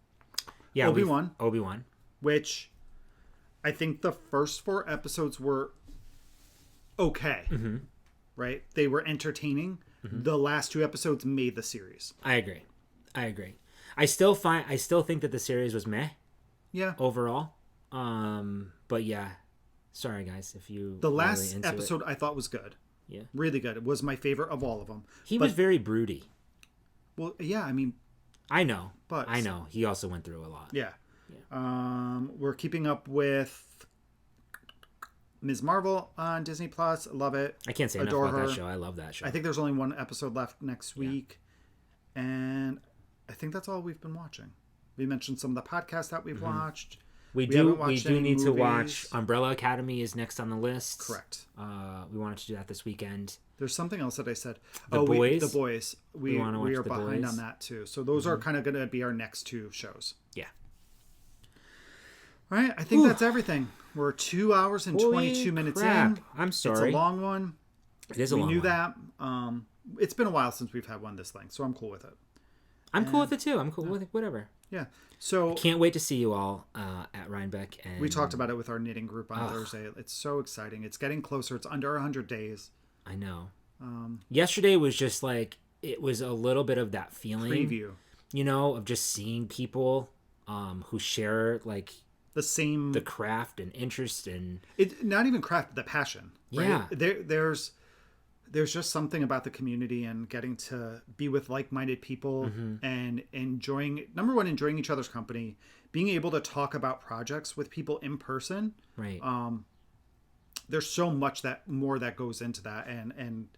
Yeah. Obi-Wan. Which I think the first 4 episodes were okay. Right? They were entertaining. The last 2 episodes made the series. I agree. I still think that the series was meh. Yeah. Overall. But yeah. Sorry guys if you the last really episode I thought was good. Yeah. Really good. It was my favorite of all of them. He was very broody. Well, yeah, I mean, I know. He also went through a lot. Yeah. We're keeping up with Ms. Marvel on Disney Plus. Love it. I can't say enough about that show. I love that show. I think there's only 1 episode left next week. And I think that's all we've been watching. We mentioned some of the podcasts that we've watched. We do need to watch Umbrella Academy is next on the list. Correct. We wanted to do that this weekend. There's something else that I said. The Boys. The Boys. We are behind Boys. on that too. So those are kind of going to be our next 2 shows. Yeah. All right. I think that's everything. We're 2 hours and 22 minutes in. I'm sorry. It's a long one. It is a long one. We knew that. It's been a while since we've had one this length, so I'm cool with it. I'm cool with it too. I'm cool with it. Whatever. Yeah. So I can't wait to see you all at Rhinebeck. And we talked about it with our knitting group on Thursday. It's so exciting. It's getting closer. It's under 100 days. I know. Yesterday was just like, it was a little bit of that feeling. Preview. Of just seeing people who share like the craft and interest and it. Not even craft, the passion. Right? Yeah. There's just something about the community and getting to be with like-minded people and enjoying each other's company, being able to talk about projects with people in person. Right. There's so much more that goes into that. And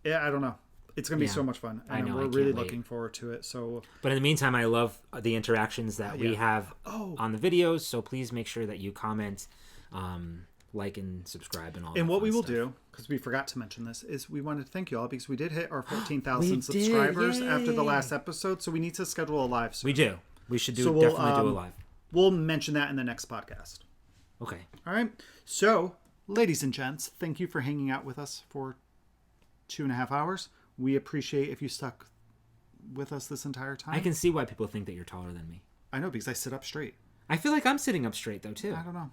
yeah, I don't know. It's going to be so much fun. And we're really looking forward to it. So, but in the meantime, I love the interactions that we have on the videos. So please make sure that you comment, like and subscribe and all that. And what we will do, because we forgot to mention this, is we wanted to thank you all because we did hit our 14,000 subscribers after the last episode. So we need to schedule a live soon. We do. We should definitely do a live. We'll mention that in the next podcast. Okay. All right. So, ladies and gents, thank you for hanging out with us for 2.5 hours. We appreciate if you stuck with us this entire time. I can see why people think that you're taller than me. I know, because I sit up straight. I feel like I'm sitting up straight, though, too. I don't know.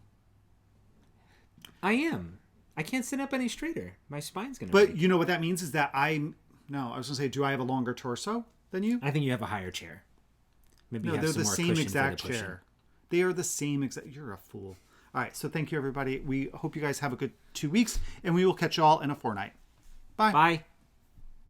I am. I can't sit up any straighter. My spine's going to break. You know what that means is that I was going to say, do I have a longer torso than you? I think you have a higher chair. Maybe no, they're the same exact chair. They are the same exact... You're a fool. All right, so thank you, everybody. We hope you guys have a good 2 weeks, and we will catch y'all in a fortnight. Bye. Bye.